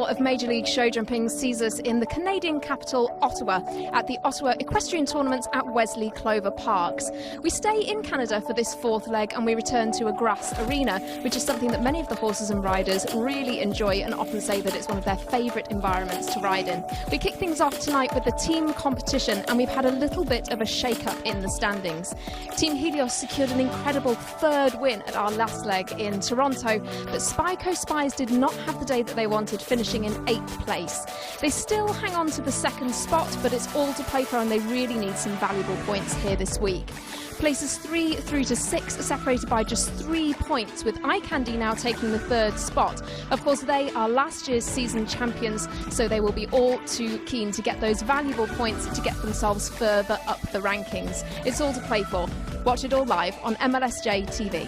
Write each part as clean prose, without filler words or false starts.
Annual of Major League Show Jumping sees us in the Canadian capital, Ottawa, at the Ottawa Equestrian Tournament at Wesley Clover Parks. We stay in Canada for this fourth leg and we return to a grass arena, which is something that many of the horses and riders really enjoy and often say that it's one of their favourite environments to ride in. We kick things off tonight with the team competition and we've had a little bit of a shake-up in the standings. Team Helios secured an incredible third win at our last leg in Toronto, but Spyco Spies did not have the day that they wanted, finishing in 8th place. They still hang on to the second spot, but it's all to play for and they really need some valuable points here this week. Places 3 through to 6 are separated by just 3 points, with Eye Candy now taking the third spot. Of course, they are last year's season champions, so they will be all too keen to get those valuable points to get themselves further up the rankings. It's all to play for. Watch it all live on MLSJ TV.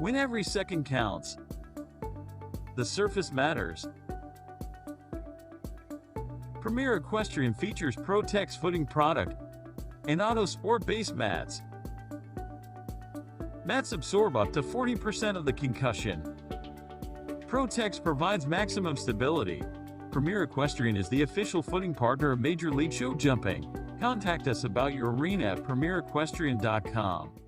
When every second counts, the surface matters. Premier Equestrian features Pro-Tex footing product and Auto Sport base mats. Mats absorb up to 40% of the concussion. Pro-Tex provides maximum stability. Premier Equestrian is the official footing partner of Major League Show Jumping. Contact us about your arena at premierequestrian.com.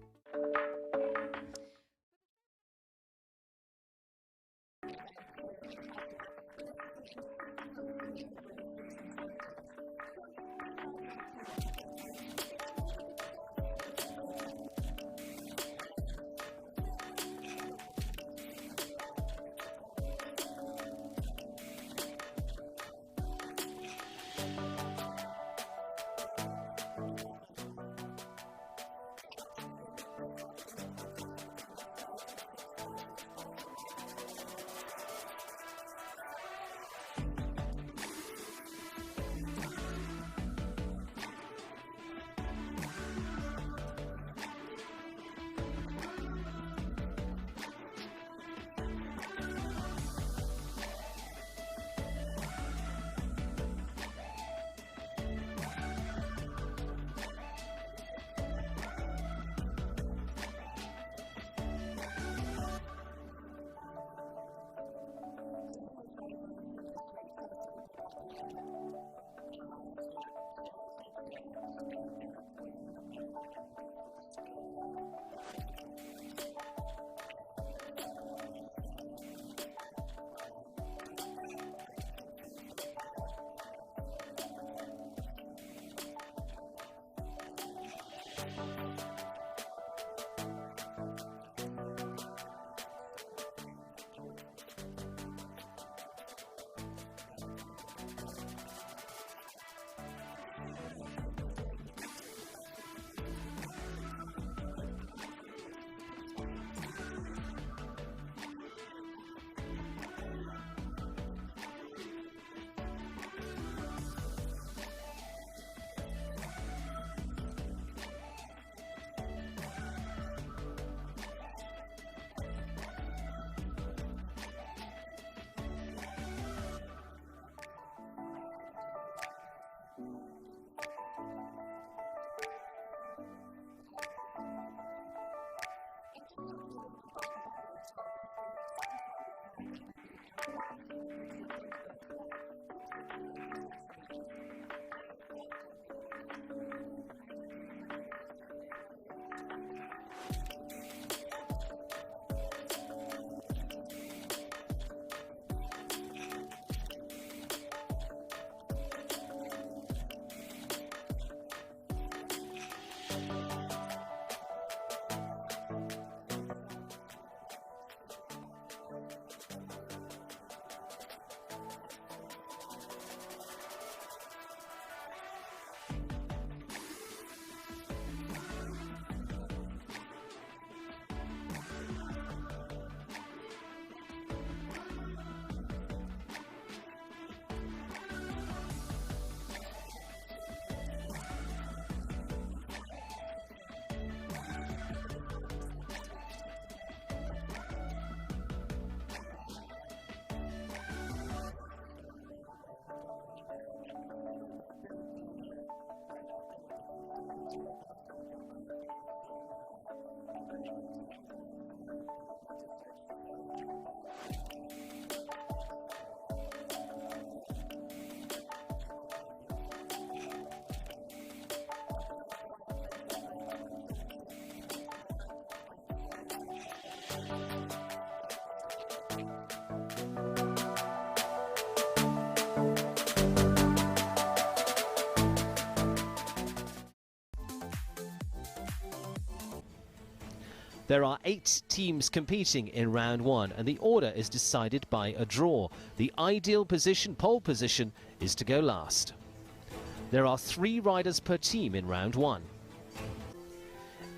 There are 8 teams competing in round 1 and the order is decided by a draw. The ideal position, pole position, is to go last. There are 3 riders per team in round 1.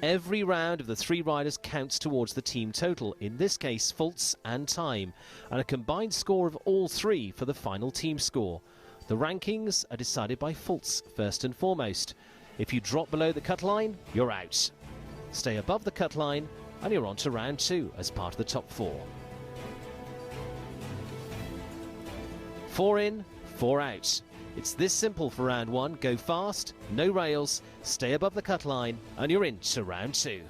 Every round of the 3 riders counts towards the team total, in this case faults and time, and a combined score of all 3 for the final team score. The rankings are decided by faults first and foremost. If you drop below the cut line, you're out. Stay above the cut line and you're on to round 2 as part of the top 4. 4 in, 4 out. It's this simple for round 1. Go fast, no rails, stay above the cut line and you're into round 2.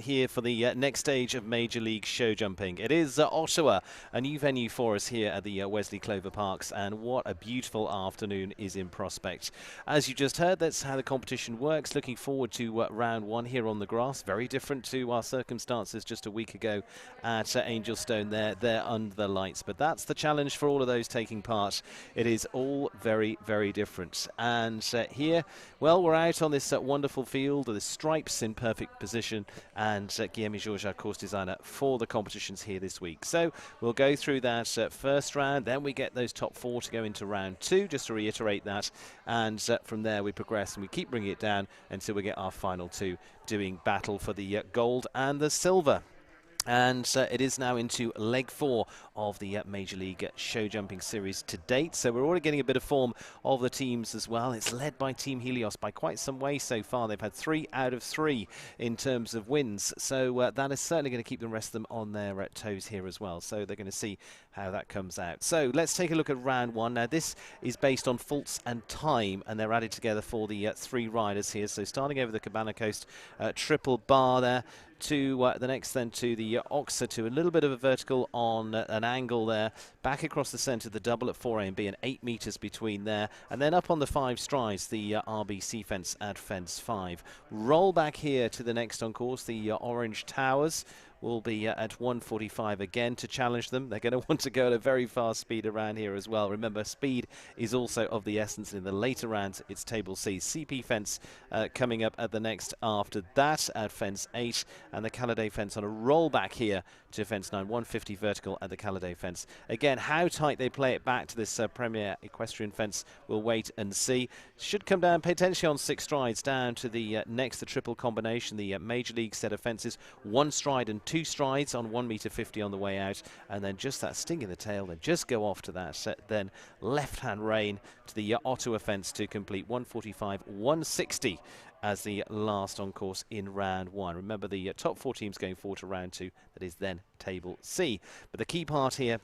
Here for the next stage of Major League show jumping. It is Ottawa, a new venue for us here at the Wesley Clover Parks, and what a beautiful afternoon is in prospect. As you just heard, that's how the competition works. Looking forward to round 1 here on the grass. Very different to our circumstances just a week ago at Angelstone there under the lights. But that's the challenge for all of those taking part. It is all very, very different. And here, well, we're out on this wonderful field, the stripes in perfect position, and Guilherme Jorge, our course designer for the competitions here this week. So we'll go through that first round, then we get those top 4 to go into round 2, just to reiterate that, and from there we progress and we keep bringing it down until we get our final 2 doing battle for the gold and the silver. And it is now into leg 4 of the Major League show jumping series to date. So we're already getting a bit of form of the teams as well. It's led by Team Helios by quite some way so far. They've had 3 out of 3 in terms of wins. So that is certainly going to keep the rest of them on their toes here as well. So they're going to see how that comes out. So let's take a look at round 1. Now this is based on faults and time, and they're added together for the 3 riders here. So starting over the Cabana Coast, triple bar there, to the next, then to the Oxa, to a little bit of a vertical on an angle there, back across the centre, the double at 4A and B, and 8 metres between there, and then up on the 5 strides, the RBC fence at fence 5. Roll back here to the next on course, the Orange Towers will be at 145 again to challenge them. They're going to want to go at a very fast speed around here as well. Remember, speed is also of the essence in the later rounds. It's table C. CP fence coming up at the next after that at fence 8, and the Caladay fence on a roll back here to fence 9, 150 vertical at the Caladay fence. Again, how tight they play it back to this Premier Equestrian fence, we'll wait and see. Should come down potentially on 6 strides down to the next, the triple combination, the Major League set of fences, 1 stride and 2 strides on 1.50 metre on the way out, and then just that sting in the tail, then just go off to that set, then left-hand rein to the Ottawa fence to complete 145, 160 as the last on course in round 1. Remember, the top 4 teams going forward to round 2, that is then table C. But the key part here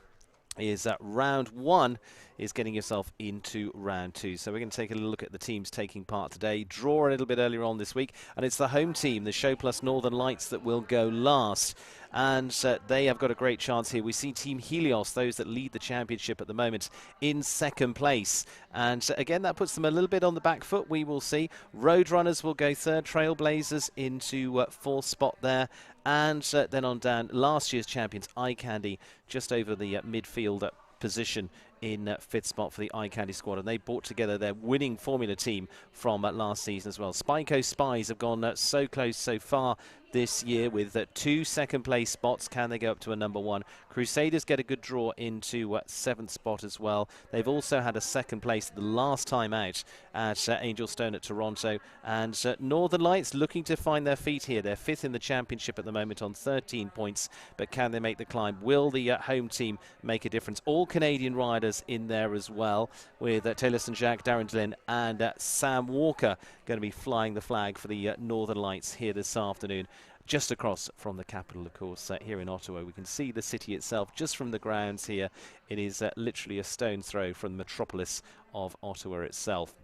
is round 1 is getting yourself into round 2. So we're going to take a look at the teams taking part today. Draw a little bit earlier on this week, and it's the home team, the Show Plus Northern Lights, that will go last. And they have got a great chance here. We see Team Helios, those that lead the championship at the moment, in second place. And again, that puts them a little bit on the back foot, we will see. Roadrunners will go third, Trailblazers into 4th spot there. And then on down, last year's champions, Eye Candy, just over the midfield position in 5th spot for the Eye Candy squad, and they brought together their winning Formula team from last season as well. Spyco Spies have gone so close so far this year with 2 second place spots. Can they go up to a number 1? Crusaders get a good draw into 7th spot as well. They've also had a second place the last time out at Angelstone at Toronto. And Northern Lights looking to find their feet here. They're 5th in the championship at the moment on 13 points, but can they make the climb? Will the home team make a difference? All Canadian riders in there as well, with Taylor St. Jacques, Darren Dillon and Sam Walker going to be flying the flag for the Northern Lights here this afternoon. just across from the capital, of course, here in Ottawa. We can see the city itself just from the grounds here. It is literally a stone's throw from the metropolis of Ottawa itself.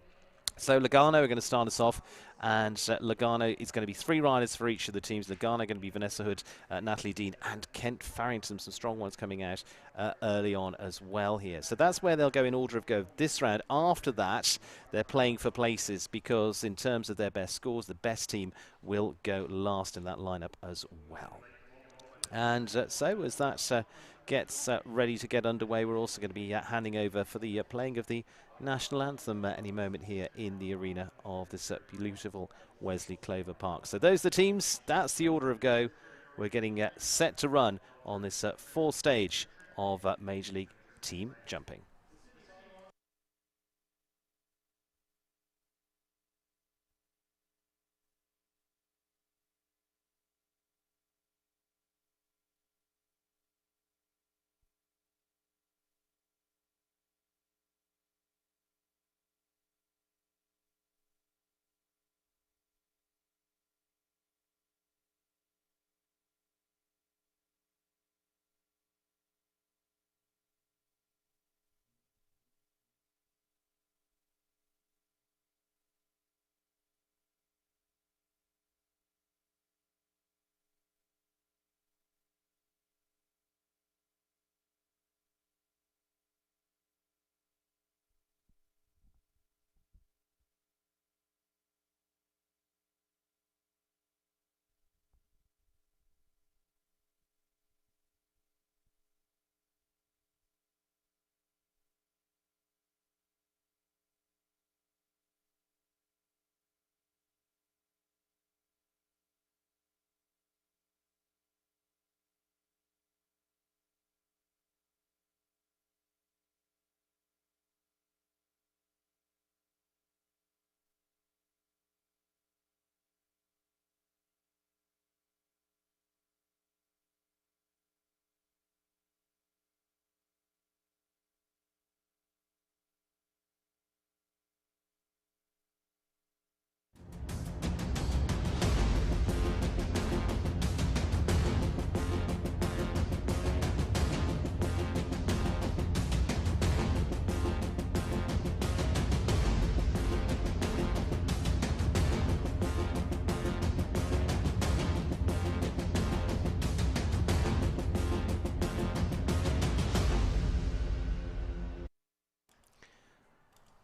So Lugano are going to start us off, and Lugano is going to be 3 riders for each of the teams. Lugano going to be Vanessa Hood, Natalie Dean, and Kent Farrington. Some strong ones coming out early on as well here. So that's where they'll go in order of go this round. After that, they're playing for places, because in terms of their best scores, the best team will go last in that lineup as well. And so as that gets ready to get underway, we're also going to be handing over for the playing of the national anthem any moment here in the arena of this beautiful Wesley Clover Park. So those are the teams, that's the order of go. We're getting set to run on this 4th stage of Major League team jumping.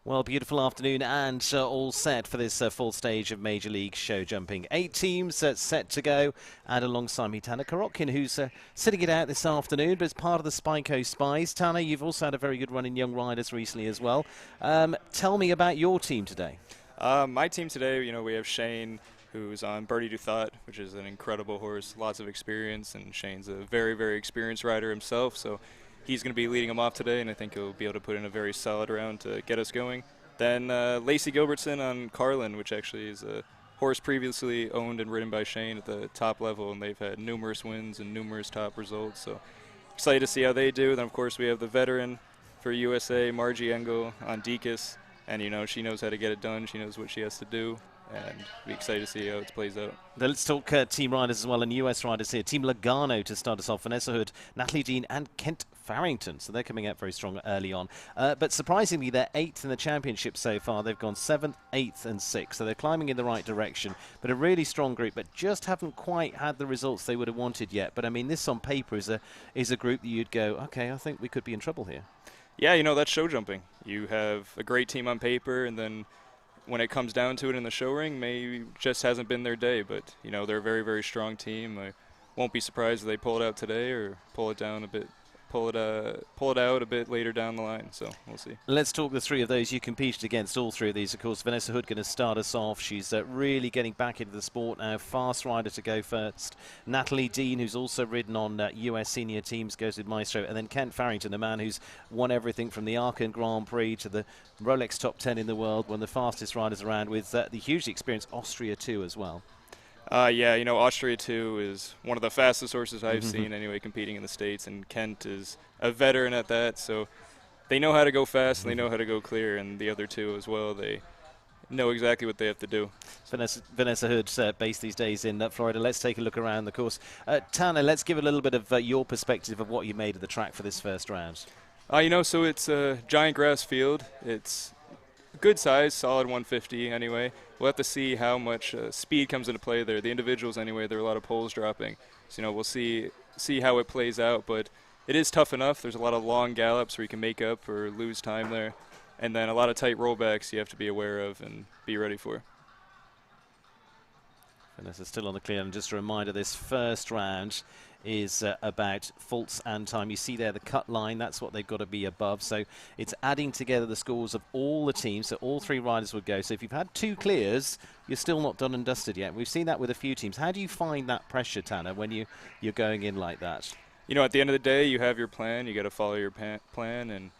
Well, beautiful afternoon, and all set for this 4th stage of Major League show jumping. 8 teams set to go, and alongside me, Tanner Korotkin, who's sitting it out this afternoon, but as part of the Spyco Spies. Tanner, you've also had a very good run in Young Riders recently as well. Tell me about your team today. My team today, we have Shane, who's on Bertie du Thot, which is an incredible horse, lots of experience, and Shane's a very, very experienced rider himself, so he's going to be leading him off today, and I think he'll be able to put in a very solid round to get us going. Then Lacey Gilbertson on Carlin, which actually is a horse previously owned and ridden by Shane at the top level, and they've had numerous wins and numerous top results. So excited to see how they do. Then, of course, we have the veteran for USA, Margie Engel on Deaconess, and, she knows how to get it done. She knows what she has to do. And we're excited to see how it plays out. Now let's talk team riders as well, and US riders here. Team Lugano to start us off. Vanessa Hood, Natalie Dean, and Kent Farrington. So they're coming out very strong early on. But surprisingly, they're 8th in the championship so far. They've gone 7th, 8th, and 6th. So they're climbing in the right direction. But a really strong group, but just haven't quite had the results they would have wanted yet. But I mean, this on paper is a group that you'd go, okay, I think we could be in trouble here. Yeah, that's show jumping. You have a great team on paper, and then when it comes down to it in the show ring, maybe just hasn't been their day. But, they're a very, very strong team. I won't be surprised if they pull it out today or pull it down a bit, pull it out a bit later down the line. So we'll see. Let's talk the 3 of those you competed against. All 3 of these, of course. Vanessa Hood going to start us off. She's really getting back into the sport now. Fast rider to go first. Natalie Dean, who's also ridden on US senior teams, goes with Maestro. And then Kent Farrington, the man who's won everything from the Aachen Grand Prix to the Rolex Top 10 in the world, one of the fastest riders around, with the hugely experienced Austria 2 as well. Yeah, Austria 2 is one of the fastest horses I've seen anyway competing in the States, and Kent is a veteran at that, so they know how to go fast and they know how to go clear, and the other 2 as well. know exactly what they have to do. Vanessa Hood, based these days in Florida. Let's take a look around the course. Tanner, let's give a little bit of your perspective of what you made of the track for this first round. So it's a giant grass field. It's good size, solid 150 anyway. We'll have to see how much speed comes into play there. The individuals anyway, there are a lot of poles dropping. So, we'll see how it plays out, but it is tough enough. There's a lot of long gallops where you can make up or lose time there. And then a lot of tight rollbacks you have to be aware of and be ready for. Vanessa still on the clear, and just a reminder, this first round is about faults and time. You see there the cut line, that's what they've got to be above. So it's adding together the scores of all the teams, so all 3 riders would go. So if you've had 2 clears, you're still not done and dusted yet. We've seen that with a few teams. How do you find that pressure, Tanner, when you're going in like that? At the end of the day, you have your plan. You got to follow your plan and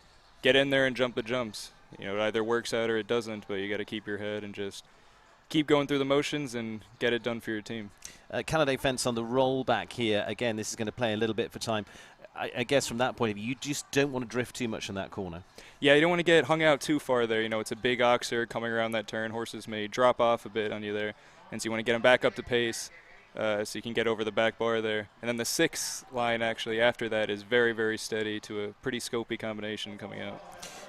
get in there and jump the jumps. It either works out or it doesn't, but you got to keep your head and just keep going through the motions and get it done for your team. Canada fence on the rollback here. Again, this is going to play a little bit for time. I guess from that point of view, you just don't want to drift too much in that corner. Yeah, you don't want to get hung out too far there. It's a big oxer coming around that turn. Horses may drop off a bit on you there, and so you want to get them back up to pace so you can get over the back bar there. And then the 6th line actually after that is very, very steady to a pretty scopy combination coming out.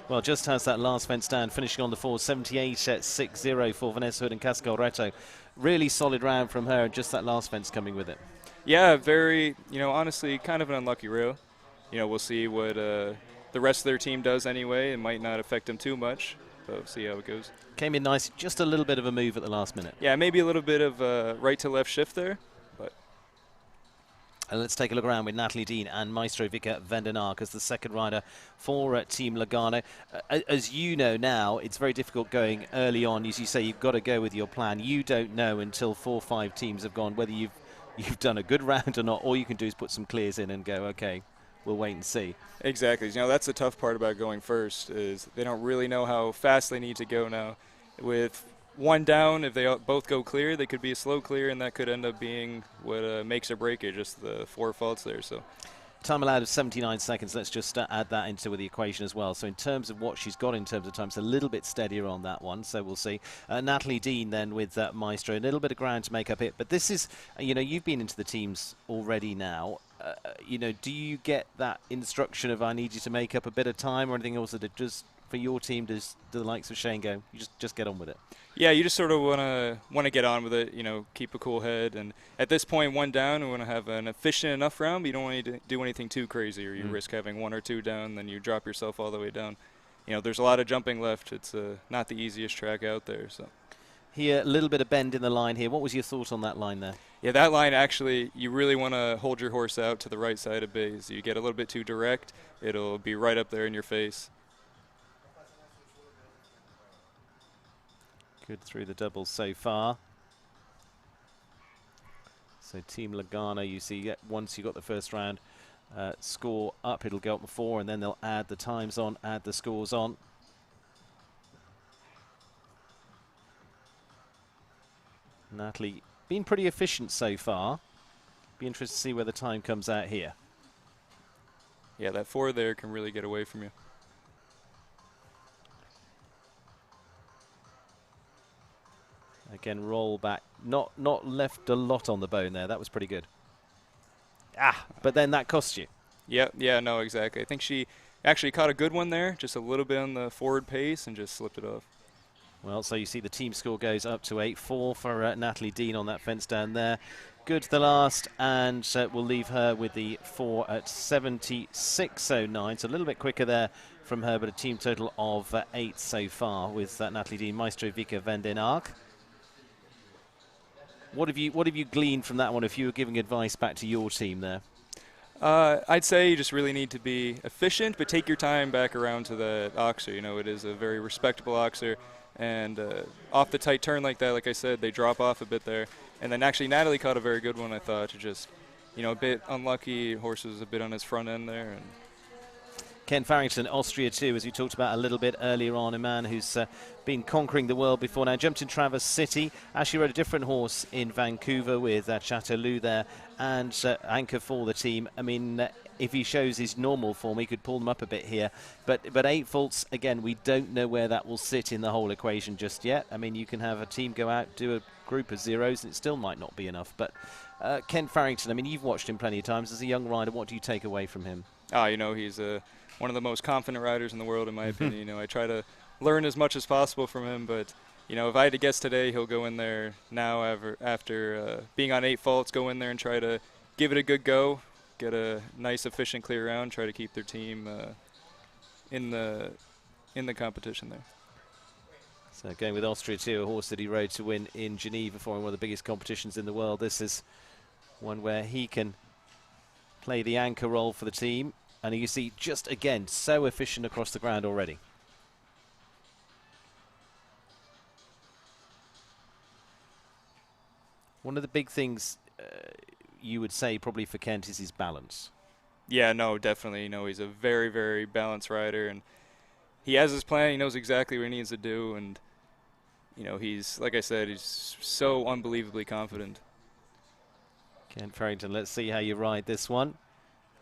Well, just has that last fence down, finishing on the 4, 78.60 for Vanessa Hood and Cascalretto. Really solid round from her, and just that last fence coming with it. Yeah, very, honestly, kind of an unlucky rail. We'll see what the rest of their team does anyway. It might not affect them too much, but we'll see how it goes. Came in nice, just a little bit of a move at the last minute. Yeah, maybe a little bit of right to left shift there, but. And let's take a look around with Natalie Dean and Maestro Vika van den Ark as the second rider for Team Logano. As you know now, it's very difficult going early on. As you say, you've got to go with your plan. You don't know until 4 or 5 teams have gone whether you've done a good round or not. All you can do is put some clears in and go, okay, we'll wait and see. Exactly. That's the tough part about going first is they don't really know how fast they need to go now. With 1 down, if they both go clear, they could be a slow clear, and that could end up being what makes or break it, just the 4 faults there. So time allowed of 79 seconds. Let's just add that into the equation as well. So in terms of what she's got in terms of time, it's a little bit steadier on that one. So we'll see. Natalie Dean then with Maestro, a little bit of ground to make up it. But this is, you've been into the teams already now. Do you get that instruction of I need you to make up a bit of time or anything else that it just for your team does the likes of Shane go, you just get on with it? Yeah, you just sort of want to get on with it, keep a cool head. And at this point, 1 down, we want to have an efficient enough round, but you don't want to do anything too crazy or you risk having 1 or 2 down, then you drop yourself all the way down. There's a lot of jumping left. It's not the easiest track out there. So here, a little bit of bend in the line here. What was your thought on that line there? Yeah, that line actually, you really want to hold your horse out to the right side of base. You get a little bit too direct, it'll be right up there in your face. Good through the doubles so far. So Team Logano, you see, once you got the first round score up, it'll go up to 4, and then they'll add the times on, add the scores on. Natalie been pretty efficient so far. Be interested to see where the time comes out here. Yeah, that 4 there can really get away from you. Again, roll back. Not left a lot on the bone there. That was pretty good. But then that cost you. Yeah, no, exactly. I think she actually caught a good one there, just a little bit on the forward pace and just slipped it off. Well, so you see the team score goes up to 8-4 for Natalie Dean on that fence down there. Good to the last, and we'll leave her with the 4 at 76.09. So a little bit quicker there from her, but a team total of 8 so far with Natalie Dean, Maestro Vika van den Ark. What have you gleaned from that one if you were giving advice back to your team there? I'd say you just really need to be efficient, but take your time back around to the oxer. It is a very respectable oxer. And off the tight turn like that, like I said, they drop off a bit there. And then actually Natalie caught a very good one, I thought. Just, a bit unlucky. Horse was a bit on his front end there. And Ken Farrington, Austria too, as we talked about a little bit earlier on, a man who's been conquering the world before now. Jumped in Traverse City, actually rode a different horse in Vancouver with Chateauloup there, and anchor for the team. I mean, if he shows his normal form, he could pull them up a bit here. But 8 faults, again, we don't know where that will sit in the whole equation just yet. I mean, you can have a team go out, do a group of zeros, and it still might not be enough. But Kent Farrington, I mean, you've watched him plenty of times. As a young rider, what do you take away from him? He's one of the most confident riders in the world, in my opinion. I try to learn as much as possible from him, but if I had to guess today, he'll go in there now after being on 8 faults, go in there and try to give it a good go, get a nice, efficient, clear round, try to keep their team in the competition there. So going with Austria 2, a horse that he rode to win in Geneva for one of the biggest competitions in the world. This is one where he can play the anchor role for the team. And you see, just again, so efficient across the ground already. One of the big things you would say probably for Kent is his balance. Yeah, no, definitely. He's a very, very balanced rider, and he has his plan. He knows exactly what he needs to do, and he's, like I said, he's so unbelievably confident. Kent Farrington, let's see how you ride this one.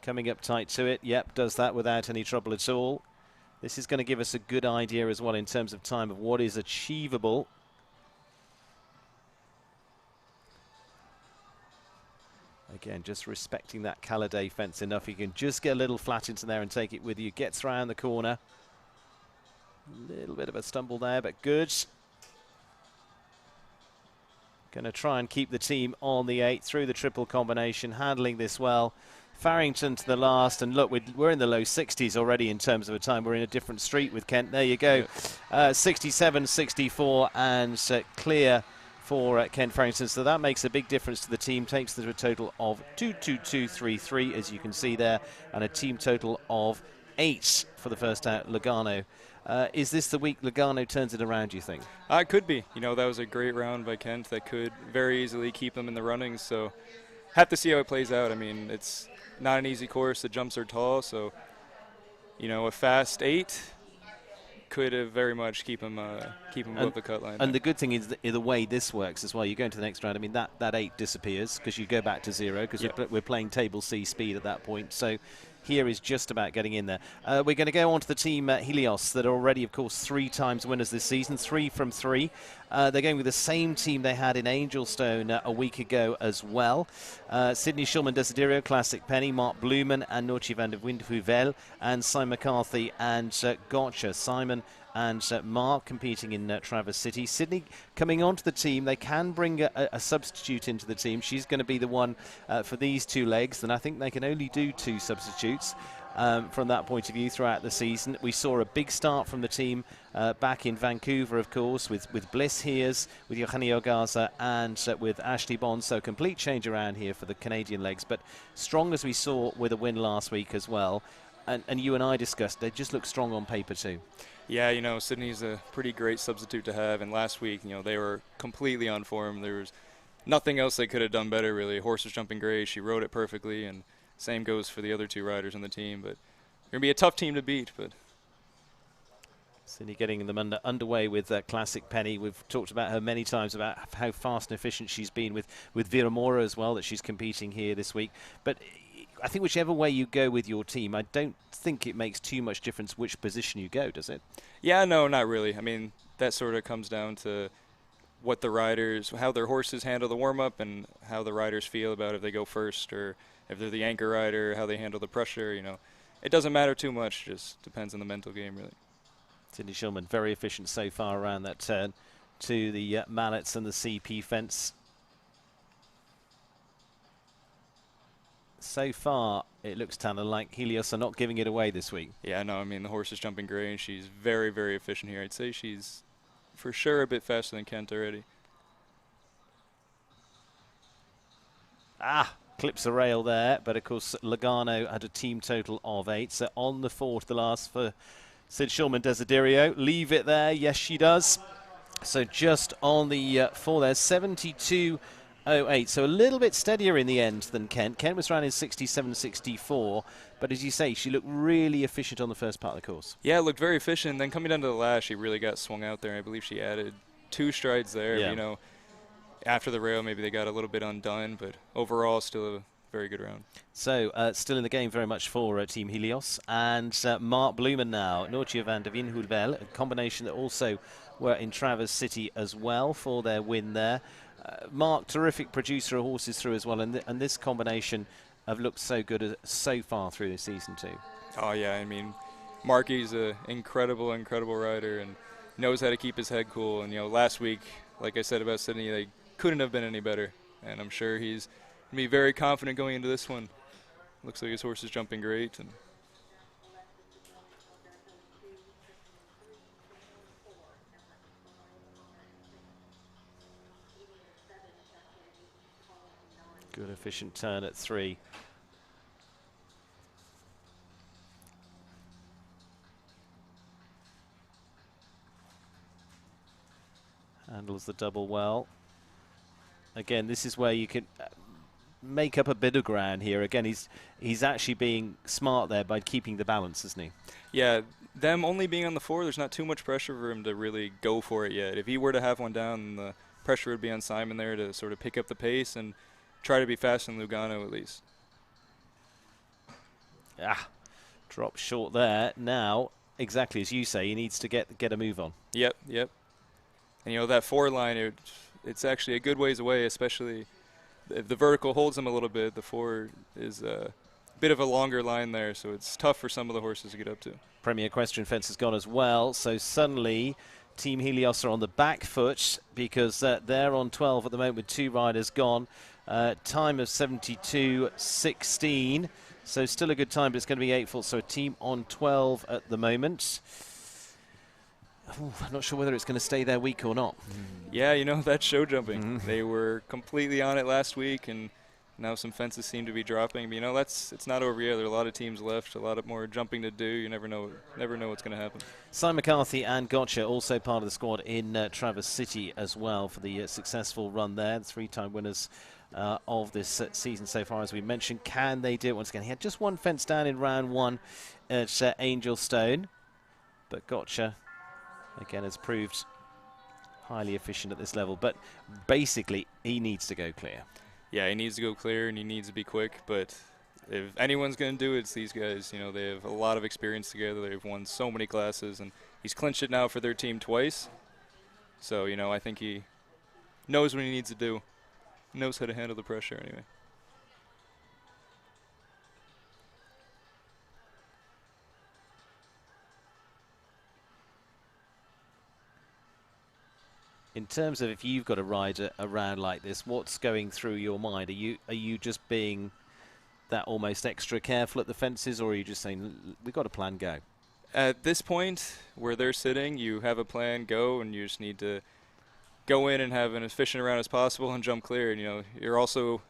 Coming up tight to it. Yep, does that without any trouble at all. This is going to give us a good idea as well in terms of time of what is achievable. Again, just respecting that Caladay fence enough. You can just get a little flat into there and take it with you. Gets around the corner. A little bit of a stumble there, but good. Going to try and keep the team on the 8 through the triple combination, handling this well. Farrington to the last, and look, we're in the low 60s already in terms of a time. We're in a different street with Kent. There you go. 67, 64, and clear for Kent Farrington. So that makes a big difference to the team. Takes them to a total of 22233, as you can see there, and a team total of 8 for the first out, Logano. Is this the week Logano turns it around, do you think? It could be. That was a great round by Kent that could very easily keep them in the running. So have to see how it plays out. I mean, it's not an easy course. The jumps are tall, so a fast 8 could very much keep him above the cut line. And the good thing is the way this works as well. You go into the next round. I mean, that 8 disappears because you go back to 0 because we're playing table C speed at that point. So here is just about getting in there. We're going to go on to the team Helios that are already, of course, 3 times winners this season, 3 from 3. They're going with the same team they had in Angelstone a week ago as well. Sidney Shulman Desiderio, Classic Penny, Mark Blumen and Noortje van der Windhoevel, and Simon McCarthy and Gotcha. Simon and Mark competing in Traverse City. Sydney coming onto the team. They can bring a substitute into the team. She's going to be the one for these 2 legs, and I think they can only do 2 substitutes. From that point of view throughout the season. We saw a big start from the team back in Vancouver, of course, with Bliss Heers, with Eugenio Garza and with Ashley Bond. So complete change around here for the Canadian legs, but strong as we saw with a win last week as well. And you and I discussed, they just look strong on paper too. Yeah, Sydney's a pretty great substitute to have, and last week, they were completely on form. There was nothing else they could have done better, really. Horse was jumping great. She rode it perfectly, and same goes for the other 2 riders on the team. But going to be a tough team to beat. But Sydney getting them underway with Classic Penny. We've talked about her many times about how fast and efficient she's been with Vera Mora as well, that she's competing here this week. But I think whichever way you go with your team, I don't think it makes too much difference which position you go, does it? Yeah, no, not really. I mean, that sort of comes down to what the riders, how their horses handle the warm-up and how the riders feel about if they go first or if they're the anchor rider, how they handle the pressure. It doesn't matter too much, just depends on the mental game, really. Sidney Shulman, very efficient so far around that turn to the mallets and the CP fence. So far, it looks, Tanner, like Helios are not giving it away this week. Yeah, no, I mean, the horse is jumping great, and she's very, very efficient here. I'd say she's for sure a bit faster than Kent already. Clips a rail there, but of course Logano had a team total of 8. So on the 4 to the last for Sid Shulman Desiderio. Leave it there. Yes, she does. So just on the 4 there, 72.08. So a little bit steadier in the end than Kent. Kent was running 67.64. But as you say, she looked really efficient on the first part of the course. Yeah, it looked very efficient. Then coming down to the last, she really got swung out there. I believe she added 2 strides there. Yeah. After the rail, maybe they got a little bit undone, but overall still a very good round. So, still in the game very much for Team Helios. And Mark Blumen now, Noortje van der Winhoelvel, a combination that also were in Traverse City as well for their win there. Mark, terrific producer of horses through as well, and this combination have looked so good so far through this season too. Oh yeah, I mean, Marky's an incredible, incredible rider and knows how to keep his head cool. And last week, like I said about Sydney, they couldn't have been any better. And I'm sure he's gonna be very confident going into this one. Looks like his horse is jumping great. And good efficient turn at 3. Handles the double well. Again, this is where you can make up a bit of ground here. Again, he's actually being smart there by keeping the balance, isn't he? yeah, them only being on the 4, there's not too much pressure for him to really go for it yet. If he were to have one down, the pressure would be on Simon there to sort of pick up the pace and try to be faster than Lugano at least. Drop short there. Now, exactly as you say, he needs to get a move on. Yep. And that 4 line, it's actually a good ways away, especially if the vertical holds him a little bit. The 4 is a bit of a longer line there, so it's tough for some of the horses to get up to. Premier Equestrian Fence has gone as well, so suddenly Team Helios are on the back foot because they're on 12 at the moment with 2 riders gone. Time of 72.16, so still a good time, but it's going to be 8 faults, so a team on 12 at the moment. Ooh, I'm not sure whether it's going to stay their week or not. Yeah, that's show jumping. They were completely on it last week, and now some fences seem to be dropping. But it's not over yet. There are a lot of teams left, a lot of more jumping to do. You never know what's going to happen. Simon McCarthy and Gotcha also part of the squad in Traverse City as well for the successful run there. The 3-time winners of this season so far, as we mentioned. Can they do it once again? He had just one fence down in round 1 at Angelstone, but Gotcha again has proved highly efficient at this level, but basically he needs to go clear. Yeah, he needs to go clear and he needs to be quick, but if anyone's going to do it, it's these guys. They have a lot of experience together. They've won so many classes, and he's clinched it now for their team twice. So, I think he knows what he needs to do, knows how to handle the pressure anyway. In terms of if you've got a rider around like this, what's going through your mind? Are you just being that almost extra careful at the fences, or are you just saying, we've got a plan, go? At this point, where they're sitting, you have a plan, go, and you just need to go in and have an efficient round as possible and jump clear. And, you're also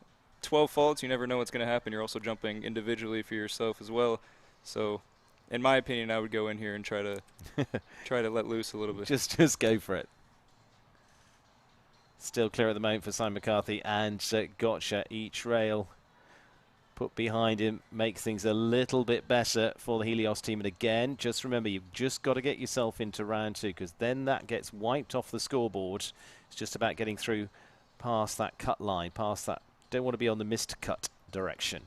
12 faults, you never know what's going to happen. You're also jumping individually for yourself as well. So, in my opinion, I would go in here and try to let loose a little bit. Just go for it. Still clear at the moment for Simon McCarthy and Gotcha. Each rail put behind him makes things a little bit better for the Helios team. And again, just remember, you've just got to get yourself into round 2, because then that gets wiped off the scoreboard. It's just about getting through past that cut line, past that. Don't want to be on the missed cut direction.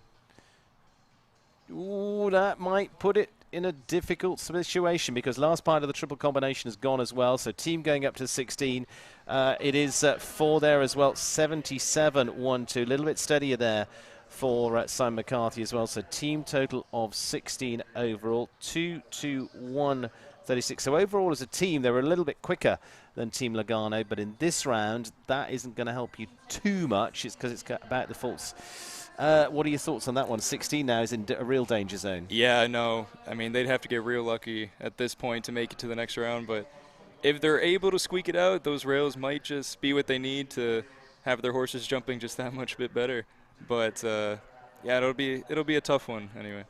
Ooh, that might put it in a difficult situation, because last part of the triple combination has gone as well. So team going up to 16. It is 4 there as well. 77-1-2. A little bit steadier there for Simon McCarthy as well. So team total of 16 overall. 2-2-1-36. So overall as a team, they were a little bit quicker than Team Lugano. But in this round, that isn't going to help you too much. It's because it's about the faults. What are your thoughts on that one? 16 now is in a real danger zone. Yeah, no. I mean, they'd have to get real lucky at this point to make it to the next round. But if they're able to squeak it out, those rails might just be what they need to have their horses jumping just that much bit better. But, yeah, it'll be a tough one anyway.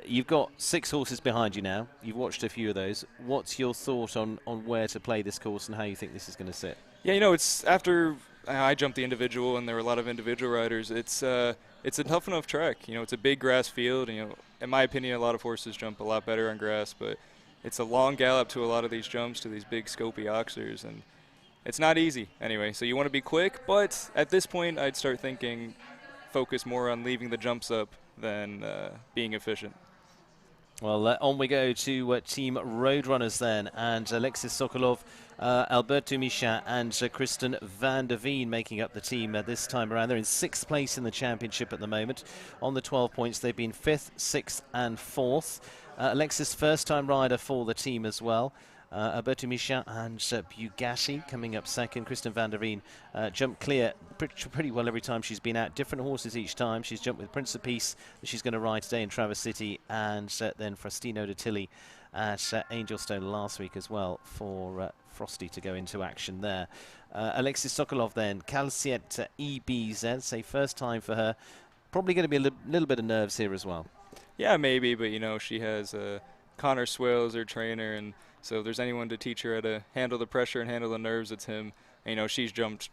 You've got 6 horses behind you now. You've watched a few of those. What's your thought on where to play this course and how you think this is going to sit? Yeah, it's after I jumped the individual and there were a lot of individual riders. It's a tough enough track. It's a big grass field. And, in my opinion, a lot of horses jump a lot better on grass, but it's a long gallop to a lot of these jumps to these big scopy oxers, and it's not easy anyway. So you want to be quick, but at this point, I'd start thinking focus more on leaving the jumps up than being efficient. Well, on we go to Team Roadrunners then, and Alexis Sokolov, Alberto Michin and Kristen van der Veen making up the team this time around. They're in 6th place in the championship at the moment. On the 12 points, they've been 5th, 6th and 4th. Alexis, first-time rider for the team as well. Alberto Michin and Bugatti coming up second. Kristen van der Veen jumped clear pretty well every time she's been out. Different horses each time. She's jumped with Prince of Peace that she's going to ride today in Traverse City, and then Frostino de Tilly at Angelstone last week as well for Frosty to go into action there. Alexis Sokolov then, Calciette EBZ, say first time for her. Probably going to be a little bit of nerves here as well. Yeah, maybe, but you know, she has Connor Swale as her trainer, and so if there's anyone to teach her how to handle the pressure and handle the nerves, it's him. And, you know, she's jumped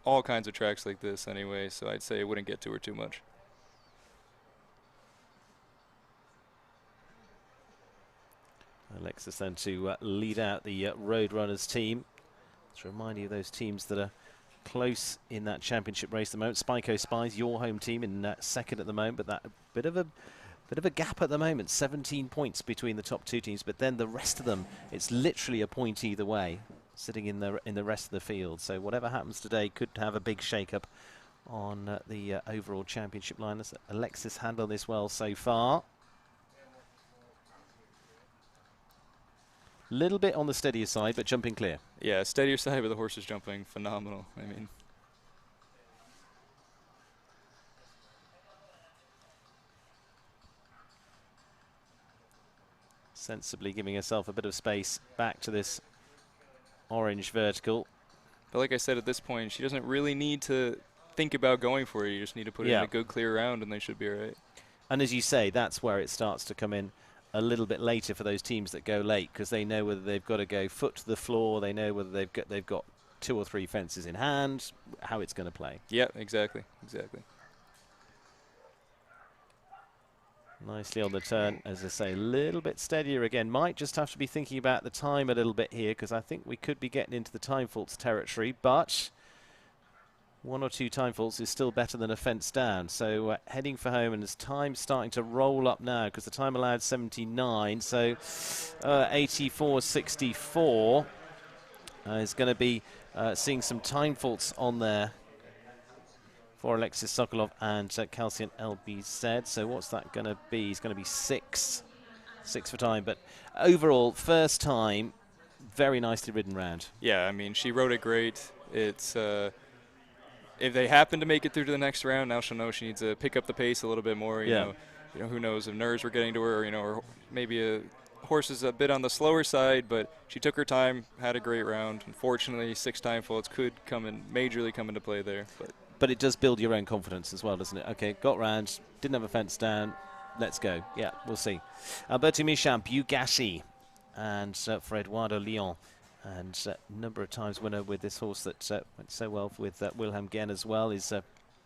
all kinds of tracks like this anyway, so I'd say it wouldn't get to her too much. Alexis then to lead out the Roadrunners team. To remind you of those teams that are close in that championship race at the moment. Spyco Spies, your home team, in second at the moment, but that bit of a gap at the moment, 17 points between the top 2 teams, but then the rest of them, it's literally a point either way, sitting in the rest of the field. So whatever happens today could have a big shake-up on the overall championship line. Alexis handled this well so far. Little bit on the steadier side, but jumping clear. Yeah, steadier side, but the horse is jumping phenomenal. I mean, sensibly giving herself a bit of space back to this orange vertical. but like I said, at this point, she doesn't really need to think about going for it. You just need to put it in a good clear round, and they should be all right. And as you say, that's where it starts to come in a little bit later for those teams that go late, because they know whether they've got to go foot to the floor, they know whether they've got 2 or 3 fences in hand, how it's going to play. Yeah, exactly. Nicely on the turn, as I say, a little bit steadier again. Might just have to be thinking about the time a little bit here, because I think we could be getting into the time faults territory, but 1 or 2 time faults is still better than a fence down. So heading for home, and as time starting to roll up now, because the time allowed 79, so 84.64 is going to be seeing some time faults on there for Alexis Sokolov and Calciette LBZ. So what's that going to be? He's going to be 6 for time. But overall, first time, very nicely ridden round. Yeah, I mean, she rode it great. It's if they happen to make it through to the next round, now she'll know she needs to pick up the pace a little bit more. You know, who knows if nerves were getting to her, or maybe a horse is a bit on the slower side, but she took her time, had a great round. Unfortunately, 6 time faults could majorly come into play there. But it does build your own confidence as well, doesn't it? Okay, got round, didn't have a fence down, let's go. Yeah, we'll see. Alberto Michin, Bugatti, and for Eduardo Leon. And a number of times winner with this horse that went so well with Wilhelm Genn as well. He's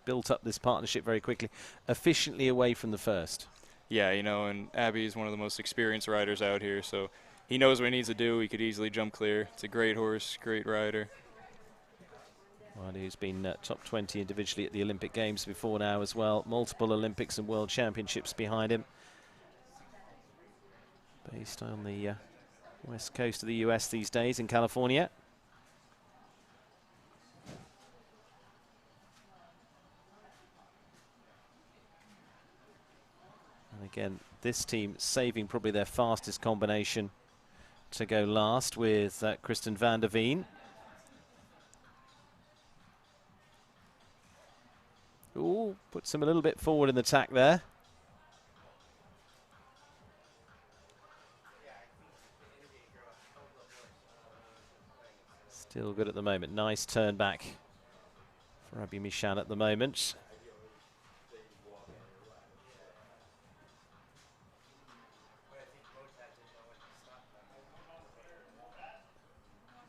built up this partnership very quickly, efficiently away from the first. Yeah, and Abby is one of the most experienced riders out here, so he knows what he needs to do. He could easily jump clear. It's a great horse, great rider. Well, he's been top 20 individually at the Olympic Games before now as well. Multiple Olympics and World Championships behind him. Based on the west coast of the US these days in California. And again, this team saving probably their fastest combination to go last with Kristen van der Veen. Ooh, puts him a little bit forward in the tack there. Still good at the moment. Nice turn back for Abby Michin at the moment.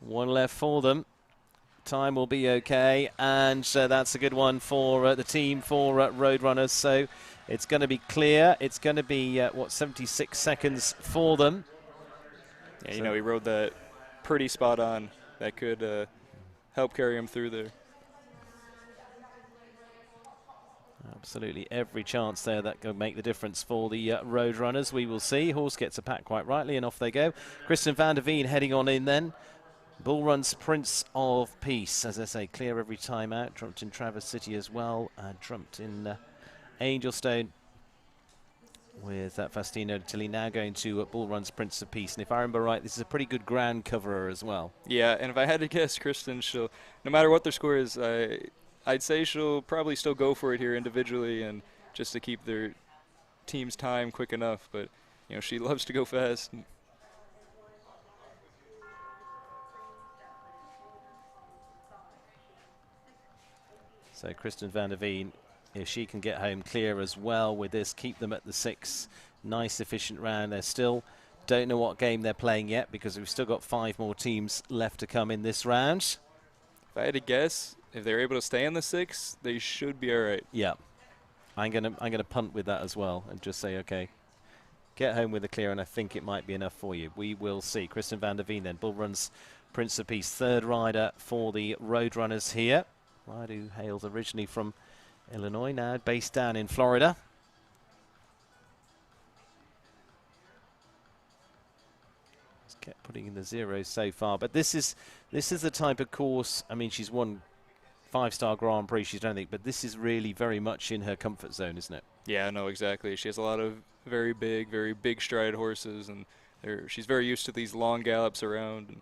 One left for them. Time will be okay, and that's a good one for the team, for Roadrunners. So it's going to be clear. It's going to be, 76 seconds for them. Yeah, so he rode that pretty spot on. That could help carry him through there. Absolutely every chance there that could make the difference for the Roadrunners. We will see. Horse gets a pack quite rightly, and off they go. Kristen van der Veen heading on in then. Bull Run's Prince of Peace, as I say, clear every time out. Drumped in Traverse City as well, and drumped in Angelstone with Faustino Tilly. Now going to Bull Run's Prince of Peace, and if I remember right, this is a pretty good ground coverer as well. Yeah, and if I had to guess, Kristen, she'll, no matter what their score is, I'd say she'll probably still go for it here individually, and just to keep their team's time quick enough. But you know, she loves to go fast. So Kristen van der Veen, if she can get home clear as well with this, keep them at the 6. Nice, efficient round. They still don't know what game they're playing yet, because we've still got 5 more teams left to come in this round. If I had to guess, if they're able to stay in the 6, they should be all right. Yeah, I'm gonna punt with that as well and just say, okay, get home with a clear, and I think it might be enough for you. We will see. Kristen van der Veen then, Bull Run's Prince of Peace, 3rd rider for the Roadrunners here. Rider who hails originally from Illinois, now based down in Florida. Just kept putting in the zeros so far, but this is the type of course. I mean, she's won 5-star Grand Prix, she's done anything, but this is really very much in her comfort zone, isn't it? Yeah, no, exactly. She has a lot of very big stride horses, and she's very used to these long gallops around. And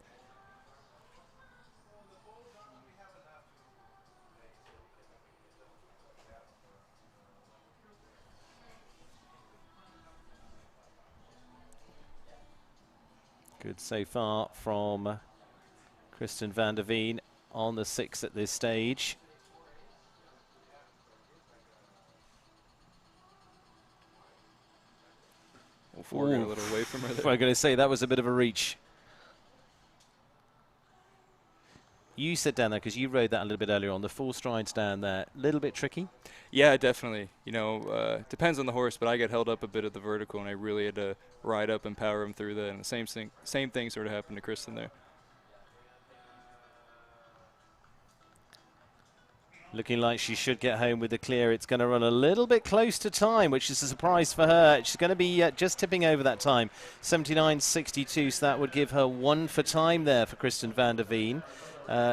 good so far from Kristen van der Veen on the 6 at this stage. Four got a little away from her there. I'm going to say that was a bit of a reach. You said down there, because you rode that a little bit earlier on, the 4 strides down there, a little bit tricky? Yeah, definitely. You know, depends on the horse, but I get held up a bit at the vertical, and I really had to ride up and power him through that. And the same thing sort of happened to Kristen there. Looking like she should get home with the clear. It's going to run a little bit close to time, which is a surprise for her. She's going to be just tipping over that time, 79.62, so that would give her 1 for time there for Kristen van der Veen.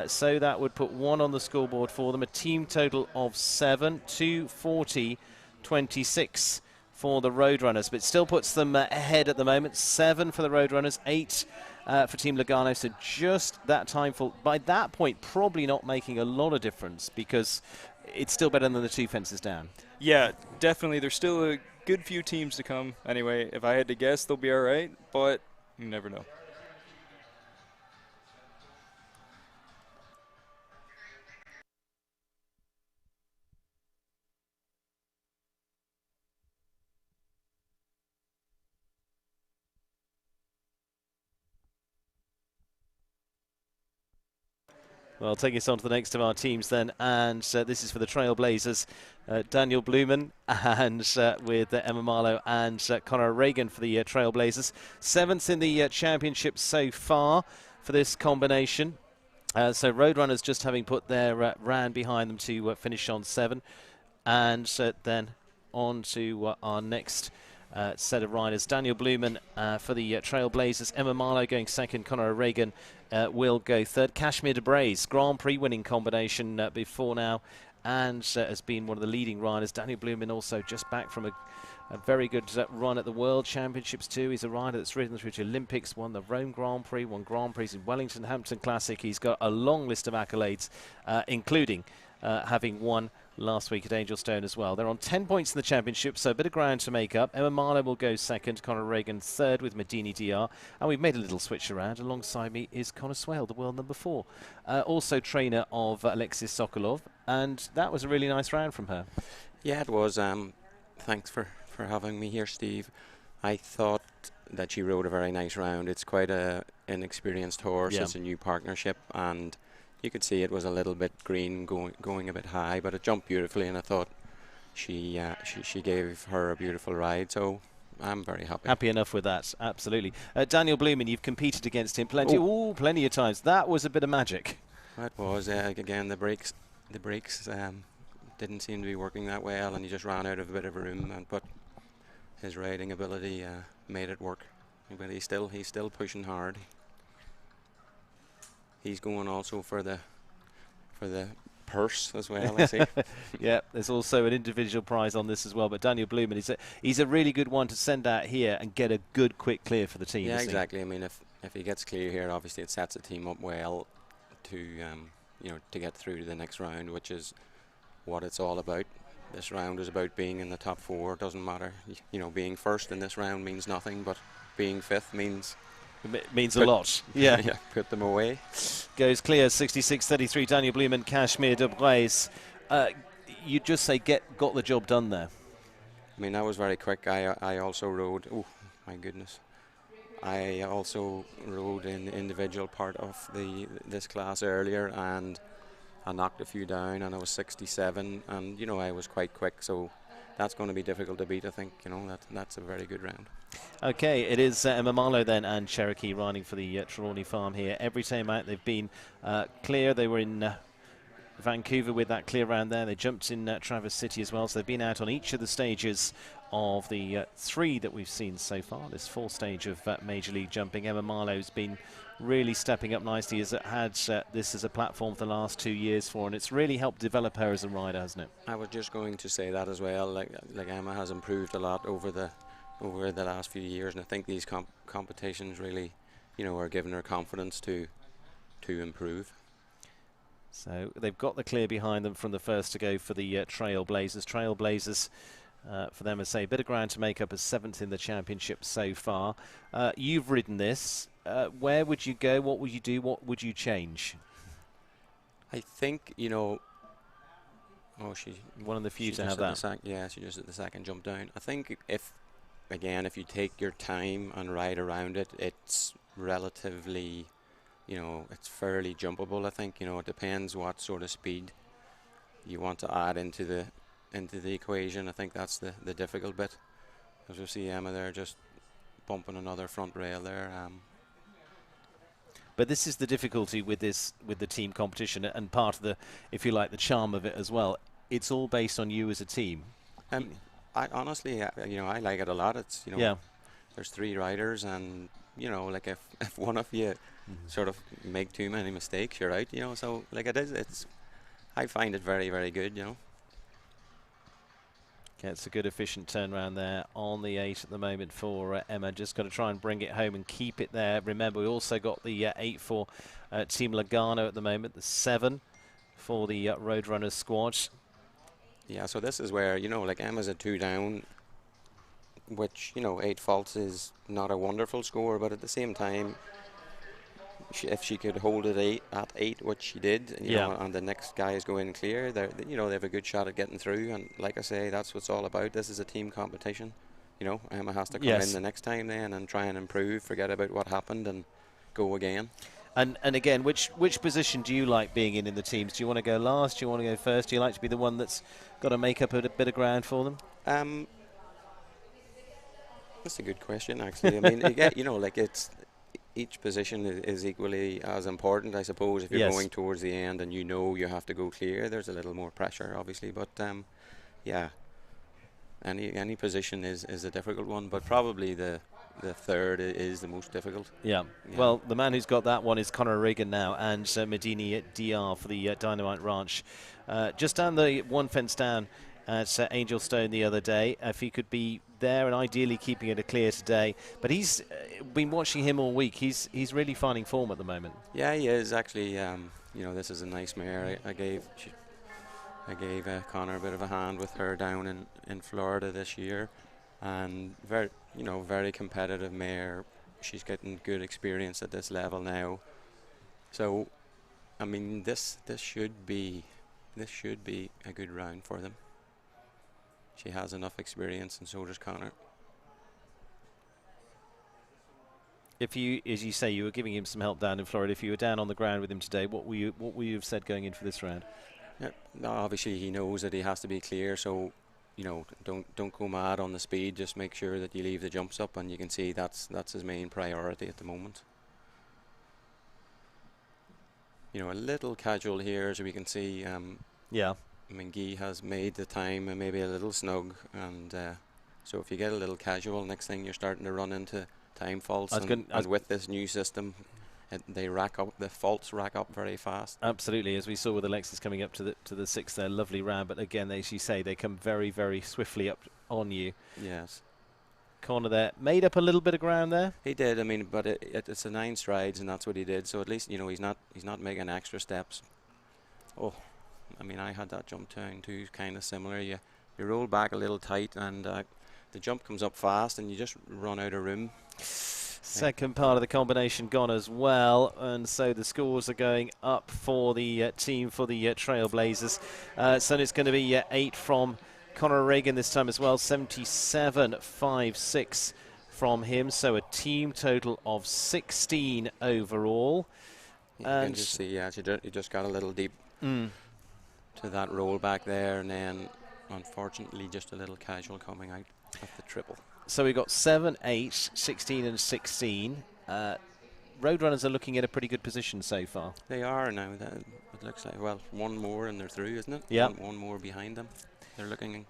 So that would put 1 on the scoreboard for them, a team total of 7, 2:40.26 for the Roadrunners, but it still puts them ahead at the moment. 7 for the Roadrunners, 8 for Team Logano, so just that time for, by that point, probably not making a lot of difference, because it's still better than the 2 fences down. Yeah, definitely. There's still a good few teams to come. Anyway, if I had to guess, they'll be all right, but you never know. Well, taking us on to the next of our teams then, and this is for the Trailblazers. Daniel Blumen and with Emma Marlowe and Conor Reagan for the Trailblazers. 7th in the championship so far for this combination. So Roadrunners just having put their round behind them to finish on 7. And then on to our next set of riders. Daniel Blumen for the Trailblazers. Emma Marlowe going 2nd. Conor Reagan will go 3rd. Kashmir DeBrays, Grand Prix winning combination before now, and has been one of the leading riders. Daniel Blumen also just back from a very good run at the World Championships too. He's a rider that's ridden through to Olympics, won the Rome Grand Prix, won Grand Prix in Wellington Hampton Classic. He's got a long list of accolades, including having won last week at Angelstone as well. They're on 10 points in the championship, so a bit of ground to make up. Emma Marlowe will go 2nd, Conor Reagan 3rd with Medini DR, and we've made a little switch around. Alongside me is Connor Swale, the world number 4, also trainer of Alexis Sokolov, and that was a really nice round from her. Yeah, it was. Thanks for having me here, Steve. I thought that she rode a very nice round. It's quite an inexperienced horse. Yeah. It's a new partnership, and you could see it was a little bit green, going a bit high, but it jumped beautifully, and I thought she gave her a beautiful ride, so I'm very happy. Happy enough with that, absolutely. Daniel Blumen, you've competed against him plenty of times. That was a bit of magic. That was, again, the brakes didn't seem to be working that well, and he just ran out of a bit of room. But his riding ability made it work. But he's still pushing hard. He's going also for the purse as well, I see. Yeah, there's also an individual prize on this as well. But Daniel Blumen, he's a really good one to send out here and get a good quick clear for the team. Yeah, exactly. I mean, if he gets clear here, obviously it sets the team up well to to get through to the next round, which is what it's all about. This round is about being in the top 4. It doesn't matter, being first in this round means nothing, but being 5th means a lot. Yeah. Yeah, put them away. Goes clear, 66-33. Daniel Blumen, Kashmir Debreys. You just say got the job done there. I mean, that was very quick. I also rode. Oh my goodness. I also rode in the individual part of this class earlier, and I knocked a few down, and I was 67, and I was quite quick, so that's going to be difficult to beat. I think that's a very good round. Okay, it is Emma Marlowe then and Cherokee riding for the Trelawney Farm here. Every time out they've been clear. They were in Vancouver with that clear round there. They jumped in Traverse City as well, so they've been out on each of the stages of the 3 that we've seen so far. This 4th stage of Major League Jumping. Emma Marlowe's been really stepping up nicely. Has had this as a platform for the last 2 years for, and it's really helped develop her as a rider, hasn't it? I was just going to say that as well. Like Emma has improved a lot over the last few years, and I think these competitions really, are giving her confidence to improve. So they've got the clear behind them from the first to go for the Trailblazers. Trailblazers, for them, I say, a bit of ground to make up as 7th in the championship so far. You've ridden this. Where would you go? What would you do? What would you change? I think, oh, she one of the few to have that. Yeah, she just at the second jump down. I think if you take your time and ride around it, it's relatively, it's fairly jumpable. I think, it depends what sort of speed you want to add into the equation. I think that's the difficult bit. As you see Emma there just bumping another front rail there. But this is the difficulty with the team competition, and part of the, if you like, the charm of it as well. It's all based on you as a team. I honestly, I like it a lot. It's yeah. There's 3 riders, and like if one of you sort of make too many mistakes, you're out. So like I find it very, very good. Gets a good efficient turnaround there on the 8 at the moment for Emma. Just got to try and bring it home and keep it there. Remember, we also got the 8 for Team Logano at the moment, the 7 for the Roadrunners squad. Yeah, so this is where, like Emma's a 2 down, which, 8 faults is not a wonderful score, but at the same time, if she could hold it at 8, which she did, and the next guys go in clear, they have a good shot at getting through. And like I say, that's what it's all about. This is a team competition. Emma has to come in the next time then and try and improve, forget about what happened and go again. And again, which position do you like being in the teams? Do you want to go last? Do you want to go first? Do you like to be the one that's got to make up a bit of ground for them? That's a good question, actually. I mean, like it's each position is equally as important, I suppose. If you're going towards the end and you have to go clear, there's a little more pressure, obviously. But yeah, any position is a difficult one, but probably the 3rd is the most difficult. Yeah. Well, the man who's got that one is Conor Regan now, and Medini DR for the Dynamite Ranch. Just down the one fence down at Angel Stone the other day. If he could be there and ideally keeping it a clear today. But he's been watching him all week. He's really finding form at the moment. Yeah, he is actually. This is a nice mare. I gave Conor a bit of a hand with her down in Florida this year, and very competitive mare. She's getting good experience at this level now. So, I mean, this should be a good round for them. She has enough experience, and so does Conor. If you, as you say, you were giving him some help down in Florida. If you were down on the ground with him today, what would you have said going into this round? Yeah, no, obviously he knows that he has to be clear, so don't go mad on the speed. Just make sure that you leave the jumps up, and you can see that's his main priority at the moment. A little casual here, as we can see. Yeah. I mean, Guy has made the time and maybe a little snug, and so if you get a little casual, next thing you're starting to run into time faults. And with this new system, the faults rack up very fast. Absolutely, as we saw with Alexis coming up to the sixth there, lovely round. But again, as you say, they come very, very swiftly up on you. Yes. Connor there made up a little bit of ground there. He did. I mean, but it's a 9 strides, and that's what he did. So at least he's not making extra steps. Oh, I mean, I had that jump turn too, kind of similar. You roll back a little tight, and the jump comes up fast, and you just run out of room. Second part of the combination gone as well, and so the scores are going up for the team for the Trailblazers. So it's going to be 8 from Conor Reagan this time as well, 77.56 from him. So a team total of 16 overall. You can just see, you just got a little deep to that roll back there, and then unfortunately just a little casual coming out of the triple. So we've got 7, 8, 16 and 16. Roadrunners are looking at a pretty good position so far. They are now. It looks like, well, one more and they're through, isn't it? Yeah. One more behind them. They're looking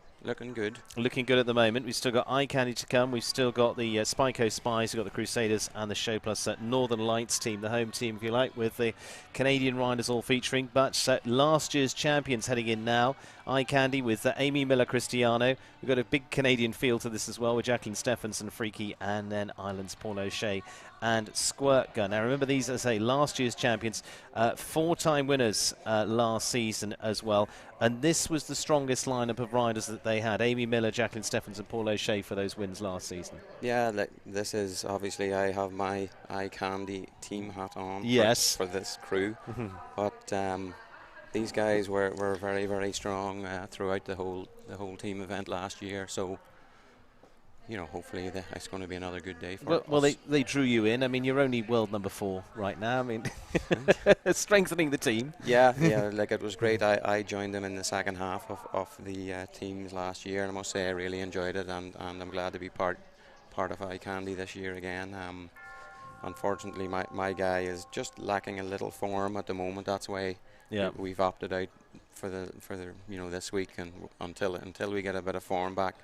good. Looking good at the moment. We've still got Eye Candy to come. We've still got the Spyco Spies. We've got the Crusaders and the Show Plus Northern Lights team, the home team, if you like, with the Canadian riders all featuring. But last year's champions heading in now. Eye Candy with Amy Miller-Cristiano. We've got a big Canadian feel to this as well with Jacqueline Stephenson, Freaky, and then Ireland's Paul O'Shea and Squirt Gun. Now remember, these, as I say, last year's champions, 4-time winners last season as well. And this was the strongest lineup of riders that they had. Amy Miller, Jacqueline Stephenson, Paul O'Shea for those wins last season. Yeah, this is obviously, I have my Eye Candy team hat on. Yes. For this crew. But these guys were very, very strong throughout the whole team event last year. So, hopefully it's going to be another good day for us. Well, they drew you in. I mean, you're only world number 4 right now. I mean, strengthening the team. Yeah, like it was great. I joined them in the second half of the teams last year, and I must say I really enjoyed it, and I'm glad to be part of Eye Candy this year again. Unfortunately, my guy is just lacking a little form at the moment. That's why we've opted out for the this week, and until we get a bit of form back.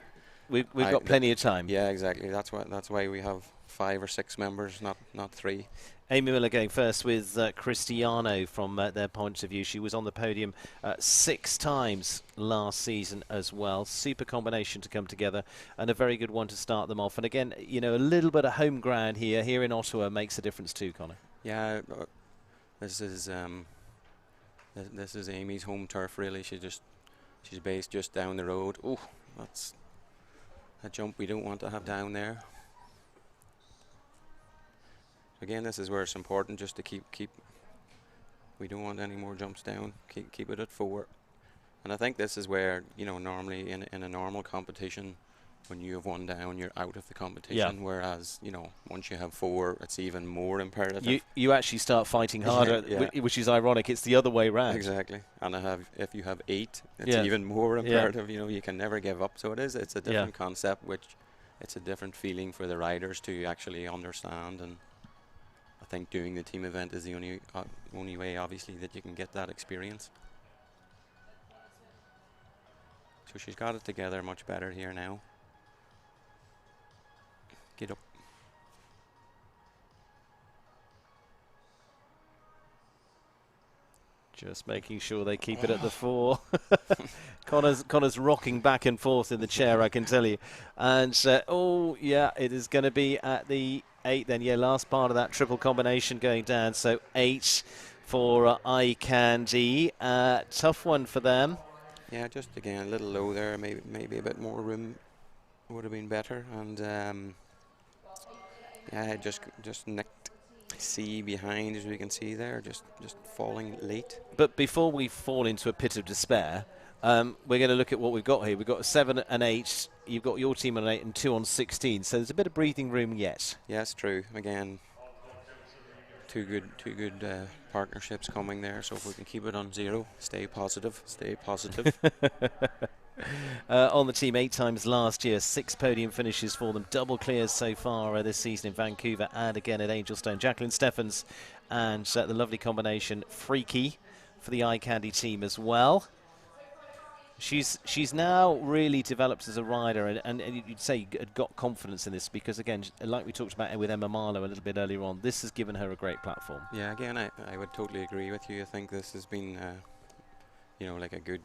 We've got plenty of time. Yeah, exactly. That's why we have 5 or 6 members, not 3. Amy Miller going first with Cristiano from their point of view. She was on the podium 6 times last season as well. Super combination to come together, and a very good one to start them off. And again, a little bit of home ground here in Ottawa makes a difference too, Connor. Yeah, this is Amy's home turf, really. She's based just down the road. Oh, that's a jump we don't want to have down there. Again, this is where it's important just to keep. We don't want any more jumps down. Keep it at 4. And I think this is where normally in a normal competition, when you have 1 down, you're out of the competition. Yeah. Whereas once you have 4, it's even more imperative. You actually start fighting harder, which is ironic. It's the other way round. Exactly. And if you have 8, it's even more imperative. You can never give up. So it's a different concept, which it's a different feeling for the riders to actually understand. And I think doing the team event is the only way, obviously, that you can get that experience. So she's got it together much better here now. Get up. Just making sure they keep it at the 4. Connor's rocking back and forth in the chair, I can tell you. And it is going to be at the 8 then. Yeah, last part of that triple combination going down. So 8 for Eye Candy. Tough one for them. Yeah, just again a little low there. Maybe a bit more room would have been better. And just nicked C behind, as we can see there, just falling late. But before we fall into a pit of despair, we're going to look at what we've got here. We've got 7 and 8. You've got your team on 8 and 2 on 16. So there's a bit of breathing room yet. Yes, true. Again, two good partnerships coming there. So if we can keep it on 0, stay positive. On the team 8 times last year, 6 podium finishes for them, double clears so far this season in Vancouver and again at Angelstone. Jacqueline Stephens and the lovely combination Freaky for the Eye Candy team as well. She's now really developed as a rider, and you'd say got confidence in this because, again, like we talked about with Emma Marlowe a little bit earlier on, this has given her a great platform. Yeah, again, I would totally agree with you. I think this has been, like a good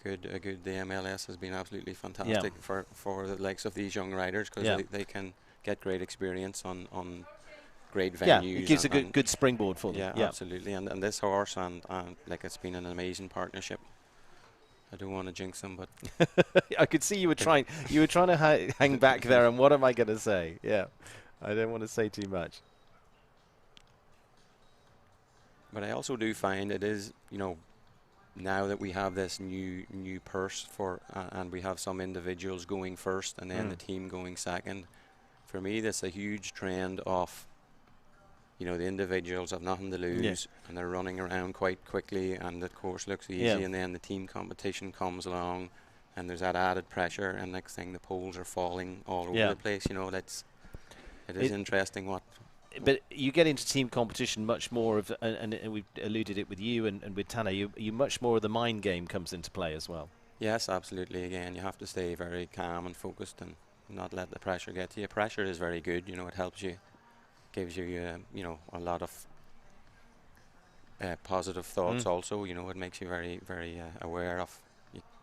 the MLS has been absolutely fantastic for the likes of these young riders, because they can get great experience on great venues. Yeah, it gives a good springboard for them. Yeah, absolutely. And this horse and like, it's been an amazing partnership. I don't want to jinx them, but I could see you were trying to hang back there. And what am I going to say? Yeah, I don't want to say too much. But I also do find it is, now that we have this new purse and we have some individuals going first and then the team going second, for me that's a huge trend of, the individuals have nothing to lose and they're running around quite quickly and the course looks easy, and then the team competition comes along and there's that added pressure, and next thing the poles are falling all over the place. It is interesting what. But you get into team competition much more of, and we've alluded it with you and with Tana, you much more of the mind game comes into play as well. Yes, absolutely. Again, you have to stay very calm and focused and not let the pressure get to you. Pressure is very good. It helps you, gives you, a lot of positive thoughts also. It makes you very, very aware of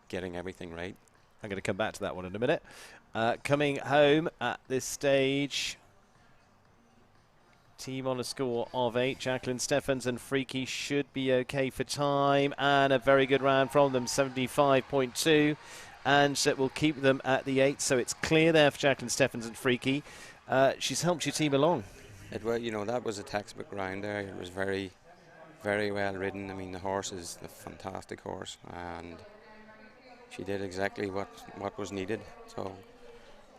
getting everything right. I'm going to come back to that one in a minute. Coming home at this stage, team on a score of 8. Jacqueline Steffens and Freaky should be okay for time, and a very good round from them, 75.2, and that will keep them at the 8. So it's clear there for Jacqueline Steffens and Freaky. She's helped your team along. That was a textbook round there. It was very, very well ridden. I mean, the horse is a fantastic horse, and she did exactly what was needed. So,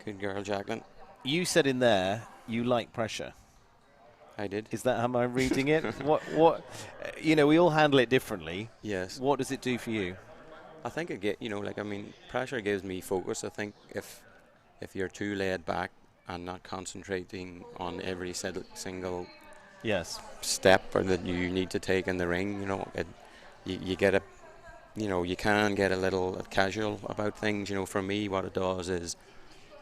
good girl, Jacqueline. You said in there you like pressure. I did. Is that how I'm reading it? What? We all handle it differently. Yes. What does it do for you? I think pressure gives me focus. I think if you're too laid back and not concentrating on every single step or that you need to take in the ring, you get you can get a little casual about things. For me, what it does is,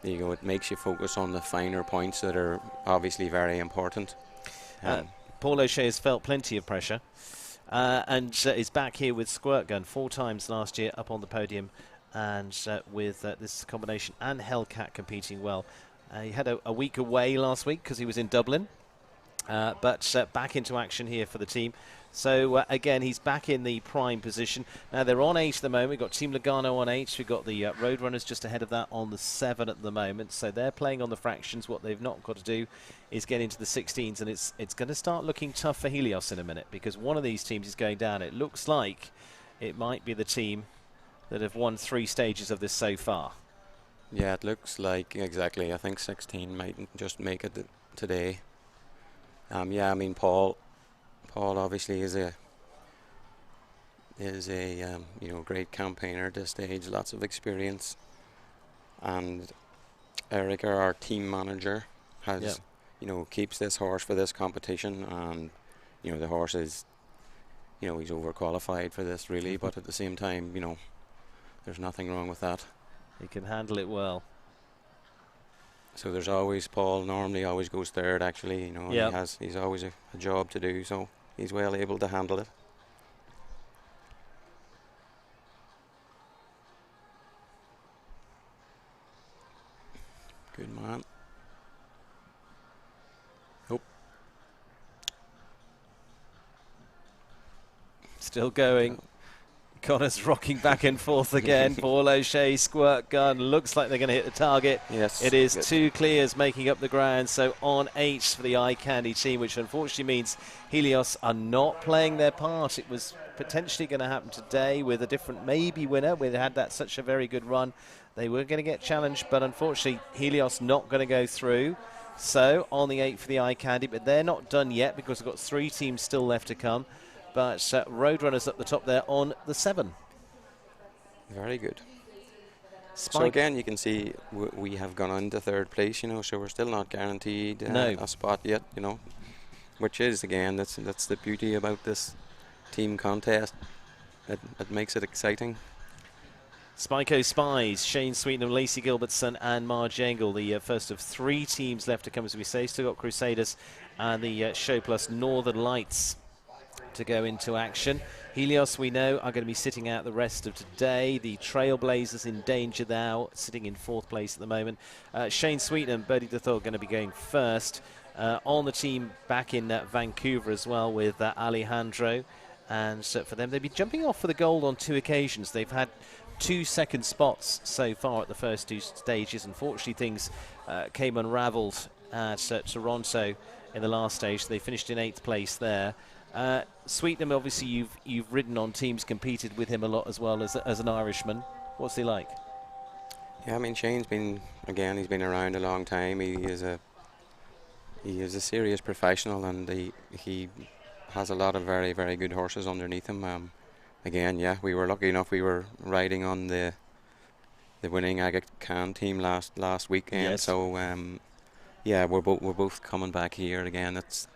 it makes you focus on the finer points that are obviously very important. Paul O'Shea has felt plenty of pressure and is back here with Squirt Gun 4 times last year up on the podium, and with this combination and Hellcat competing well. He had a week away last week because he was in Dublin, but back into action here for the team. So again, he's back in the prime position. Now they're on 8 at the moment. We've got Team Logano on 8. We've got the Roadrunners just ahead of that on the 7 at the moment. So they're playing on the fractions. What they've not got to do is get into the 16s, and it's going to start looking tough for Helios in a minute, because one of these teams is going down. It looks like it might be the team that have won 3 stages of this so far. Yeah, it looks like exactly. I think 16 might just make it today. Paul obviously is a great campaigner at this stage, lots of experience, and Erica, our team manager, has keeps this horse for this competition, and the horse is he's overqualified for this really, but at the same time there's nothing wrong with that. He can handle it well. So there's always Paul. Normally always goes third actually, and he's always a job to do, so he's well able to handle it. Good man. Oh. Still going. Connor's rocking back and forth again. Paul O'Shea, Squirt Gun. Looks like they're going to hit the target. Yes. It is 2 clears making up the ground. So on 8 for the Eye Candy team, which unfortunately means Helios are not playing their part. It was potentially going to happen today with a different maybe winner. We had that such a very good run. They were going to get challenged, but unfortunately Helios not going to go through. So on the 8 for the Eye Candy, but they're not done yet because we've got 3 teams still left to come. But Roadrunners at the top there on the 7. Very good. Spike. So again, you can see we have gone into 3rd place, so we're still not guaranteed a spot yet, which is, again, that's the beauty about this team contest. It makes it exciting. Spyco Spies, Shane Sweetenham, Lacey Gilbertson and Marge Engel, the first of 3 teams left to come, as we say. Still got Crusaders and the Show Plus Northern Lights to go into action. Helios, we know, are going to be sitting out the rest of today. The Trailblazers in danger now, sitting in 4th place at the moment. Shane Sweetenham, Bertie Duthor going to be going first. On the team back in Vancouver as well with Alejandro. And so for them, they've been jumping off for the gold on 2 occasions. They've had 2 second spots so far at the first 2 stages. Unfortunately, things came unravelled at Toronto in the last stage. They finished in 8th place there. Sweetenham, obviously, you've ridden on teams, competed with him a lot as well as an Irishman. What's he like? Yeah, I mean, Shane's been, again, he's been around a long time. He is a serious professional, and he has a lot of very, very good horses underneath him. Again, yeah, we were lucky enough. We were riding on the winning Aga Khan team last weekend. Yes. So yeah, we're both coming back here again. It's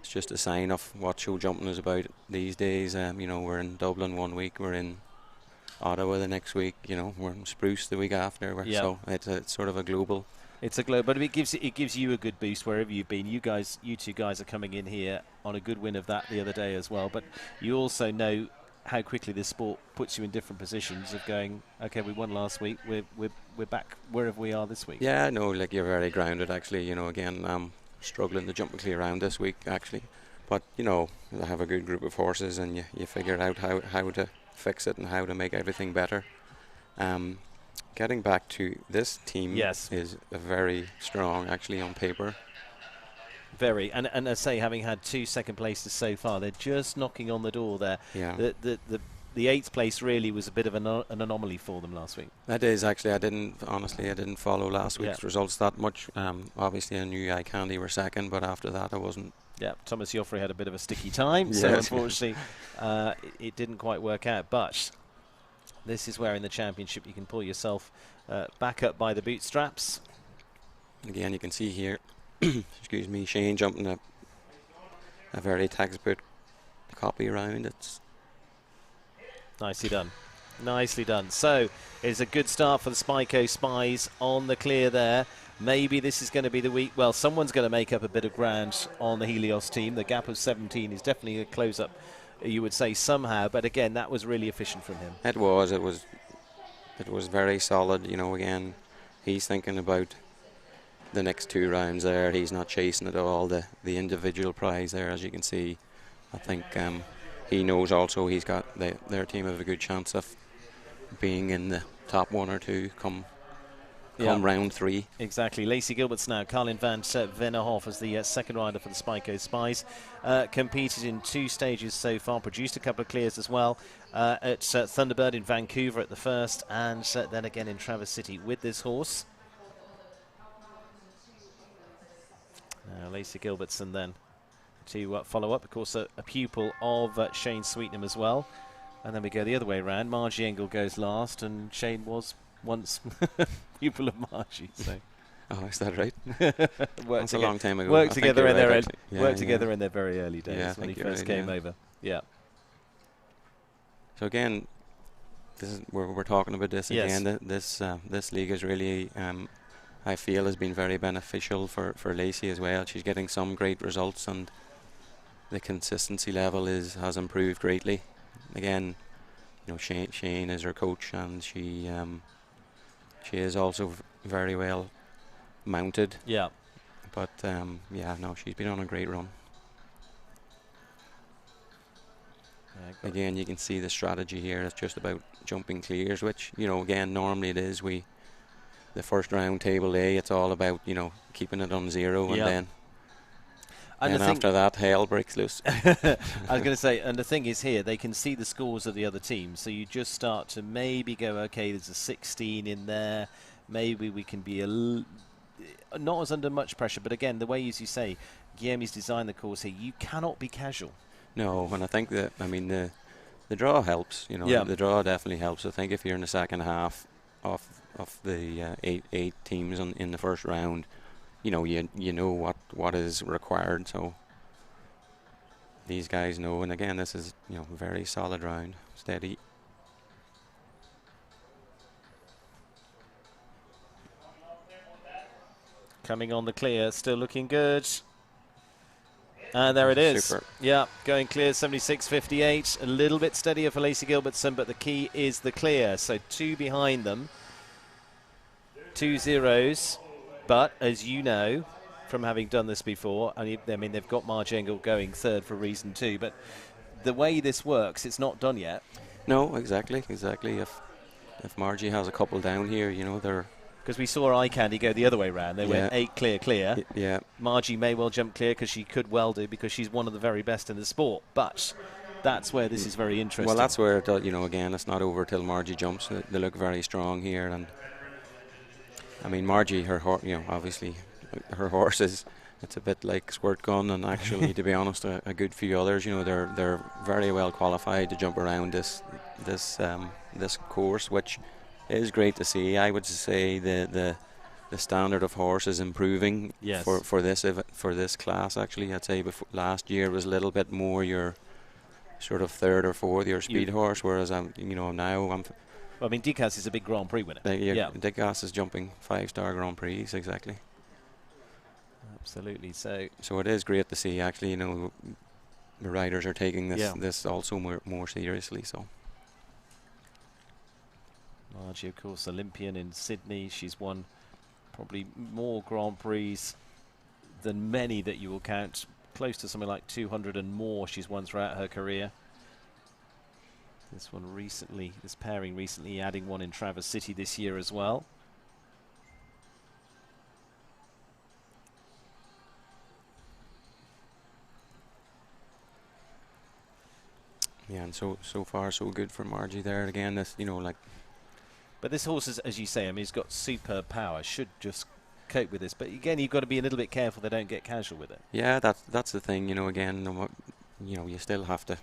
just a sign of what show jumping is about these days. You know, we're in Dublin one week, we're in Ottawa the next week. You know, we're in Spruce the week after. So it's sort of a global. It's a globe, but it gives you a good boost wherever you've been. You 2 guys are coming in here on a good win of that the other day as well. But you also know how quickly this sport puts you in different positions of going, okay, we won last week, we're back wherever we are this week. Yeah, no, like you're very grounded actually. You know, again, I'm struggling to jump clear around this week actually, but you know, I have a good group of horses, and you figure out how to fix it and how to make everything better. Getting back to this team, is very strong actually on paper. Very, and I say, having had 2 second places so far, they're just knocking on the door there. Yeah. The 8th place really was a bit of an anomaly for them last week. That is actually, I didn't follow last week's results that much. Obviously I knew iCandy were second, but after that I wasn't. Yeah, Thomas Joffrey had a bit of a sticky time, so unfortunately it didn't quite work out. But this is where in the championship you can pull yourself back up by the bootstraps. Again, you can see here, excuse me, Shane jumping a very textbook copy round. It's nicely done. Nicely done. So it's a good start for the Spyco Spies on the clear there. Maybe this is going to be the week. Well, someone's going to make up a bit of ground on the Helios team. The gap of 17 is definitely a close-up, you would say, somehow. But again, that was really efficient from him. It was very solid. You know, again, he's thinking about the next 2 rounds there. He's not chasing at all the individual prize there, as you can see. I think he knows also he's got their team have a good chance of being in the top 1 or 2 come round 3. Exactly. Lacey Gilbert's now. Carlin van Vennehoff as the second rider for the Spyco Spies. Competed in 2 stages so far. Produced a couple of clears as well at Thunderbird in Vancouver at the first, and then again in Traverse City with this horse. Lacey Gilbertson then to follow up. Of course, a pupil of Shane Sweetenham as well. And then we go the other way around. Margie Engel goes last, and Shane was once pupil of Margie. So. Oh, is that right? That's a long time ago. Worked together in their very early days when he first came right, over. Yeah. So again, this is we're talking about this again. This league is really, I feel, has been very beneficial for Lacey as well. She's getting some great results, and the consistency level has improved greatly. Again, you know, Shane is her coach, and she is also very well mounted. Yeah. But she's been on a great run. Again, you can see the strategy here. It's just about jumping clears, which, you know, again, normally it is. The first round, table A, it's all about, you know, keeping it on 0, and then after that, hell breaks loose. I was going to say, and the thing is here, they can see the scores of the other teams, so you just start to maybe go, okay, there's a 16 in there, maybe we can be not as under much pressure, but again, the way, as you say, Guillaume's designed the course here, you cannot be casual. No, and I think that, I mean, the draw helps, you know, the draw definitely helps. I think if you're in the second half of the eight teams in the first round, you know, you know what is required. So these guys know. And again, this is, you know, very solid round, steady. Coming on the clear, still looking good. And there it is. Super. Yeah, going clear, 76.58. A little bit steadier for Lacey Gilbertson, but the key is the clear. So 2 behind them. 2 zeros. But as you know, from having done this before, I mean, they've got Marge Engel going third for a reason too. But the way this works, it's not done yet. No, exactly. If Margie has a couple down here, you know, they're... Because we saw Eye Candy go the other way round. They went 8 clear. Yeah. Margie may well jump clear because she could well do, because she's one of the very best in the sport. But that's where this is very interesting. Well, that's where, you know, again, it's not over till Margie jumps. They look very strong here. And I mean, Margie, you know, obviously her horse is, it's a bit like Squirt Gun, and actually, to be honest, a good few others. You know, they're very well qualified to jump around this course, which is great to see. I would say the standard of horse is improving. Yes. for this class. Actually, I'd say last year was a little bit more your sort of third or fourth year speed horse, whereas I mean, Decas is a big Grand Prix winner. Decas is jumping 5-star Grand Prix, exactly. Absolutely. So it is great to see, actually, you know, the riders are taking this also more seriously. So Margie, of course, Olympian in Sydney. She's won probably more Grand Prix than many that you will count. Close to something like 200 and more she's won throughout her career. This pairing recently adding one in Traverse City this year as well. yeah, and so far so good for Margie there. Again, this, you know, like. But this horse is, as you say, I mean, he's got superb power. Should just cope with this. But again, you've got to be a little bit careful they don't get casual with it. Yeah, that's the thing. You know, again, you know, you still have to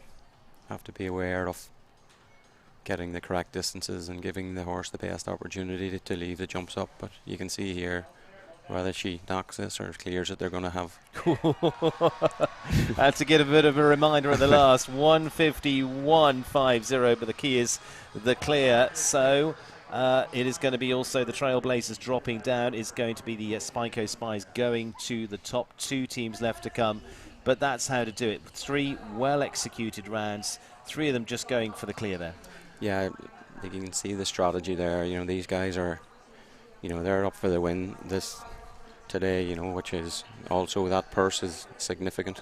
be aware of getting the correct distances and giving the horse the best opportunity to leave the jumps up. But you can see here, whether she knocks this or clears it, they're going to have. And to get a bit of a reminder at the last, 151.50, but the key is the clear. So it is going to be also the Trailblazers dropping down. Is going to be the Spyco Spies going to the top. 2 teams left to come. But that's how to do it. 3 well-executed rounds. 3 of them just going for the clear there. Yeah, you can see the strategy there. You know, these guys are, you know, they're up for the win today, you know, which is also, that purse is significant.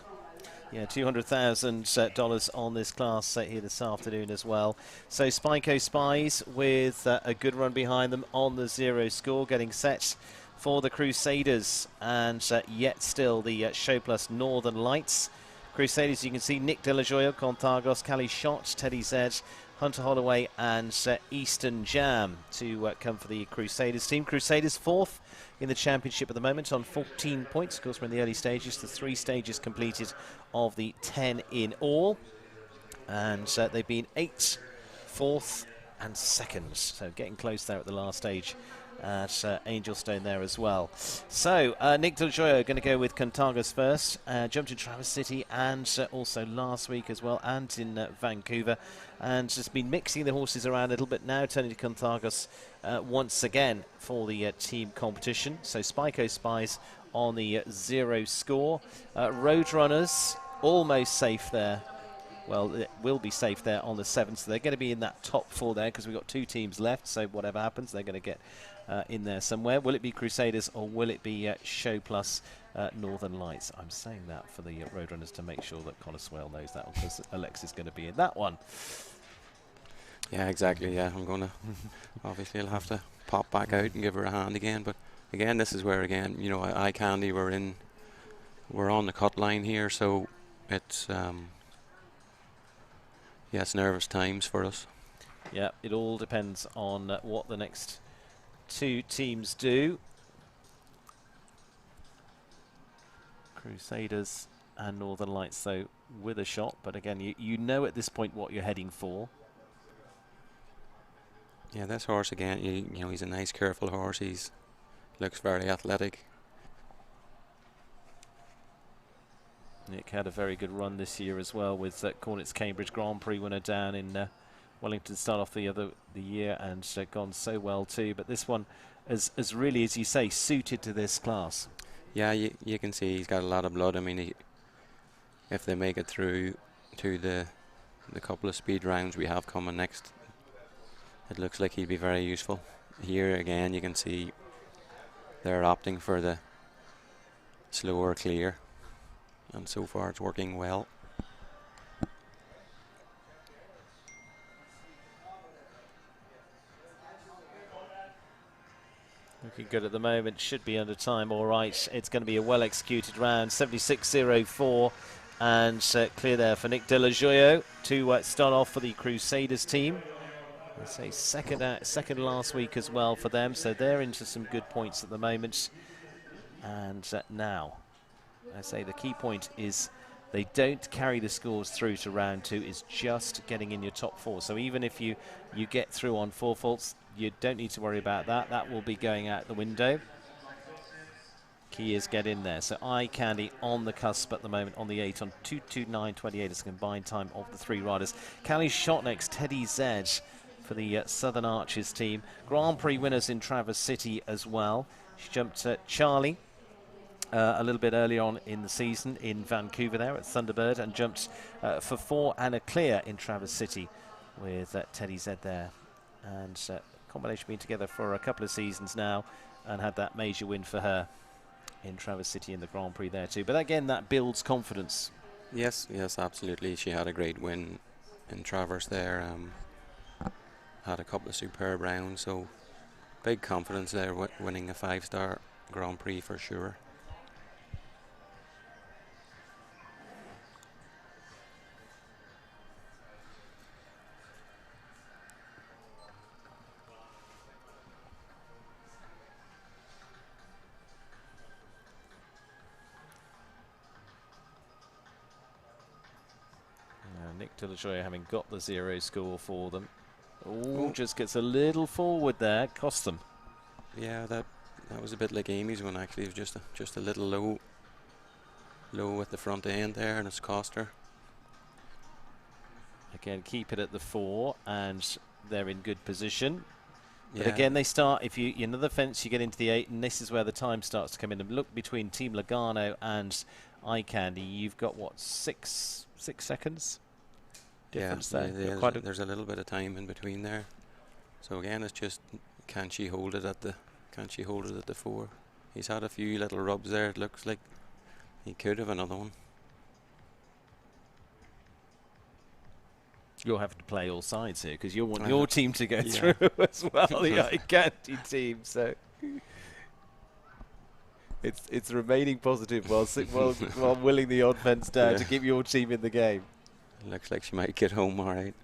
Yeah, $200,000 on this class here this afternoon as well. So Spyco Spies with a good run behind them on the 0 score, getting set for the Crusaders, and yet still the Show Plus Northern Lights. Crusaders, you can see Nick De La Joya, Contargos, Cali Shot, Teddy Zed, Hunter Holloway and Eastern Jam to come for the Crusaders team. Crusaders 4th in the championship at the moment on 14 points. Of course, we're in the early stages. The 3 stages completed of the 10 in all. And they've been 8th, 4th and 2nd. So getting close there at the last stage at Angelstone there as well. So Nick De La Joya going to go with Contargos first. Jumped in Traverse City and also last week as well, and in Vancouver. And just been mixing the horses around a little bit now, turning to Contargos once again for the team competition. So Spyco Spies on the 0 score. Roadrunners almost safe there. Well, it will be safe there on the 7th. So they're going to be in that top 4 there, because we've got 2 teams left. So whatever happens, they're going to get in there somewhere. Will it be Crusaders or will it be Show Plus Northern Lights? I'm saying that for the Roadrunners to make sure that Connor Swale knows that, because Alexis is going to be in that one. Yeah, exactly. Yeah, I'm going to obviously I'll have to pop back out and give her a hand again. But again, this is where, again, you know, Eye Candy, we're on the cut line here, so it's yeah, it's nervous times for us. Yeah, it all depends on what the next 2 teams do. Crusaders and Northern Lights, though, with a shot. But again, you know at this point what you're heading for. Yeah, this horse again, you know, he's a nice, careful horse. Looks very athletic. Nick had a very good run this year as well, with Cornet's Cambridge Grand Prix winner down in Wellington to start off the year, and gone so well too. But this one is really, as you say, suited to this class. Yeah, you can see he's got a lot of blood. I mean, if they make it through to the couple of speed rounds we have coming next, it looks like he'd be very useful. Here again, you can see they're opting for the slower clear, and so far it's working well. Looking good at the moment, should be under time all right. It's going to be a well executed round, 76.04, and clear there for Nick De La Joyo to start off for the Crusaders team. I say second last week as well for them, so they're into some good points at the moment. And now, I say the key point is they don't carry the scores through to round 2, is just getting in your top 4. So even if you get through on 4 faults, you don't need to worry about that. That will be going out the window. Key is get in there. So Eye Candy on the cusp at the moment on the 8 on 2:29.28 is the combined time of the 3 riders. Callie shot next, Teddy Zed for the Southern Archers team. Grand Prix winners in Traverse City as well. She jumped Charlie a little bit earlier on in the season in Vancouver there at Thunderbird, and jumped for 4 Anna Clear in Traverse City with Teddy Zed there. And combination been together for a couple of seasons now, and had that major win for her in Traverse City in the Grand Prix there too. But again, that builds confidence. Yes, absolutely. She had a great win in Traverse there. Had a couple of superb rounds, so big confidence there, winning a 5-star Grand Prix for sure. Nick De La Joyo having got the 0 score for them. Oh, just gets a little forward there, cost them. Yeah, that was a bit like Amy's one actually. It was just a little low at the front end there, and it's cost her. Again, keep it at the 4, and they're in good position. But Yeah. again, they start, if you know the fence, you get into the 8, and this is where the time starts to come in. And look, between Team Logano and Eye Candy, you've got what, 6 seconds difference there. There's a little bit of time in between there. So again, it's just, can she hold it at the 4? He's had a few little rubs there. It looks like he could have another one. You'll have to play all sides here, because you want your team to go Yeah. through as well, the Eye Candy team. So it's remaining positive while willing the odd fence down to keep your team in the game. Looks like she might get home all right.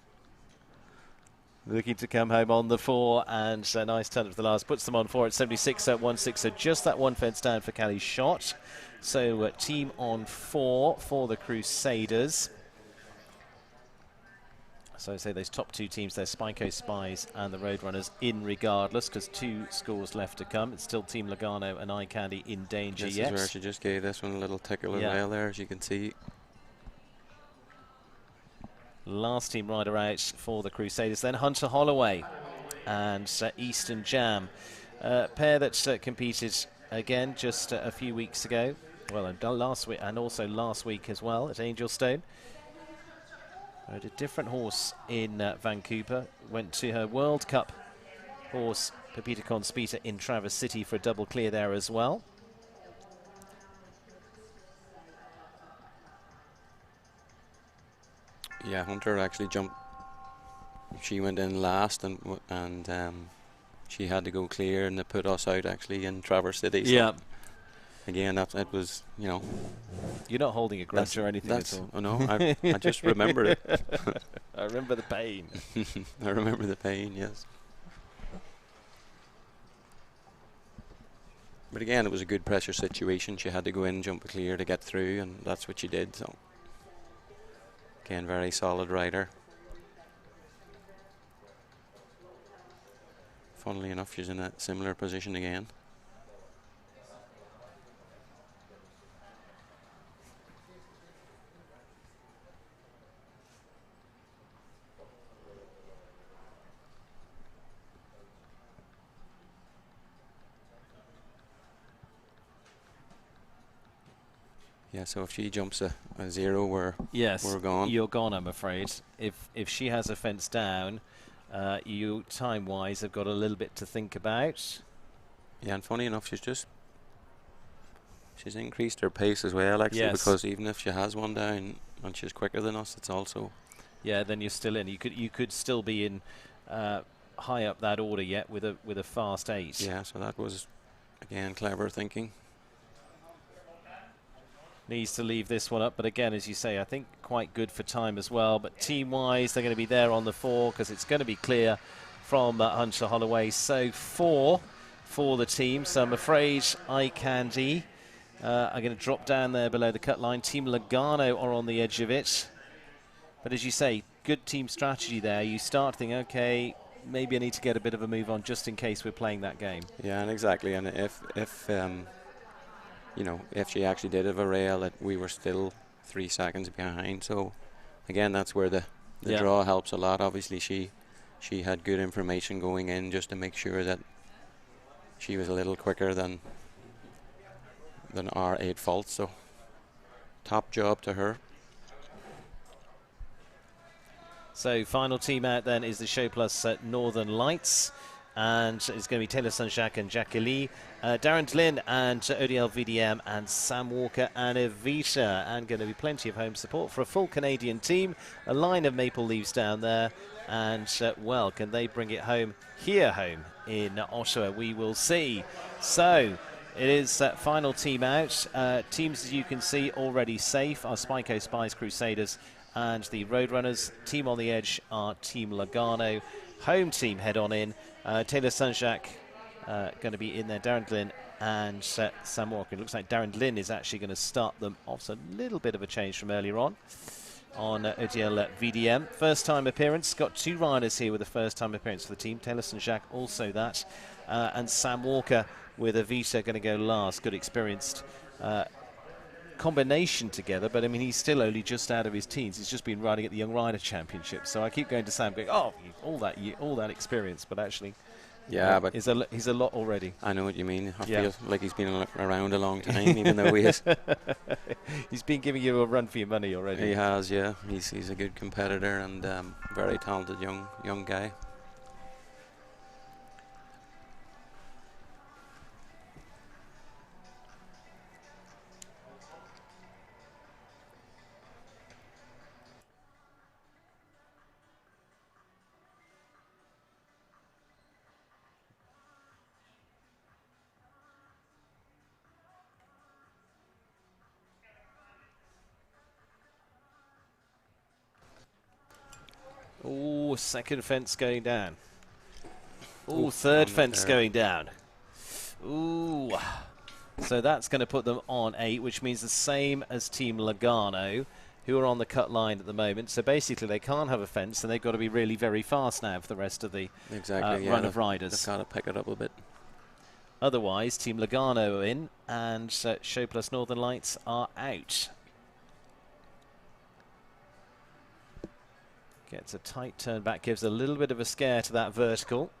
Looking to come home on the 4, and a nice turn for the last. Puts them on 4 at 76.16, so just that 1 fence down for Callie's shot. So team on 4 for the Crusaders. So I say those top 2 teams there, Spyco Spies and the Roadrunners, in regardless, because 2 scores left to come. It's still Team Logano and Eye Candy in danger This yet. is where she just gave this one a little tickle as well there, as you can see. Last team rider out for the Crusaders, then Hunter Holloway and Eastern Jam. Pair that competed again just a few weeks ago. Well, and last week, and also last week as well at Angelstone. Rode a different horse in Vancouver. Went to her World Cup horse, Pepita Conspita, in Traverse City for a double clear there as well. Yeah, Hunter actually jumped. She went in last, and she had to go clear, and they put us out actually in Traverse City. So Yeah. Again, it was, you know. You're not holding a grudge or anything at all. Oh no, I just remembered it. I remember the pain. I remember the pain, yes. But again, it was a good pressure situation. She had to go in, jump a clear to get through, and that's what she did. So again, very solid rider. Funnily enough, she's in a similar position again. Yeah, so if she jumps a 0, we're gone. You're gone, I'm afraid. If she has a fence down, you time-wise have got a little bit to think about. Yeah, and funny enough, she's increased her pace as well, actually, because even if she has one down and she's quicker than us, it's also... Yeah, then you're still in. You could still be in high up that order yet with a fast 8. Yeah, so that was, again, clever thinking. Needs to leave this one up, but again, as you say, I think quite good for time as well. But team-wise, they're going to be there on the 4 because it's going to be clear from Hunter Holloway. So 4 for the team. So I'm afraid iCandy are going to drop down there below the cut line. Team Logano are on the edge of it. But as you say, good team strategy there. You start to think, okay, maybe I need to get a bit of a move on just in case we're playing that game. Yeah, and exactly. And if you know, if she actually did have a rail, that we were still 3 seconds behind. So again, that's where the draw helps a lot. Obviously, she had good information going in just to make sure that she was a little quicker than our 8 faults. So top job to her. So final team out then is the Show Plus Northern Lights. And it's going to be Taylor Sanjak and Jackie Lee, Darren Dlin and ODL VDM and Sam Walker and Evita. And going to be plenty of home support for a full Canadian team. A line of maple leaves down there. And, well, can they bring it home here home in Ottawa? We will see. So it is final team out. Teams, as you can see, already safe are Spyco Spies Crusaders and the Roadrunners. Team on the edge are Team Logano. Home team head on in. Taylor Sanjak going to be in there. Darren Dlin and Sam Walker. It looks like Darren Dlin is actually going to start them off. So a little bit of a change from earlier on ODL VDM. First time appearance. Got 2 riders here with a first time appearance for the team. Taylor Sanjak also that. And Sam Walker with Evita going to go last. Good experienced combination together, but I mean he's still only just out of his teens. He's just been riding at the Young Rider Championship, so I keep going to Sam going, oh, all that experience, but actually but he's a lot already. I know what you mean. I feel like he's been around a long time, even though he is. He's been giving you a run for your money already. He has, yeah. He's a good competitor and very talented young guy. Oh, second fence going down. Oh, third fence going down. Ooh. So that's going to put them on 8, which means the same as Team Logano, who are on the cut line at the moment. So basically they can't have a fence, and they've got to be really very fast now for the rest of the run of riders. They've got to pick it up a bit. Otherwise, Team Logano are in, and Show Plus Northern Lights are out. Gets a tight turn back, gives a little bit of a scare to that vertical.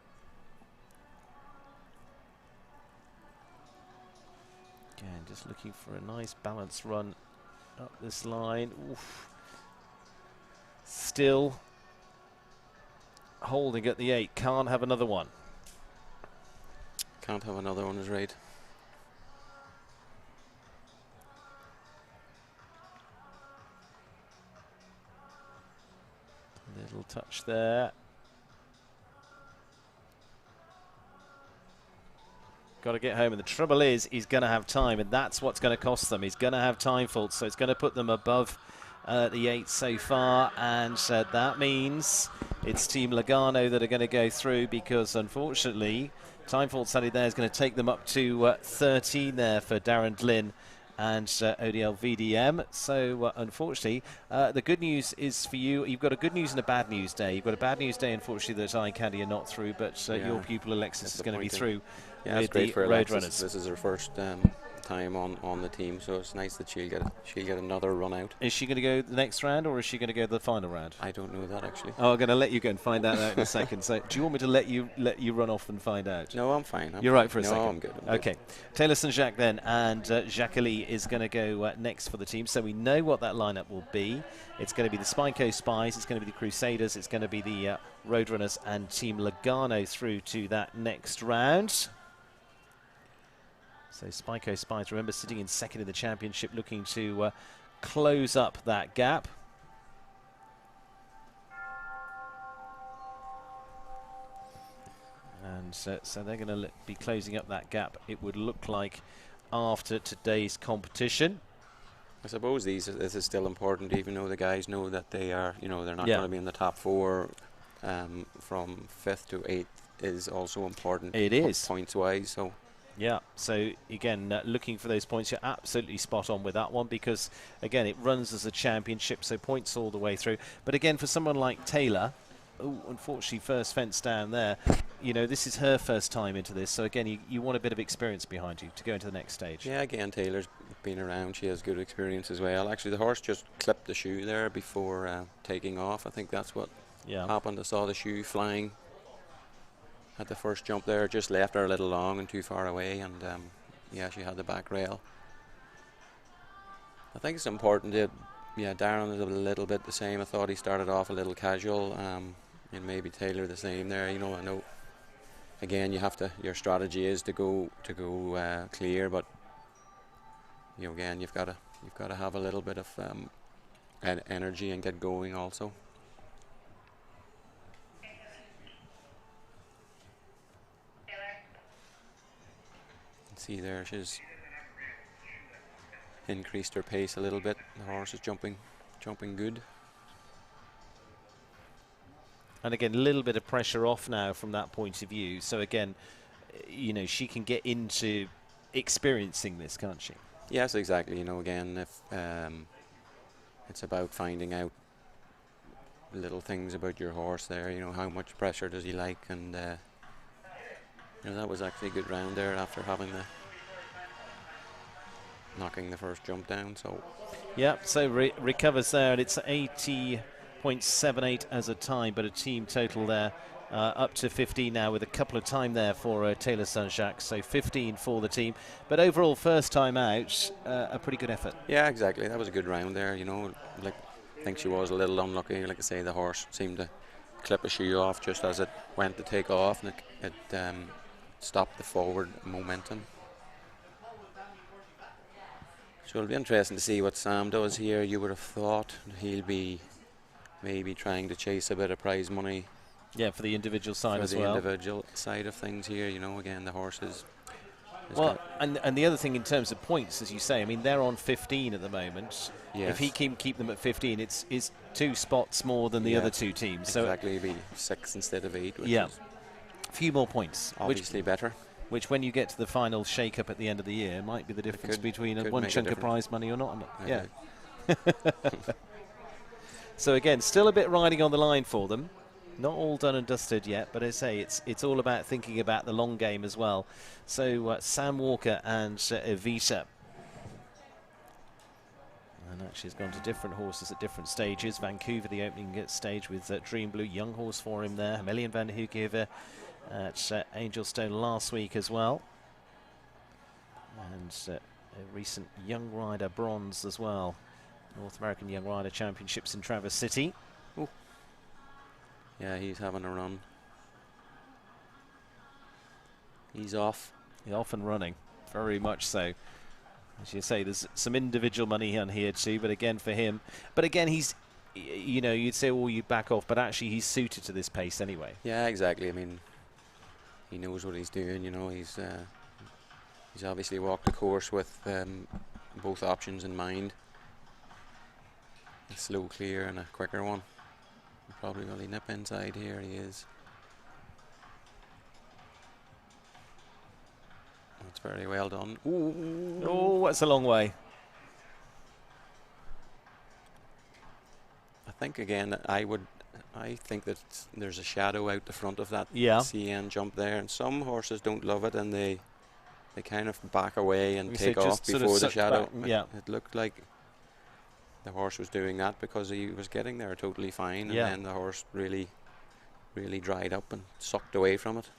Again, just looking for a nice balanced run up this line. Oof. Still holding at the 8. Can't have another one. Can't have another one is right. Little touch there. Got to get home, and the trouble is he's going to have time, and that's what's going to cost them. He's going to have time faults, so it's going to put them above the 8 so far, and that means it's Team Logano that are going to go through, because unfortunately time fault study there is going to take them up to 13 there for Darren Dlin and ODL VDM. So unfortunately, the good news is for you, you've got a good news and a bad news day. You've got a bad news day, unfortunately, that iCandy are not through, but your pupil Alexis is going to be through. Yeah, it's great for Alexis. This is her first time on the team, so it's nice that she'll get another run out. Is she going to go the next round, or is she going to go the final round? I don't know that actually. Oh, I'm going to let you go and find that out in a second. So, do you want me to let you run off and find out? No, I'm fine. You're right for a second. No, I'm good. Okay. Taylor St-Jacques then, and Jacques Ali is going to go next for the team. So we know what that lineup will be. It's going to be the Spyco Spies, it's going to be the Crusaders, it's going to be the Roadrunners and Team Logano through to that next round. So Spyco Spies, remember, sitting in second in the championship, looking to close up that gap. And so they're going to be closing up that gap, it would look like, after today's competition. I suppose this is still important, even though the guys know that they are, they're not going to be in the top 4. From 5th to 8th is also important. It is points wise. So. Yeah, so again, looking for those points, you're absolutely spot on with that one, because again, it runs as a championship, so points all the way through. But again, for someone like Taylor, unfortunately first fence down there, this is her first time into this, so again, you want a bit of experience behind you to go into the next stage. Yeah, again, Taylor's been around, she has good experience as well. Actually, the horse just clipped the shoe there before taking off. I think that's what happened. I saw the shoe flying at the first jump there, just left her a little long and too far away, and she had the back rail. I think it's important that Darren is a little bit the same. I thought he started off a little casual, and maybe Taylor the same there. I know again your strategy is to go clear, but again you've got to have a little bit of energy and get going also. See there, she's increased her pace a little bit. The horse is jumping good. And again, a little bit of pressure off now from that point of view. So again, she can get into experiencing this, can't she? Yes, exactly. Again, if it's about finding out little things about your horse there. How much pressure does he like, and that was actually a good round there after having knocking the first jump down. So so recovers there, and it's 80.78 as a time, but a team total there up to 15 now, with a couple of time there for Taylor St-Jacques, so 15 for the team. But overall, first time out, a pretty good effort. Yeah, exactly. That was a good round there. I think she was a little unlucky. Like I say, the horse seemed to clip a shoe off just as it went to take off, and it stopped the forward momentum. So it'll be interesting to see what Sam does here. You would have thought he'll be maybe trying to chase a bit of prize money. Yeah, for the individual side as well. For the individual side of things here, again, the horses. Well, and the other thing in terms of points, as you say, I mean, they're on 15 at the moment. Yes. If he can keep them at 15, it's 2 spots more than the other two teams. Exactly, it'll be 6 instead of 8. Which is a few more points. Obviously better. Which, when you get to the final shake-up at the end of the year, might be the difference between one chunk of prize money or not. Yeah. So again, still a bit riding on the line for them. Not all done and dusted yet, but as I say, it's all about thinking about the long game as well. So Sam Walker and Evita. And actually has gone to different horses at different stages. Vancouver, the opening stage with Dream Blue, young horse for him there. Hamelian van Hooghever at Angelstone last week as well. And a recent Young Rider bronze as well. North American Young Rider Championships in Traverse City. Ooh. Yeah, he's having a run. He's off. He's off and running, very much so. As you say, there's some individual money on here too, but again for him. But again, he's, you'd say, you back off, but actually he's suited to this pace anyway. Yeah, exactly. I mean, he knows what he's doing, He's obviously walked the course with both options in mind. A slow clear and a quicker one. Probably will he nip inside here? He is. That's very well done. Ooh. Oh, that's a long way. I think again, I think that there's a shadow out the front of that CN jump there, and some horses don't love it, and they they kind of back away and We take say just off sort of before the suck shadow. back, yeah. It looked like the horse was doing that because he was getting there totally fine, and Yeah. then the horse really dried up and sucked away from it.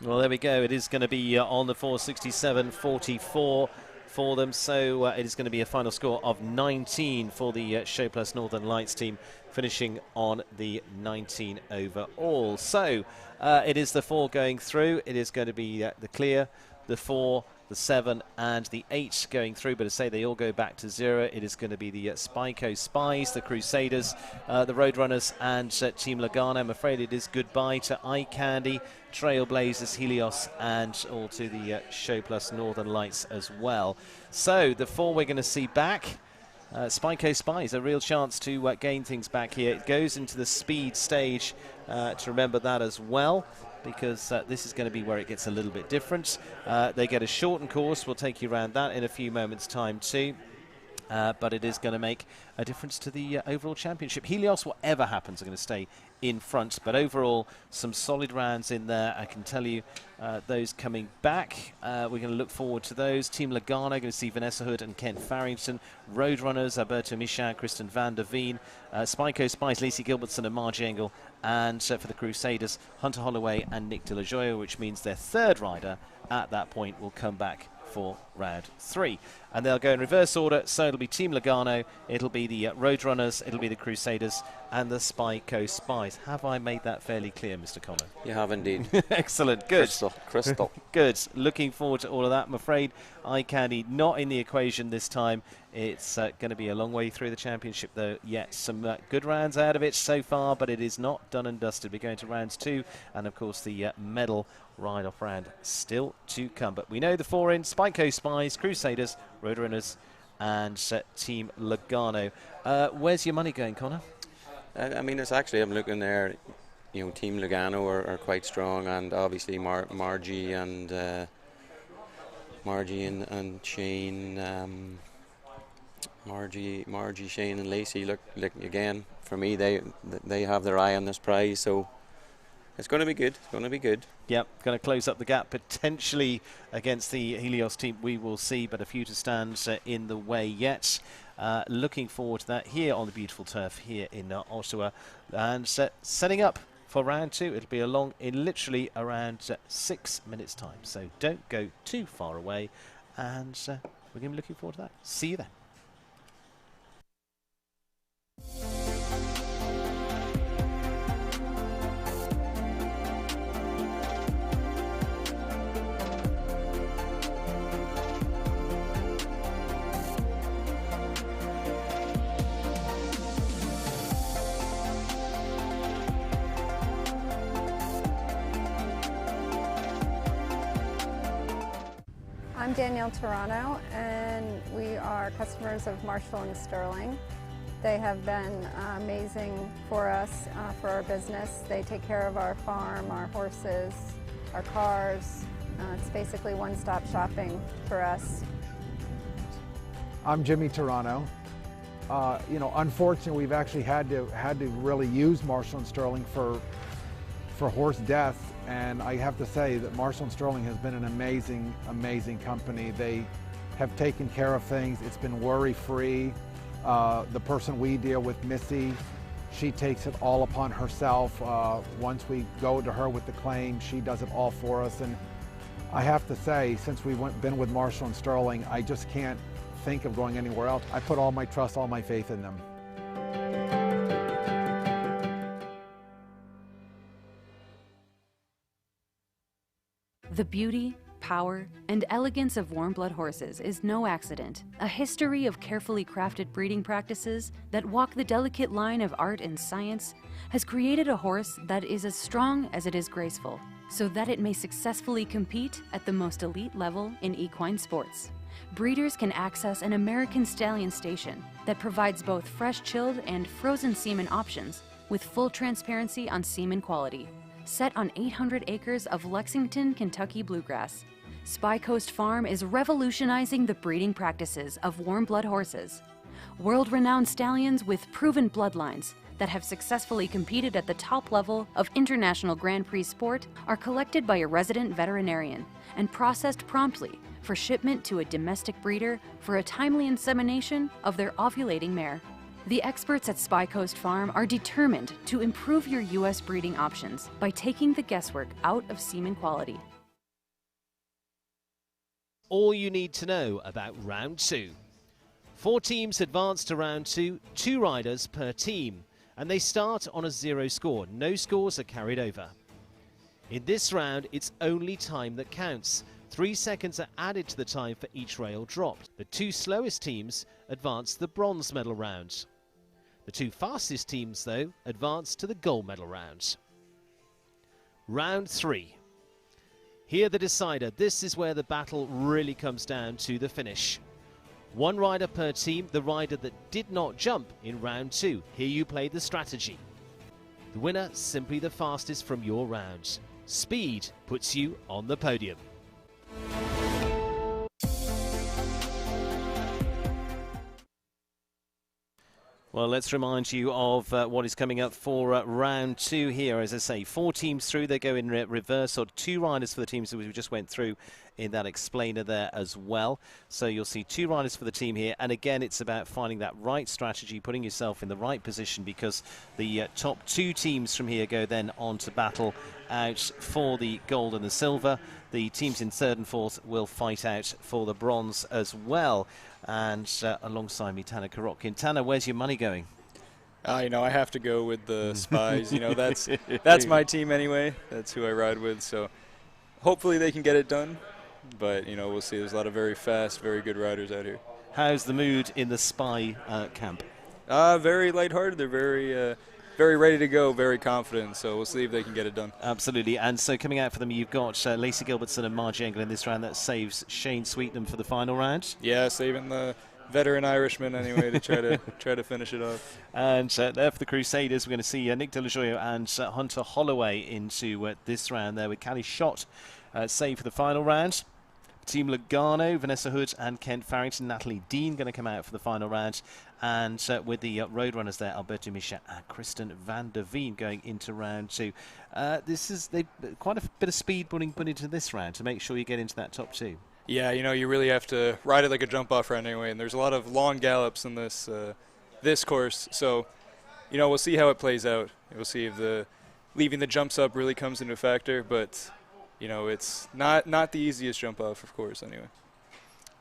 Well, there we go. It is going to be on the 467.44 for them. So it is going to be a final score of 19 for the Show Plus Northern Lights team, finishing on the 19 overall. So it is the 4 going through. It is going to be the clear, the 4, the 7 and the 8 going through, but to say they all go back to 0, it is going to be the Spyco Spies, the Crusaders, the Roadrunners and Team Logano. I'm afraid it is goodbye to Eye Candy, Trailblazers, Helios and all to the Show Plus Northern Lights as well. So the 4 we're going to see back. Spyco Spies, a real chance to gain things back here. It goes into the speed stage, to remember that as well, because this is going to be where it gets a little bit different. They get a shortened course. We'll take you around that in a few moments' time too. But it is going to make a difference to the overall championship. Helios, whatever happens, are going to stay in front. But overall, some solid rounds in there. I can tell you those coming back. We're going to look forward to those. Team Logano, going to see Vanessa Hood and Kent Farrington. Roadrunners, Alberto Michan, Kristen van der Veen. Spyco Spies, Lacey Gilbertson and Marge Engel. And for the Crusaders, Hunter Holloway and Nick De La Joya, which means their third rider at that point will come back for round 3. And they'll go in reverse order, so it'll be Team Logano, it'll be the Roadrunners, it'll be the Crusaders and the Spyco Spies. Have I made that fairly clear, Mr. Connor? You have indeed. Excellent, good. Crystal. Good. Looking forward to all of that. I'm afraid Eye Candy not in the equation this time. It's going to be a long way through the championship, though. Yet some good rounds out of it so far, but it is not done and dusted. We're going to rounds 2, and of course the medal ride-off round still to come. But we know the 4 in: Spyco Spies, Crusaders, Roadrunners, and Team Logano. Where's your money going, Connor? I mean, it's actually, I'm looking there, you know, Team Logano are quite strong, and obviously Margie and Shane, Margie, Shane and Lacey look again, for me, they have their eye on this prize, so it's going to be good. It's going to be good. Yep, going to close up the gap potentially against the Helios team. We will see, but a few to stand in the way yet. Looking forward to that here on the beautiful turf here in Ottawa, and setting up for round 2. It'll be along in literally around 6 minutes' time. So don't go too far away, and we're going to be looking forward to that. See you then. I'm Danielle Toronto, and we are customers of Marshall and Sterling. They have been amazing for us, for our business. They take care of our farm, our horses, our cars. It's basically one-stop shopping for us. I'm Jimmy Toronto. You know, unfortunately, we've actually had to really use Marshall and Sterling for horse death. And I have to say that Marshall and Sterling has been an amazing, amazing company. They have taken care of things. It's been worry-free. The person we deal with, Missy, she takes it all upon herself. Once we go to her with the claim, she does it all for us. And I have to say, since we've been with Marshall and Sterling, I just can't think of going anywhere else. I put all my trust, all my faith in them. The beauty, power, and elegance of warm blood horses is no accident. A history of carefully crafted breeding practices that walk the delicate line of art and science has created a horse that is as strong as it is graceful, so that it may successfully compete at the most elite level in equine sports. Breeders can access an American Stallion station that provides both fresh chilled and frozen semen options with full transparency on semen quality. Set on 800 acres of Lexington, Kentucky bluegrass, Spy Coast Farm is revolutionizing the breeding practices of warm blood horses. World-renowned stallions with proven bloodlines that have successfully competed at the top level of international Grand Prix sport are collected by a resident veterinarian and processed promptly for shipment to a domestic breeder for a timely insemination of their ovulating mare. The experts at Spy Coast Farm are determined to improve your U.S. breeding options by taking the guesswork out of semen quality. All you need to know about round 2. 4 teams advance to round 2, 2 riders per team, and they start on a 0 score. No scores are carried over. In this round, it's only time that counts. 3 seconds are added to the time for each rail dropped. The 2 slowest teams advance to the bronze medal round. The 2 fastest teams, though, advance to the gold medal round. Round 3. Here the decider. This is where the battle really comes down to the finish. 1 rider per team, the rider that did not jump in round 2. Here you play the strategy. The winner, simply the fastest from your round. Speed puts you on the podium. Well, let's remind you of what is coming up for round 2 here. As I say, 4 teams through. They go in reverse, or 2 riders for the teams that we just went through in that explainer there as well. So you'll see 2 riders for the team here. And again, it's about finding that right strategy, putting yourself in the right position, because the top 2 teams from here go then on to battle out for the gold and the silver. The teams in 3rd and 4th will fight out for the bronze as well. And alongside me, Tanner Korotkin. Tanner, where's your money going? You know, I have to go with the Spies. You know, that's my team anyway. That's who I ride with. So hopefully they can get it done. But, you know, we'll see. There's a lot of very fast, very good riders out here. How's the mood in the Spy camp? Very lighthearted. They're very ready to go, very confident, so we'll see if they can get it done. Absolutely. And so coming out for them, you've got Lacey Gilbertson and Margie Engel in this round. That saves Shane Sweetnam for the final round. Yeah, saving the veteran Irishman anyway to try to finish it off. And there for the Crusaders, we're going to see Nick De La Joya and Hunter Holloway into this round there, with Callie Schott saved for the final round. Team Logano, Vanessa Hood and Kent Farrington, Natalie Dean going to come out for the final round. And with the Roadrunners there, Alberto Misha and Kristen van der Veen going into round 2. They've quite a bit of speed put into this round to make sure you get into that top 2. Yeah, you know, you really have to ride it like a jump-off round anyway, and there's a lot of long gallops in this this course. So, you know, we'll see how it plays out. We'll see if leaving the jumps up really comes into a factor, but you know, it's not the easiest jump off, of course, anyway.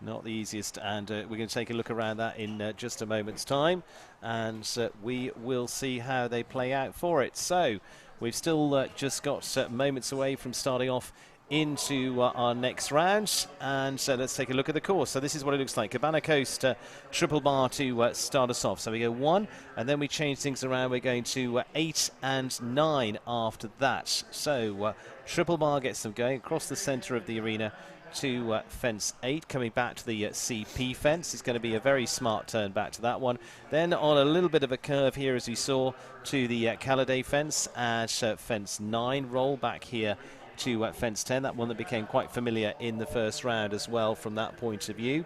Not the easiest, and we're going to take a look around that in just a moment's time, and we will see how they play out for it. So we've still just got moments away from starting off into our next round, and so let's take a look at the course. So this is what it looks like. Cabana Coast triple bar to start us off. So we go 1, and then we change things around. We're going to 8 and 9 after that. So triple bar gets them going across the centre of the arena to fence 8, coming back to the CP fence. It's going to be a very smart turn back to that one. Then on a little bit of a curve here, as we saw, to the Caladay fence at fence 9. Roll back here to fence 10, that one that became quite familiar in the first round as well from that point of view.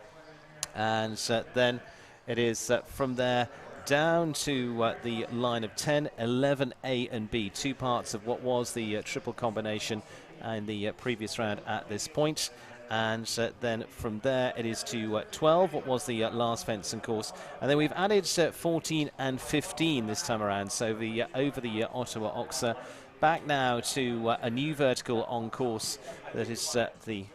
And then it is from there down to the line of 10, 11, A and B, 2 parts of what was the triple combination in the previous round at this point. And then from there it is to 12, what was the last fence and course. And then we've added 14 and 15 this time around, so over the Ottawa Oxer. Back now to a new vertical on course that is the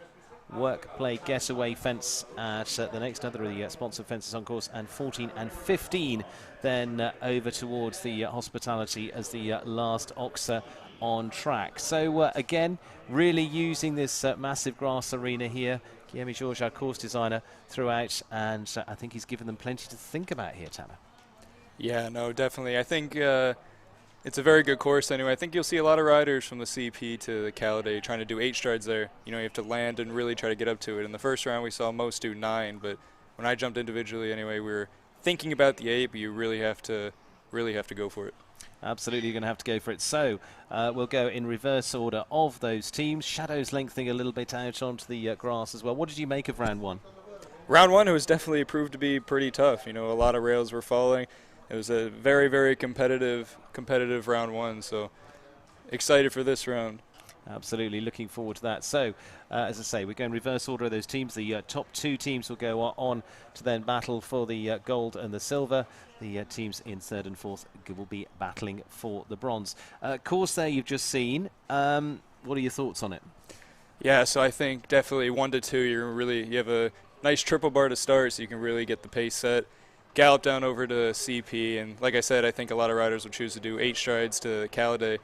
work play getaway fence at the next other of the sponsored fences on course, and 14 and 15 then over towards the hospitality as the last Oxer on track. So again, really using this massive grass arena here. Guilherme Jorge, our course designer, throughout, and I think he's given them plenty to think about here, Tanner. Yeah, no, definitely. I think it's a very good course anyway. I think you'll see a lot of riders from the CP to the Caladay trying to do 8 strides there. You know, you have to land and really try to get up to it. In the first round, we saw most do 9, but when I jumped individually anyway, we were thinking about the 8, but you really have to go for it. Absolutely, you're going to have to go for it. So we'll go in reverse order of those teams. Shadows lengthening a little bit out onto the grass as well. What did you make of round 1? Round 1, it was definitely proved to be pretty tough. You know, a lot of rails were falling. it was a very, very competitive round one. So excited for this round. Absolutely, looking forward to that. So, as I say, we're going reverse order of those teams. The top 2 teams will go on to then battle for the gold and the silver. The teams in 3rd and 4th will be battling for the bronze. Course there you've just seen. What are your thoughts on it? Yeah, so I think definitely 1 to 2. You have a nice triple bar to start, so you can really get the pace set. Gallop down over to CP, and like I said, I think a lot of riders will choose to do 8 strides to Caladay.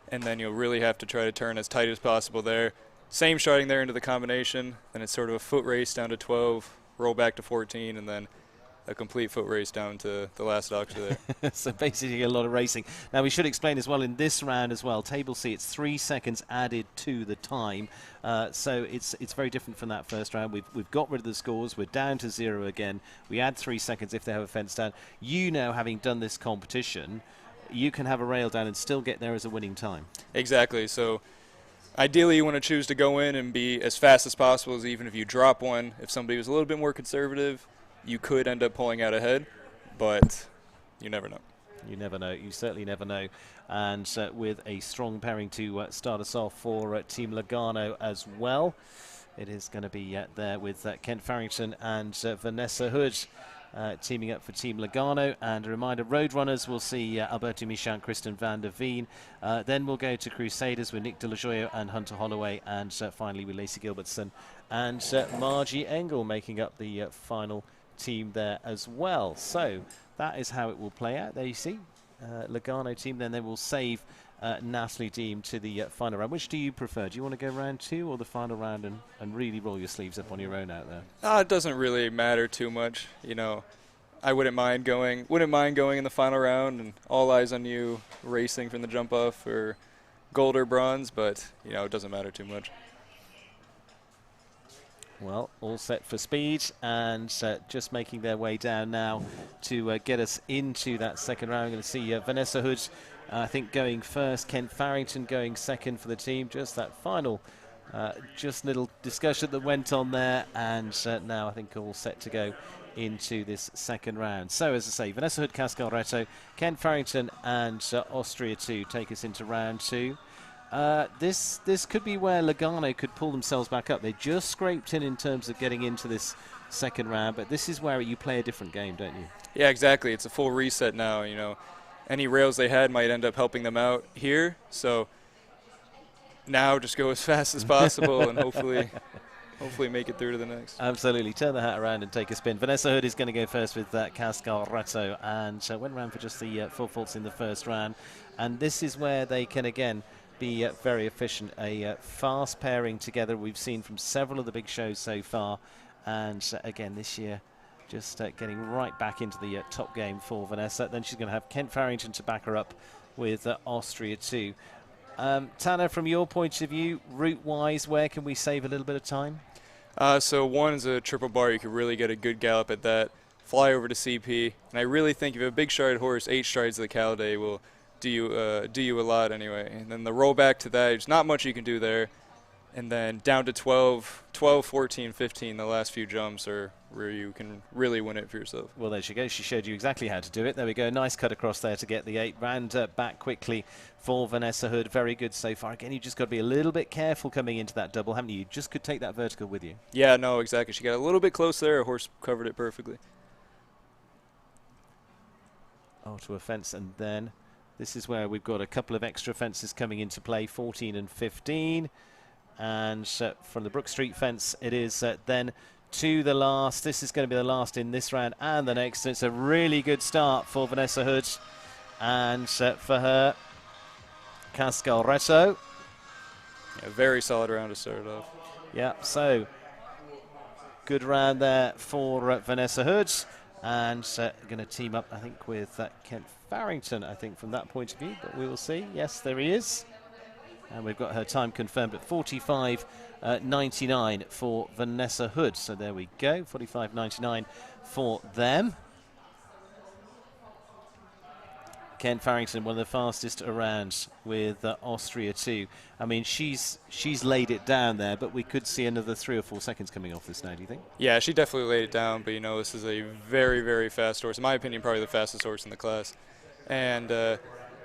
And then you'll really have to try to turn as tight as possible there. Same striding there into the combination, then it's sort of a foot race down to 12, roll back to 14, and then a complete foot race down to the last octa there. So basically a lot of racing. Now we should explain as well in this round as well, Table C, it's 3 seconds added to the time. So it's very different from that first round. We've got rid of the scores, we're down to 0 again. We add 3 seconds if they have a fence down. You know, having done this competition, you can have a rail down and still get there as a winning time. Exactly. So ideally you want to choose to go in and be as fast as possible, as even if you drop one. If somebody was a little bit more conservative, you could end up pulling out ahead, but you never know. You never know. You certainly never know. And with a strong pairing to start us off for Team Logano as well. It is going to be there with Kent Farrington and Vanessa Hood. Teaming up for Team Logano, and a reminder, Roadrunners will see Alberto Michant, Kristen van der Veen. Then we'll go to Crusaders with Nick De La Joya and Hunter Holloway, and finally with Lacey Gilbertson and Margie Engel making up the final team there as well. So that is how it will play out. There you see Logano team. Then they will save Natalie Deem to the final round. Which do you prefer? Do you want to go round 2 or the final round and really roll your sleeves up on your own out there? It doesn't really matter too much. You know, I wouldn't mind going in the final round and all eyes on you racing from the jump off for gold or bronze, but you know, it doesn't matter too much. Well, all set for speed, and just making their way down now to get us into that second round. I'm going to see Vanessa Hood, I think, going first, Kent Farrington going second for the team. Just that final, just little discussion that went on there, and now I think all set to go into this second round. So, as I say, Vanessa Hood, Cascalretto, Kent Farrington, and Austria 2 take us into round 2. This could be where Logano could pull themselves back up. They just scraped in terms of getting into this second round, but this is where you play a different game, don't you? Yeah, exactly. It's a full reset now. You know, any rails they had might end up helping them out here. So now just go as fast as possible and hopefully make it through to the next. Absolutely. Turn the hat around and take a spin. Vanessa Hood is going to go first with Cascalretto, and went around for just the 4 faults in the first round. And this is where they can, again, be very efficient. A fast pairing together we've seen from several of the big shows so far, and again this year just getting right back into the top game for Vanessa. Then she's going to have Kent Farrington to back her up with Austria 2. Tanner, from your point of view, route wise, where can we save a little bit of time? So one is a triple bar. You could really get a good gallop at that, fly over to CP, and I really think if you have a big stride horse, 8 strides to the Caladay will do you a lot anyway. And then the roll back to that, there's not much you can do there. And then down to 12, 14, 15, the last few jumps are where you can really win it for yourself. Well, there she goes. She showed you exactly how to do it. There we go. Nice cut across there to get the 8. Round back quickly for Vanessa Hood. Very good so far. Again, you just got to be a little bit careful coming into that double, haven't you? You just could take that vertical with you. Yeah, no, exactly. She got a little bit close there. Her horse covered it perfectly. Oh, to a fence, and then this is where we've got a couple of extra fences coming into play, 14 and 15. And from the Brook Street fence, it is then to the last. This is going to be the last in this round and the next. It's a really good start for Vanessa Hood. And for her, Cascalretto. Yeah, very solid round to start it off. Yeah, so good round there for Vanessa Hood. And going to team up, I think, with Kent Farrington, I think, from that point of view. But we will see. Yes, there he is. And we've got her time confirmed at 45.99 for Vanessa Hood. So there we go, 45.99 for them. Kent Farrington, one of the fastest around with Austria too. I mean, she's laid it down there, but we could see another 3 or 4 seconds coming off this now, do you think? Yeah, she definitely laid it down, but, you know, this is a very, very fast horse. In my opinion, probably the fastest horse in the class. And,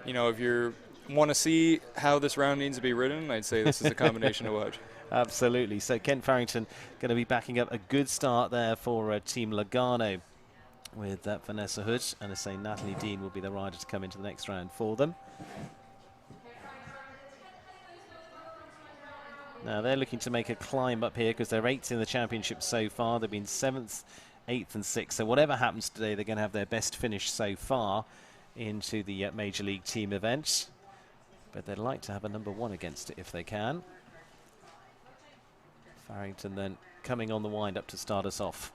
you know, if you want to see how this round needs to be ridden, I'd say this is a combination to watch. Absolutely. So Kent Farrington going to be backing up a good start there for Team Logano with Vanessa Hood. And I say Natalie Dean will be the rider to come into the next round for them. Now they're looking to make a climb up here because they're 8th in the championship so far. They've been 7th, 8th and 6th. So whatever happens today, they're going to have their best finish so far into the Major League team event. But they'd like to have a number 1 against it if they can. Farrington then coming on the wind up to start us off.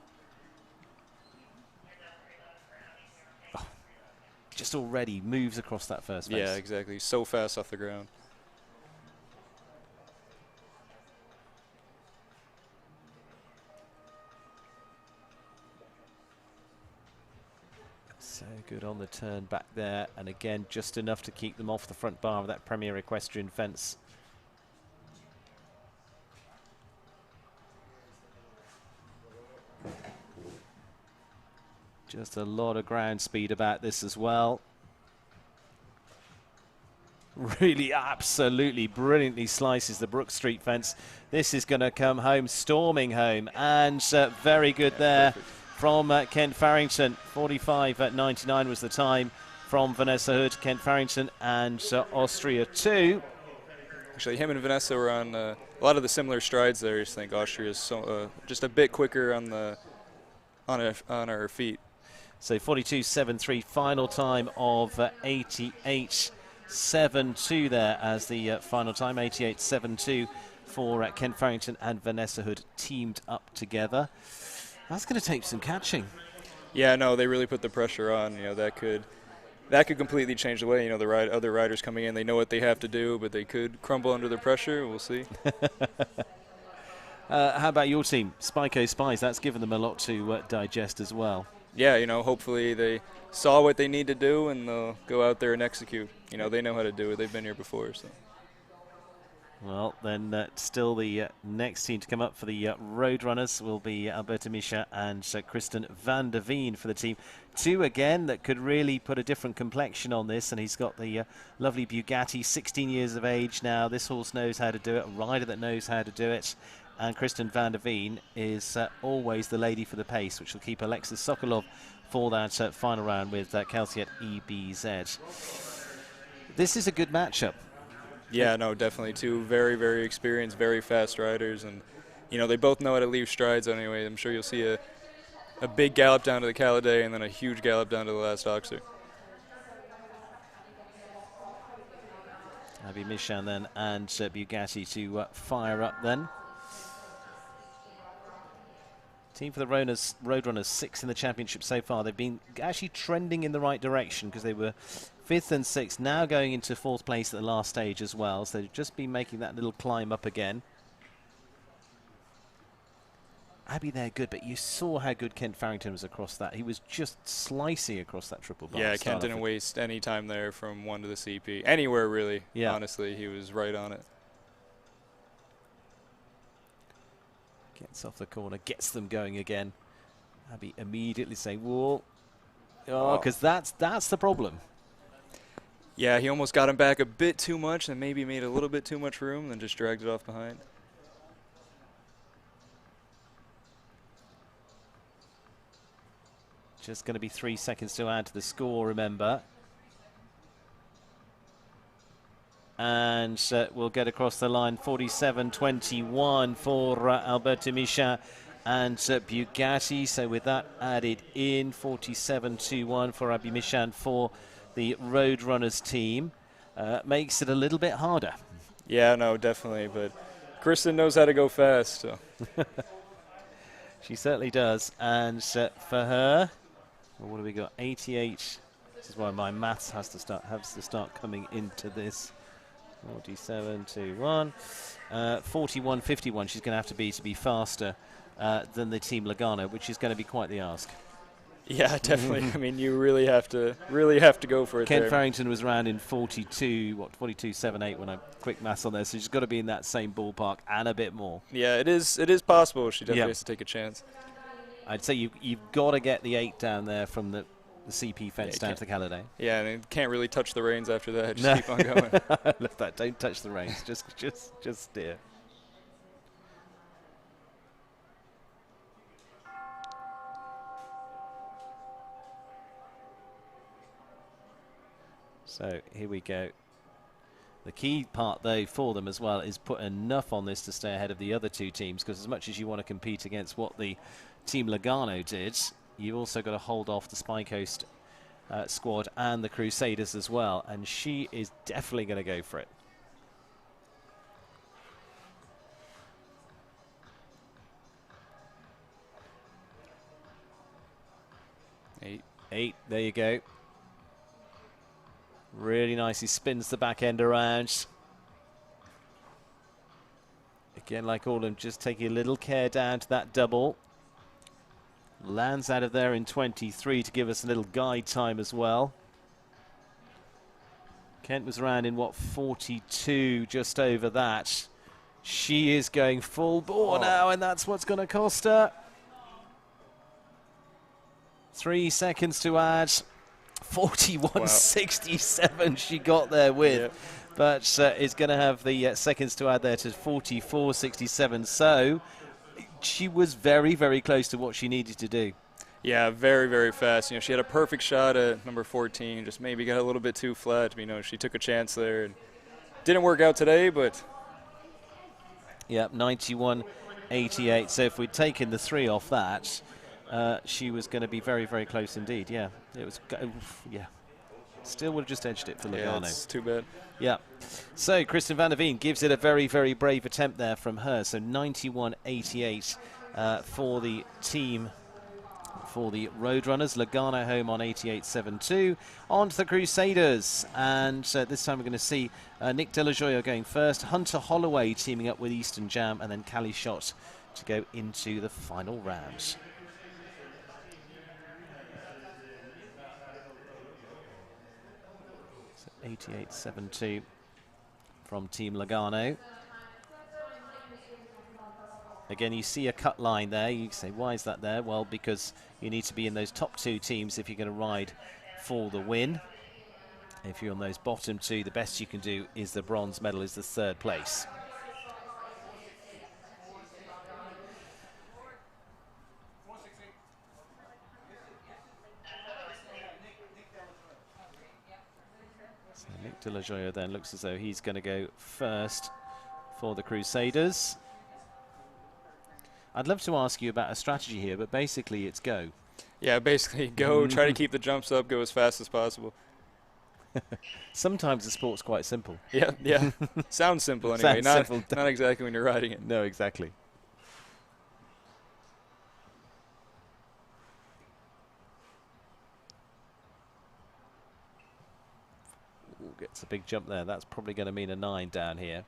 Oh, just already moves across that first base. Yeah, exactly. So fast off the ground. So good on the turn back there, and again just enough to keep them off the front bar of that Premier Equestrian fence. Just a lot of ground speed about this as well. Really absolutely brilliantly slices the Brook Street fence. This is going to come home, storming home, and very good there from Kent Farrington. 45.99 was the time from Vanessa Hood, Kent Farrington, and Austria 2. Actually, him and Vanessa were on a lot of the similar strides there. I just think Austria is so, just a bit quicker on her feet. So 42.73, final time of 88.72 there as the final time, 88.72 for Kent Farrington and Vanessa Hood teamed up together. That's going to take some catching. Yeah, no, they really put the pressure on. You know, that could completely change the way. You know, the other riders coming in, they know what they have to do, but they could crumble under the pressure. We'll see. How about your team, Spyco Spies? That's given them a lot to digest as well. Yeah, you know, hopefully they saw what they need to do and they'll go out there and execute. You know, they know how to do it. They've been here before. So. Well, then still the next team to come up for the Roadrunners will be Alberto Misha and Kristen van der Veen for the team. 2 again that could really put a different complexion on this, and he's got the lovely Bugatti, 16 years of age now. This horse knows how to do it, a rider that knows how to do it. And Kristen van der Veen is always the lady for the pace, which will keep Alexis Sokolov for that final round with Kelsey at EBZ. This is a good matchup. Yeah, no, definitely. 2 very, very experienced, very fast riders. And, you know, they both know how to leave strides anyway. I'm sure you'll see a big gallop down to the Caladay and then a huge gallop down to the last Oxer. Abby Michan then and Bugatti to fire up then. Team for the Roadrunners, 6th in the championship so far. They've been actually trending in the right direction because they were 5th and 6th, now going into 4th place at the last stage as well. So they've just been making that little climb up again. Abby there good, but you saw how good Kent Farrington was across that. He was just slicing across that triple bar. Yeah, Kent didn't waste any time there from 1 to the CP. Anywhere, really. Yeah. Honestly, he was right on it. Gets off the corner, gets them going again. Abby immediately saying, whoa. Oh, because that's the problem. Yeah, he almost got him back a bit too much and maybe made a little bit too much room, then just dragged it off behind. Just going to be 3 seconds to add to the score, remember. And we'll get across the line 47.21 for Alberto Misha and Bugatti. So with that added in, 47.21 for Abby Michan for the Roadrunners team. Makes it a little bit harder. Yeah, no, definitely. But Kristen knows how to go fast. So. She certainly does. And for her, well, what do we got? 88. This is why my maths has to start coming into this. 47.21. 41.51 she's going to have to be faster than the Team Logano, which is going to be quite the ask. Yeah, definitely. I mean, you really have to go for it. Ken there. Farrington was around in 42.78 when I quick maths on there, so she's got to be in that same ballpark and a bit more. Yeah, it is possible. She definitely has to take a chance. I'd say you've got to get the 8 down there from the CP fence down to the Caladay. Yeah, and you can't really touch the reins after that. Just keep on going. I love that. Don't touch the reins. Just steer. So here we go. The key part, though, for them as well is put enough on this to stay ahead of the other two teams, because as much as you want to compete against what the Team Lugano did, you've also got to hold off the Spy Coast squad and the Crusaders as well, and she is definitely going to go for it. Eight, there you go. Really nice. He spins the back end around. Again, like all of them, just taking a little care down to that double. Lands out of there in 23 to give us a little guide time as well. Kent was around in, what, 42, just over that. She is going full bore now, and that's what's going to cost her. 3 seconds to add. 41.67 she got there with. Yep. But is going to have the seconds to add there to 44.67. So she was very, very close to what she needed to do. Yeah, very, very fast. You know, she had a perfect shot at number 14, just maybe got a little bit too flat. You know, she took a chance there. And didn't work out today, but... Yeah, 91.88. So if we'd taken the 3 off that, she was going to be very, very close indeed. Yeah, it was. Yeah, still would have just edged it for Lugano. Yeah, it's too bad. Yeah. So Kristen van der Veen gives it a very, very brave attempt there from her. So 91.88 for the team, for the Roadrunners. Lugano home on 88.72. On to the Crusaders, and this time we're going to see Nick De La Gioia going first. Hunter Holloway teaming up with Eastern Jam, and then Callie Schott to go into the final round. 88.72 from Team Lugano. Again, you see a cut line there. You say, why is that there? Well, because you need to be in those top 2 teams if you're going to ride for the win. If you're on those bottom 2, the best you can do is the bronze medal, is the 3rd place. Nick De La Gioia then looks as though he's going to go first for the Crusaders. I'd love to ask you about a strategy here, but basically it's go. Yeah, basically go, try to keep the jumps up, go as fast as possible. Sometimes the sport's quite simple. Yeah. Sounds simple anyway. Sounds not exactly when you're riding it. No, exactly. Gets a big jump there. That's probably going to mean a 9 down here.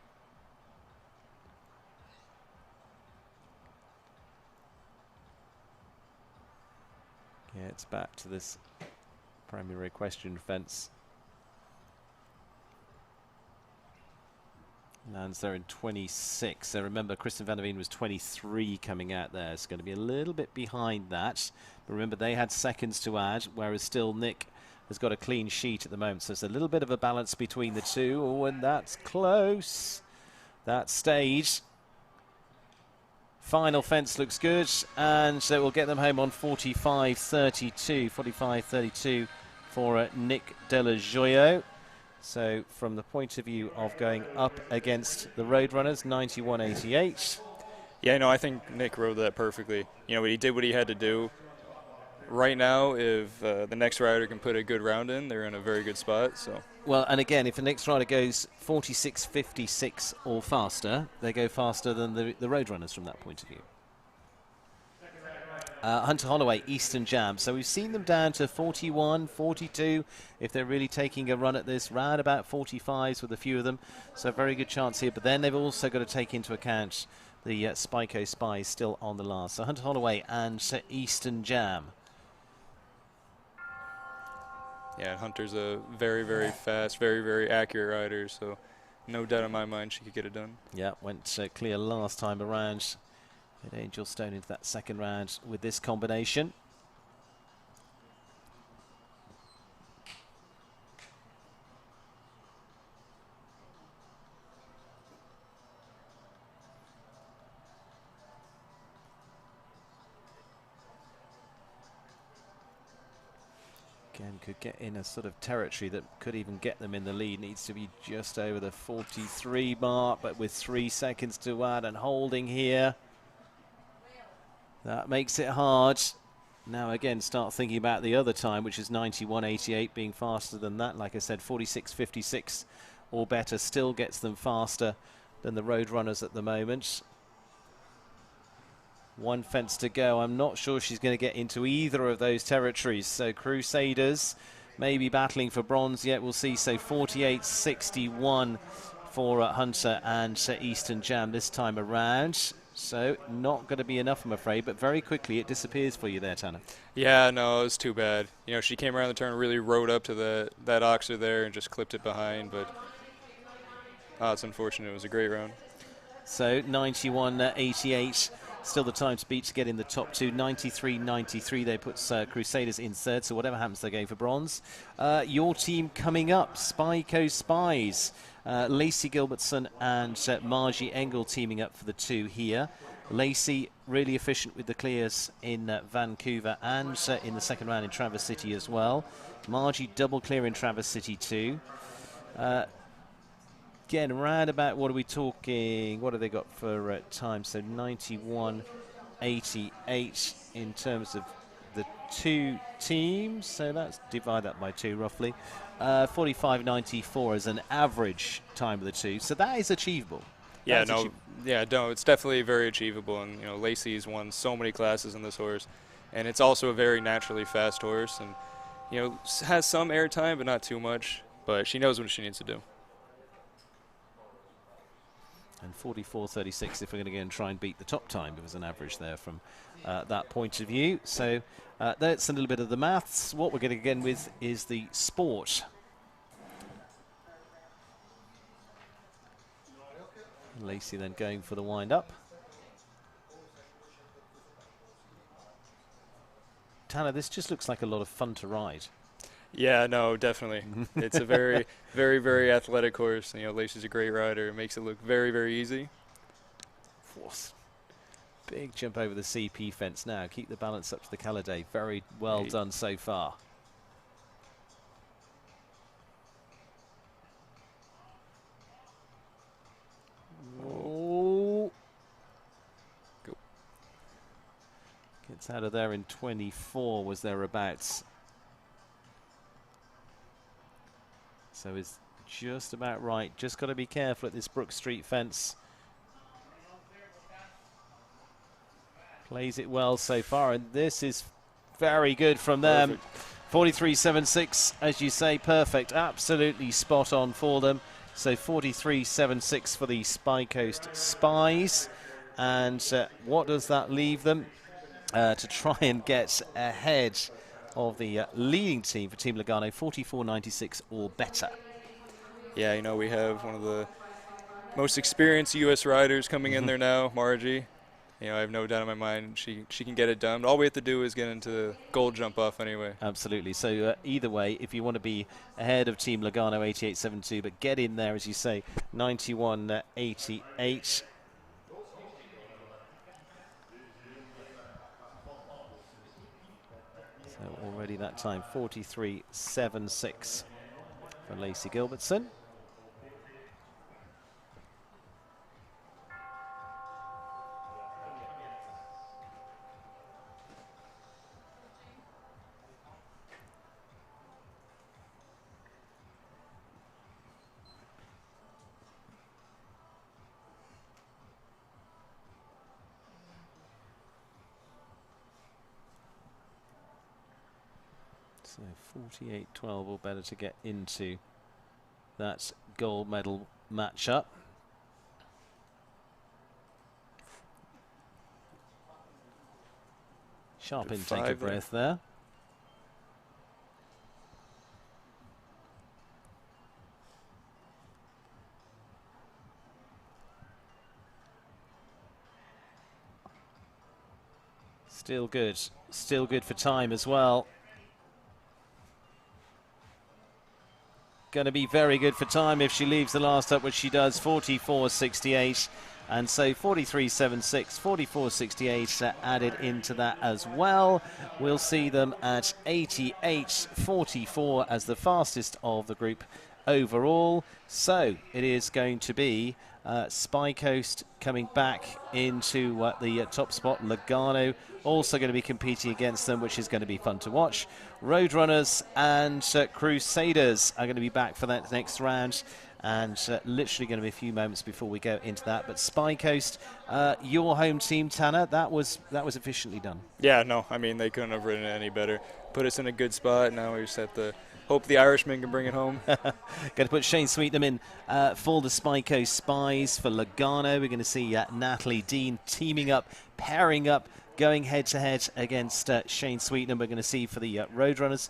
Gets back to this primary equestrian fence. Lands there in 26. So remember, Kristen van der Veen was 23 coming out there. It's going to be a little bit behind that. But remember, they had seconds to add, whereas still Nick has got a clean sheet at the moment. So there's a little bit of a balance between the two. Oh, and that's close. That stage. Final fence looks good. And so we'll get them home on 45.32. 45.32 for Nick De La Gioia. So from the point of view of going up against the Roadrunners, 91.88. Yeah, no, I think Nick rode that perfectly. You know, he did what he had to do. Right now, if the next rider can put a good round in, they're in a very good spot. So. Well, and again, if the next rider goes 46.56 or faster, they go faster than the Roadrunners from that point of view. Hunter Holloway, Eastern Jam. So we've seen them down to 41, 42, if they're really taking a run at this, round about 45s with a few of them. So a very good chance here. But then they've also got to take into account the Spy Coast Spies still on the last. So Hunter Holloway and Eastern Jam. Yeah, and Hunter's a very, very fast, very, very accurate rider, so no doubt in my mind she could get it done. Yeah, went clear last time around. Hit Angel Stone into that second round with this combination. Again, could get in a sort of territory that could even get them in the lead. Needs to be just over the 43 mark, but with 3 seconds to add and holding here. That makes it hard. Now again, start thinking about the other time, which is 91.88, being faster than that. Like I said, 46.56 or better still gets them faster than the Roadrunners at the moment. 1 fence to go. I'm not sure she's going to get into either of those territories. So Crusaders maybe battling for bronze yet. We'll see. So 48.61 for Hunter and Eastern Jam this time around. So not going to be enough, I'm afraid. But very quickly it disappears for you there, Tanner. Yeah, no, it was too bad. You know, she came around the turn, really rode up to that Oxer there and just clipped it behind. But it's unfortunate. It was a great round. So 91.88. Still the time to beat to get in the top 2. 93.93. They put Crusaders in third. So whatever happens, they're going for bronze. Your team coming up, Spyco Spies. Lacey Gilbertson and Margie Engel teaming up for the 2 here. Lacey really efficient with the clears in Vancouver and in the second round in Traverse City as well. Margie double clear in Traverse City too. Again, around about, what are we talking? What have they got for time? So 91.88 in terms of the 2 teams. So that's divide that by 2 roughly. 45.94 is an average time of the 2. So that is achievable. Yeah, no, it's definitely very achievable. And you know, Lacey's won so many classes in this horse, and it's also a very naturally fast horse, and you know, has some air time, but not too much. But she knows what she needs to do. And 44.36 if we're going to go and try and beat the top time. It was an average there from that point of view. So that's a little bit of the maths. What we're going to get with is the sport. Lacey then going for the wind-up. Tanner, this just looks like a lot of fun to ride. Yeah, no, definitely. It's a very, very, very athletic horse. You know, Lacey's a great rider. It makes it look very, very easy. Force. Big jump over the CP fence now. Keep the balance up to the Caladay. Very well done so far. Oh. Go. Gets out of there in 24 was thereabouts. So it's just about right. Just got to be careful at this Brook Street fence. Plays it well so far, and this is very good from them. 43.76, as you say, perfect. Absolutely spot on for them. So 43.76 for the Spy Coast Spies. And what does that leave them? To try and get ahead of the leading team for Team Logano, 44.96 or better. Yeah, you know, we have one of the most experienced U.S. riders coming in there now, Margie. You know, I have no doubt in my mind she can get it done. All we have to do is get into the gold jump off anyway. Absolutely. So either way, if you want to be ahead of Team Logano 88.72, but get in there, as you say, 91.88. So already that time, 43.76 for Lacey Gilbertson. So 48.12 or better to get into that gold medal matchup. Sharp intake of breath there. Still good for time as well. Going to be very good for time if she leaves the last up, which she does, 44.68. And so 43.76, 44.68 added into that as well. We'll see them at 88.44 as the fastest of the group overall. So it is going to be Spy Coast coming back into the top spot. Logano also going to be competing against them, which is going to be fun to watch. Roadrunners and Crusaders are going to be back for that next round. And literally going to be a few moments before we go into that. But Spy Coast, your home team, Tanner, that was efficiently done. Yeah, no, I mean, they couldn't have written it any better. Put us in a good spot. Now we just have to hope the Irishman can bring it home. Going to put Shane Sweetnam in for the Spy Coast Spies. For Logano, we're going to see Natalie Dean teaming up, pairing up, going head-to-head against Shane Sweetnam. We're going to see for the Roadrunners,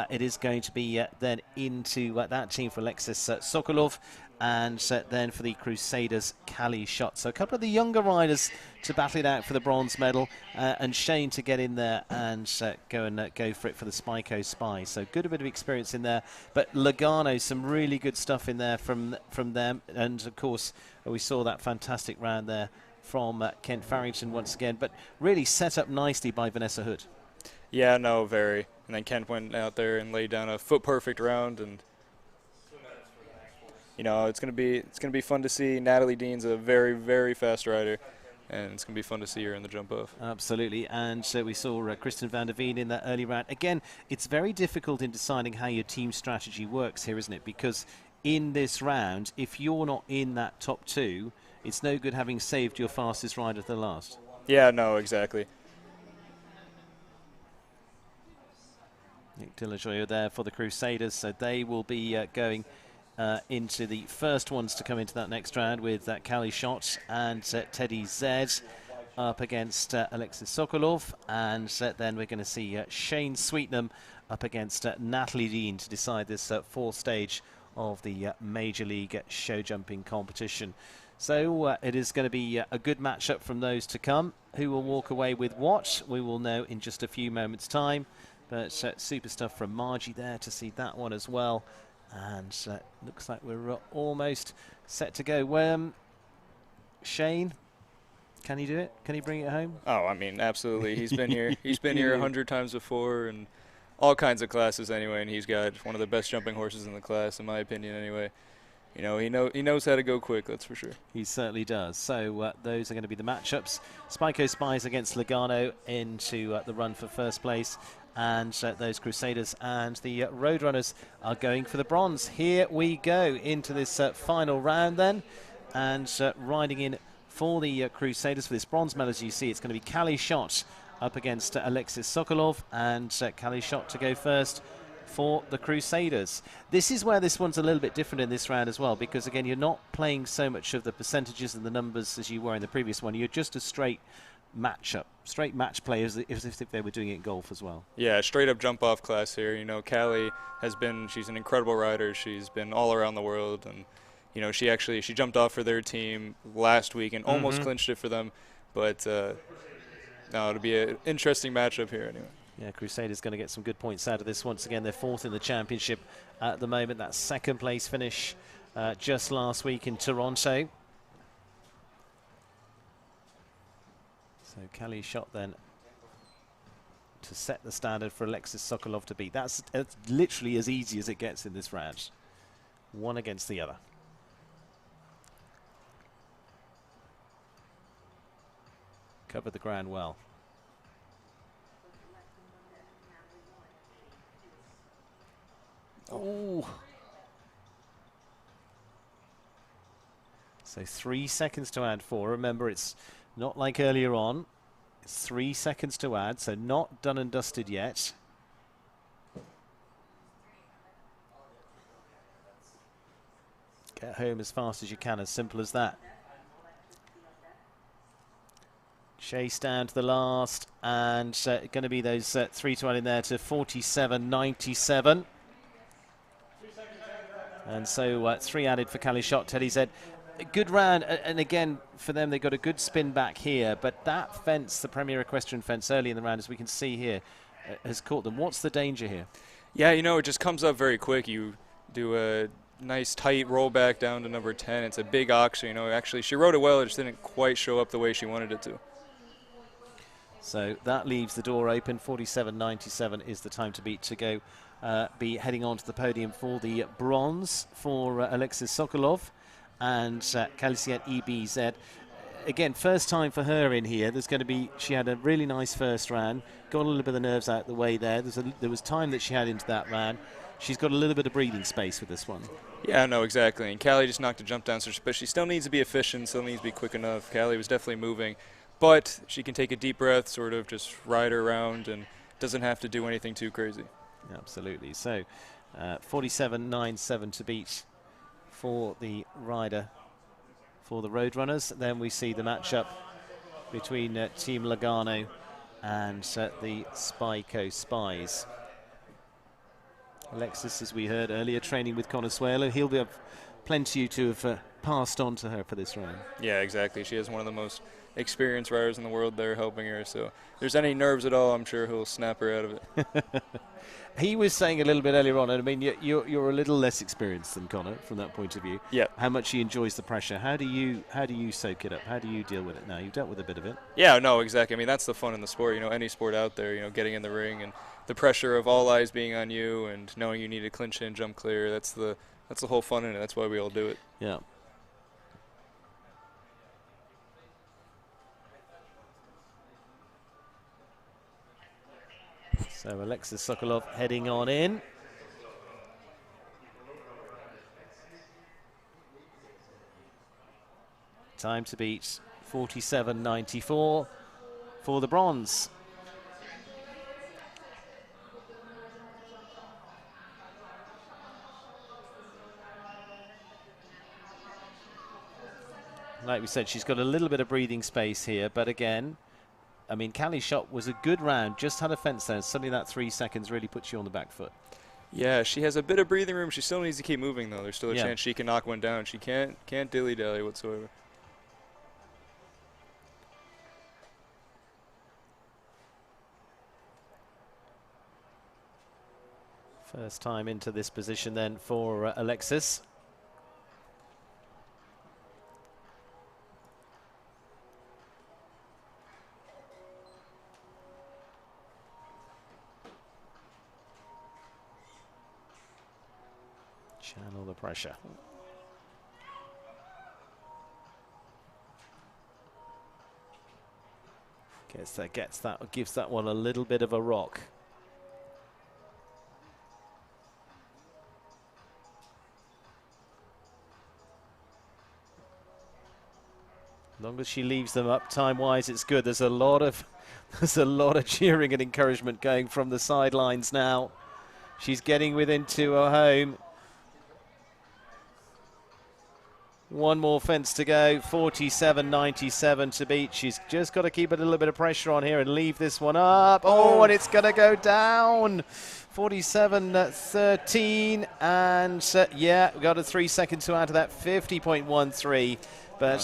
it is going to be then into that team for Alexis Sokolov, and then for the Crusaders, Callie Schott. So a couple of the younger riders to battle it out for the bronze medal, and Shane to get in there and go for it for the Spy Coast Spies. So good, a bit of experience in there. But Logano, some really good stuff in there from them, and of course we saw that fantastic round there from Kent Farrington once again, but really set up nicely by Vanessa Hood. Yeah, no, very. And then Kent went out there and laid down a foot-perfect round, and you know, it's gonna be fun to see. Natalie Dean's a very, very fast rider, and it's gonna be fun to see her in the jump off. Absolutely, and we saw Kristen van der Veen in that early round. Again, it's very difficult in deciding how your team strategy works here, isn't it? Because in this round, if you're not in that top two, it's no good having saved your fastest rider at the last. Yeah, no, exactly. Nick Delajoye there for the Crusaders, so they will be going into the first ones to come into that next round with Callie Schott and Teddy Zed up against Alexis Sokolov, and then we're going to see Shane Sweetnam up against Natalie Dean to decide this fourth stage of the Major League show jumping competition. So it is going to be a good matchup from those to come. Who will walk away with what, we will know in just a few moments' time. But super stuff from Margie there to see that one as well. And looks like we're almost set to go. Shane, can he do it? Can he bring it home? Oh, I mean, absolutely. He's been here. He's been here 100 times before, and all kinds of classes anyway. And he's got one of the best jumping horses in the class, in my opinion, anyway. You know, he knows how to go quick, that's for sure. He certainly does. So those are going to be the matchups. Spy Coast Spies against Logano into the run for first place. And those Crusaders and the Roadrunners are going for the bronze. Here we go into this final round then. And riding in for the Crusaders for this bronze medal, as you see, it's going to be Callie Schott up against Alexis Sokolov. And Callie Schott to go first for the Crusaders. This is where this one's a little bit different in this round as well, because again, you're not playing so much of the percentages and the numbers as you were in the previous one. You're just a straight match play as if they were doing it in golf as well. Yeah, straight up jump off class here. You know, Callie she's an incredible rider. She's been all around the world, and you know, she jumped off for their team last week and almost clinched it for them. But no, it'll be an interesting matchup here anyway. Yeah, Crusaders going to get some good points out of this. Once again, they're fourth in the championship at the moment. That second place finish just last week in Toronto. So Callie Schott then to set the standard for Alexis Sokolov to beat. That's literally as easy as it gets in this round. One against the other. Covered the ground well. Oh. So 3 seconds to add 4. Remember, it's not like earlier on. It's 3 seconds to add, so not done and dusted yet. Get home as fast as you can, as simple as that. Chase down to the last, and going to be those 3 to add in there to 47.97. And so 3 added for Callie Schott. Teddy said a good round, and again, for them, they got a good spin back here, but that fence, the Premier Equestrian fence early in the round, as we can see here, has caught them. What's the danger here? Yeah, you know, it just comes up very quick. You do a nice tight rollback down to number 10. It's a big ox, you know. Actually, she rode it well. It just didn't quite show up the way she wanted it to. So that leaves the door open. 47.97 is the time to beat to go. Be heading on to the podium for the bronze for Alexis Sokolov and Caliciette EBZ. Again, first time for her in here. There's going to be, she had a really nice first round, got a little bit of the nerves out the way there. There was time that she had into that round. She's got a little bit of breathing space with this one. Yeah, no, exactly. And Callie just knocked a jump down, but she still needs to be efficient, still needs to be quick enough. Callie was definitely moving, but she can take a deep breath, sort of just ride her around, and doesn't have to do anything too crazy. Absolutely. So 47.97 to beat for the rider for the Roadrunners. Then we see the matchup between Team Logano and the Spyco Spies. Alexis, as we heard earlier, training with Consuelo. He'll have plenty to have passed on to her for this round. Yeah, exactly. She has one of the most experienced riders in the world there helping her. So if there's any nerves at all, I'm sure he'll snap her out of it. He was saying a little bit earlier on, and I mean, you're a little less experienced than Connor from that point of view. Yeah. How much he enjoys the pressure. How do you soak it up? How do you deal with it now? You've dealt with a bit of it. Yeah, no, exactly. I mean, that's the fun in the sport. You know, any sport out there, you know, getting in the ring and the pressure of all eyes being on you and knowing you need to clinch in, jump clear. That's the whole fun in it. That's why we all do it. Yeah. So Alexis Sokolov heading on in. Time to beat 47.94 for the bronze. Like we said, she's got a little bit of breathing space here, but again, I mean, Callie's shot was a good round, just had a fence there, and suddenly that 3 seconds really puts you on the back foot. Yeah, she has a bit of breathing room. She still needs to keep moving, though. There's still a chance she can knock one down. She can't dilly-dally whatsoever. First time into this position then for Alexis. Channel the pressure. Gives that one a little bit of a rock. As long as she leaves them up time-wise, it's good. There's a lot of cheering and encouragement going from the sidelines now. She's getting within to her home. One more fence to go, 47.97 to beat. She's just got to keep a little bit of pressure on here and leave this one up. Oh, and it's going to go down. 47.13, and yeah, we got a 3 seconds to add to that, 50.13. But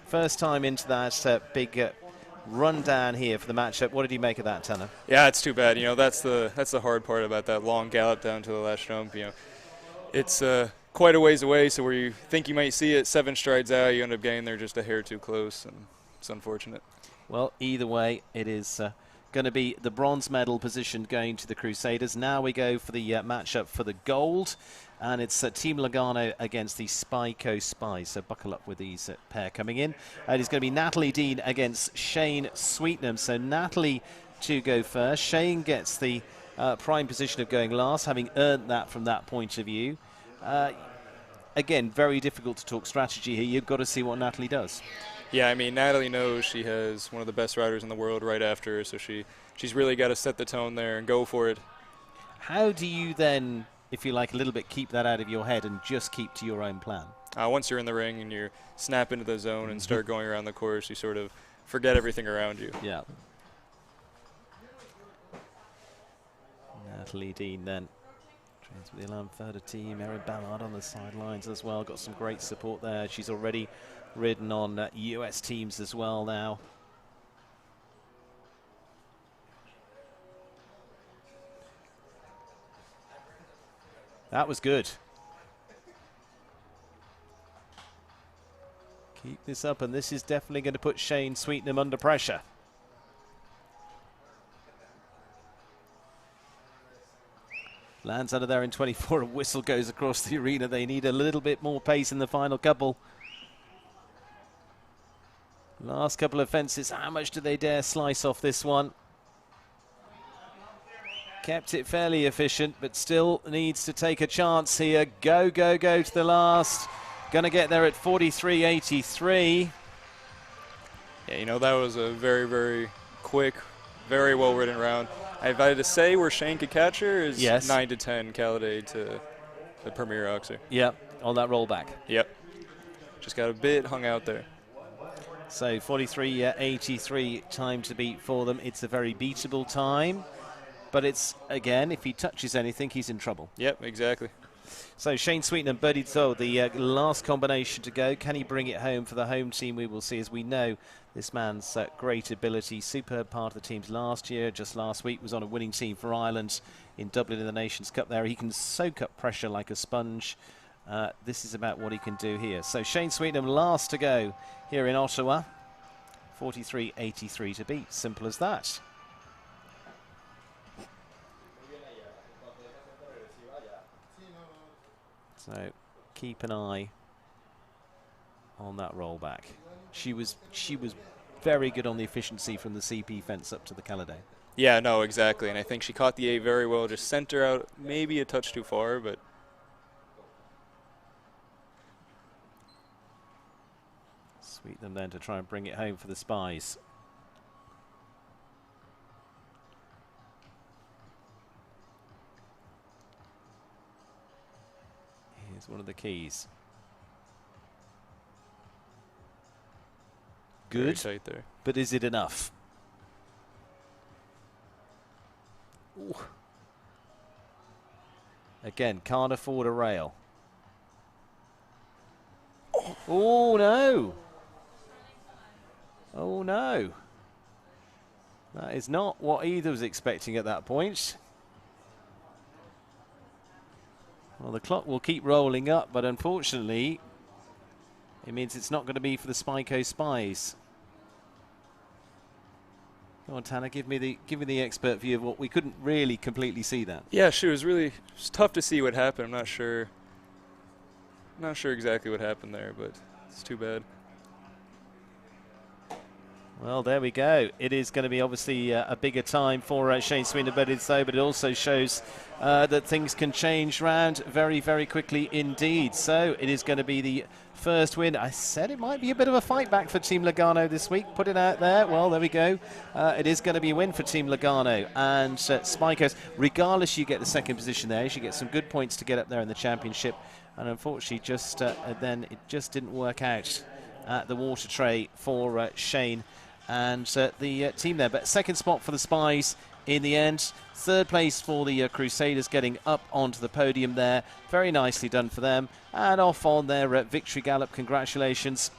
first time into that big run down here for the matchup. What did you make of that, Tanner? Yeah, it's too bad. You know, that's the hard part about that long gallop down to the last jump. You know, it's quite a ways away, so where you think you might see it 7 strides out, you end up getting there just a hair too close, and it's unfortunate. Well, either way, it is going to be the bronze medal position going to the Crusaders. Now we go for the matchup for the gold, and it's Team Logano against the Spyco Spies. So buckle up with these pair coming in. It is going to be Natalie Dean against Shane Sweetnam. So Natalie to go first. Shane gets the prime position of going last, having earned that from that point of view. Again, very difficult to talk strategy here. You've got to see what Natalie does. Yeah, I mean, Natalie knows she has one of the best riders in the world right after her, so she's really got to set the tone there and go for it. How do you then, if you like, a little bit keep that out of your head and just keep to your own plan? Once you're in the ring and you snap into the zone and start going around the course, you sort of forget everything around you. Yeah. Natalie Dean then Shane's with the Elan Further team. Erin Ballard on the sidelines as well. Got some great support there. She's already ridden on US teams as well now. That was good. Keep this up, and this is definitely going to put Shane Sweetnam under pressure. Lands under there in 24, a whistle goes across the arena. They need a little bit more pace in the final couple. Last couple of fences, how much do they dare slice off this one? Kept it fairly efficient, but still needs to take a chance here. Go, go, go to the last. Going to get there at 43.83. Yeah, you know, that was a very, very quick, very well-ridden round. If I had to say where Shane could catch her is yes. 9-10 Caladade to the Premier Oxer. Yep, on that rollback. Yep. Just got a bit hung out there. So 43.83 time to beat for them. It's a very beatable time. But it's, again, if he touches anything, he's in trouble. Yep, exactly. So Shane Sweetnam, Birdie Zoe, the last combination to go. Can he bring it home for the home team? We will see. As we know, this man's great ability, superb part of the teams last year. Just last week was on a winning team for Ireland in Dublin in the Nations Cup there. He can soak up pressure like a sponge. This is about what he can do here. So Shane Sweetnam last to go here in Ottawa. 43.83 to beat. Simple as that. So keep an eye on that rollback. She was very good on the efficiency from the CP fence up to the Caladade. Yeah, no, exactly. And I think she caught the 8 very well. Just sent her out maybe a touch too far, but Sweetnam then to try and bring it home for the Spies. Here's one of the keys. Good, very tight there. But is it enough? Ooh. Again, can't afford a rail. Oh no! Oh no! That is not what either was expecting at that point. Well, the clock will keep rolling up, but unfortunately, it means it's not going to be for the Spy Coast Spies. Go on, Tanner, give me the expert view of what we couldn't really completely see that. Yeah, it was tough to see what happened. I'm not sure exactly what happened there, but it's too bad. Well, there we go. It is going to be obviously a bigger time for Shane Sweetnam, but it also shows that things can change round very, very quickly indeed. So it is going to be the first win. I said it might be a bit of a fight back for Team Lugano this week. Put it out there. Well, there we go. It is going to be a win for Team Lugano. And Spy Coast, regardless, you get the second position there. You should get some good points to get up there in the championship. And unfortunately, then it just didn't work out at the water tray for Shane and the team there. But second spot for the Spies in the end. Third place for the Crusaders, getting up onto the podium there. Very nicely done for them. And off on their victory gallop. Congratulations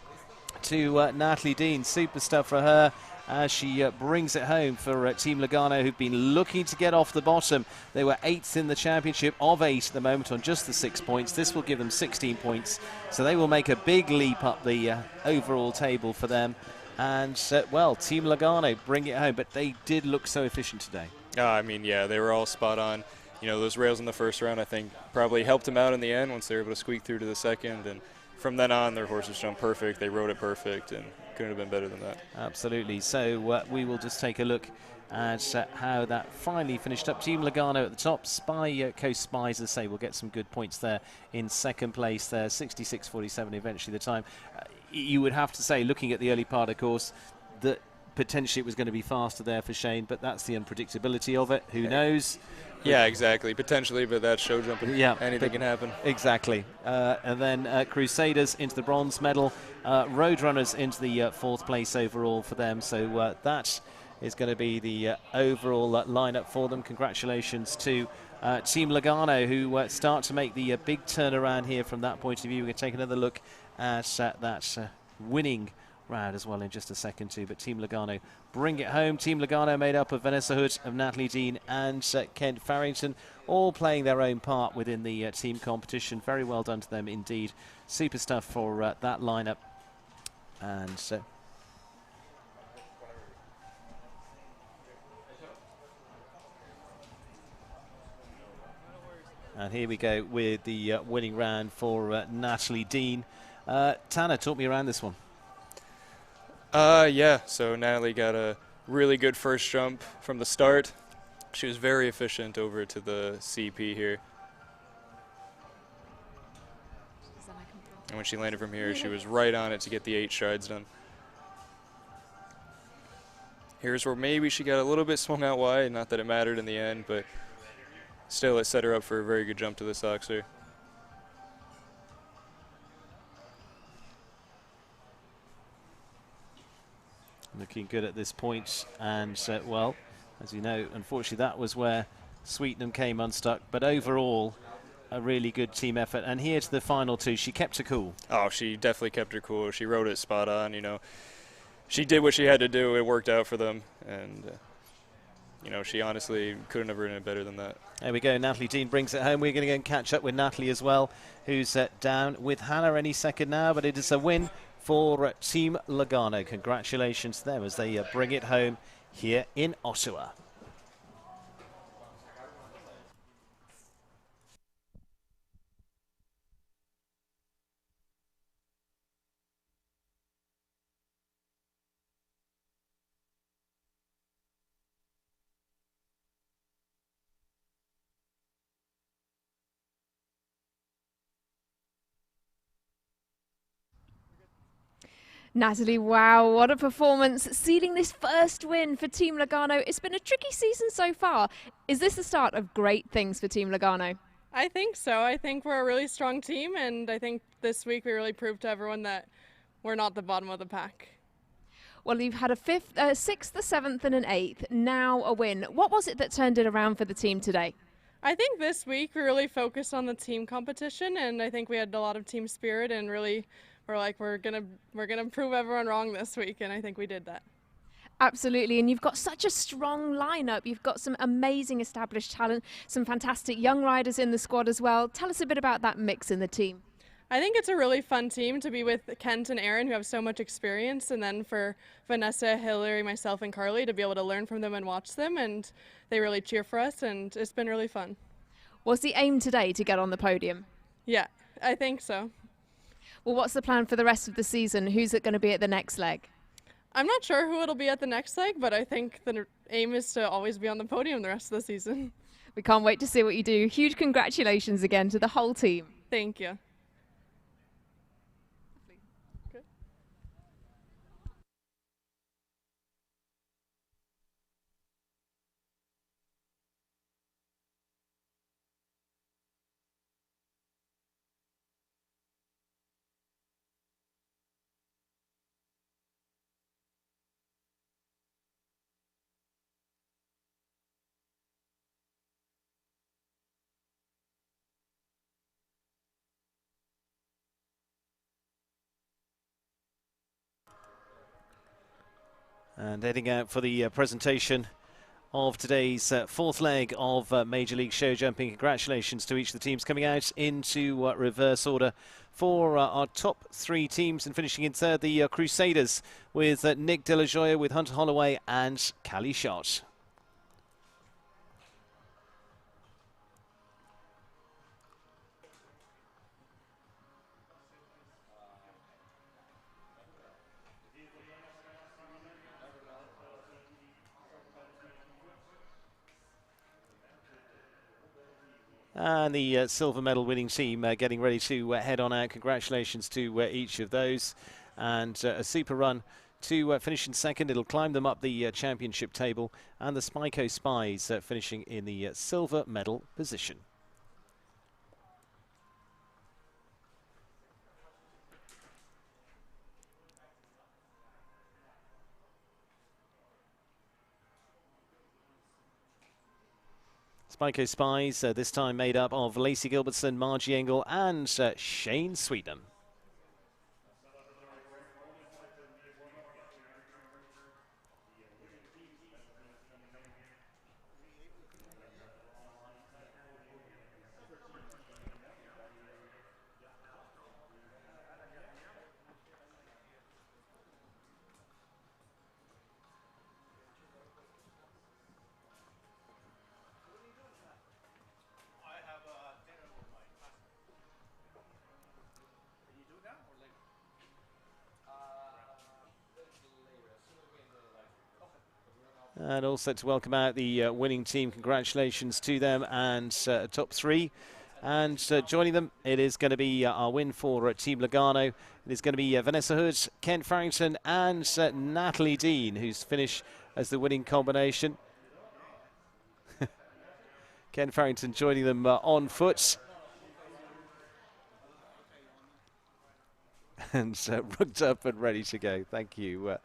to Natalie Dean. Super stuff for her as she brings it home for Team Lugano, who've been looking to get off the bottom. They were 8th in the championship, of 8 at the moment on just the 6 points. This will give them 16 points. So they will make a big leap up the overall table for them. And, well, Team Lugano bring it home, but they did look so efficient today. I mean, yeah, they were all spot on. You know, those rails in the first round, I think, probably helped them out in the end once they were able to squeak through to the second. And from then on, their horses jumped perfect. They rode it perfect, and couldn't have been better than that. Absolutely. So we will just take a look at how that finally finished up. Team Lugano at the top. Spy Coast Spies, as I say, will get some good points there in second place there. 66.47 eventually the time. You would have to say, looking at the early part, of course, that potentially it was going to be faster there for Shane, but that's the unpredictability of it. Who knows? Yeah, exactly. Potentially, but that's show jumping. Yeah, anything can happen. Exactly. And then Crusaders into the bronze medal. Roadrunners into the 4th place overall for them. So that is going to be the overall lineup for them. Congratulations to Team Logano, who start to make the big turnaround here from that point of view. We're going to take another look at that winning round as well in just a second too, but Team Logano bring it home. Team Logano made up of Vanessa Hood, of Natalie Dean and Kent Farrington, all playing their own part within the team competition. Very well done to them indeed. Super stuff for that lineup. And and here we go with the winning round for Natalie Dean. Tanner, talk me around this one. Yeah, so Natalie got a really good first jump from the start. She was very efficient over to the CP here. And when she landed from here, she was right on it to get the 8 strides done. Here's where maybe she got a little bit swung out wide, not that it mattered in the end, but still it set her up for a very good jump to this oxer. Looking good at this point, and well, as you know, unfortunately that was where Sweetenham came unstuck, but overall a really good team effort. And here to the final two, she kept her cool. Oh, she definitely kept her cool. She rode it spot on, you know. She did what she had to do. It worked out for them, and you know, she honestly couldn't have ridden it better than that. There we go. Natalie Dean brings it home. We're going to go and catch up with Natalie as well, who's down with Hannah any second now, but it is a win for Team Logano. Congratulations to them as they bring it home here in Ottawa. Natalie, wow, what a performance, sealing this first win for Team Logano. It's been a tricky season so far. Is this the start of great things for Team Logano? I think so. I think we're a really strong team, and I think this week we really proved to everyone that we're not the bottom of the pack. Well, you've had a sixth, a seventh and an eighth, now a win. What was it that turned it around for the team today? I think this week we really focused on the team competition, and I think we had a lot of team spirit, and really we're gonna prove everyone wrong this week, and I think we did that. Absolutely, and you've got such a strong lineup. You've got some amazing established talent, some fantastic young riders in the squad as well. Tell us a bit about that mix in the team. I think it's a really fun team to be with Kent and Aaron, who have so much experience, and then for Vanessa, Hillary, myself, and Carly to be able to learn from them and watch them, and they really cheer for us, and it's been really fun. Was the aim today to get on the podium? Yeah, I think so. Well, what's the plan for the rest of the season? Who's it going to be at the next leg? I'm not sure who it'll be at the next leg, but I think the aim is to always be on the podium the rest of the season. We can't wait to see what you do. Huge congratulations again to the whole team. Thank you. And heading out for the presentation of today's fourth leg of Major League Show Jumping. Congratulations to each of the teams coming out into reverse order. For our top three teams, and finishing in third, the Crusaders with Nick De La Joya, with Hunter Holloway and Callie Schott. And the silver medal winning team getting ready to head on out. Congratulations to each of those. And a super run to finish in second. It'll climb them up the championship table. And the Spyco Spies finishing in the silver medal position. Spyco Spies, this time made up of Lacey Gilbertson, Margie Engel, and Shane Sweetnam. And also to welcome out the winning team. Congratulations to them and top three. And joining them, it is going to be our win for Team Lugano. It is going to be Vanessa Hood, Kent Farrington, and Natalie Dean, who's finished as the winning combination. Ken Farrington joining them on foot. And rugged up and ready to go. Thank you,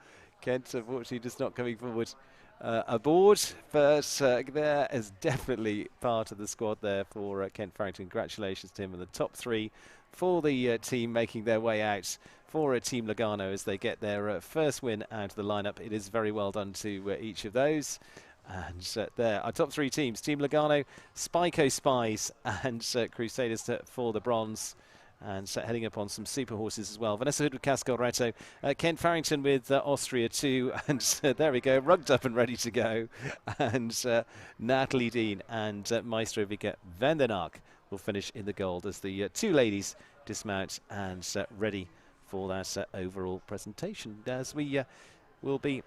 Kent. Unfortunately, just not coming forward aboard, but there is definitely part of the squad there for Kent Farrington. Congratulations to him and the top three for the team making their way out for Team Lugano as they get their first win out of the lineup. It is very well done to each of those. And there, our top three teams, Team Lugano, Spyco Spies and Crusaders for the bronze. And heading up on some super horses as well. Vanessa Hood with Castelretto, Ken Farrington with Austria 2, and there we go, rugged up and ready to go. And Natalie Dean and Maestro Vika van den Ark will finish in the gold as the two ladies dismount and ready for that overall presentation. As we will be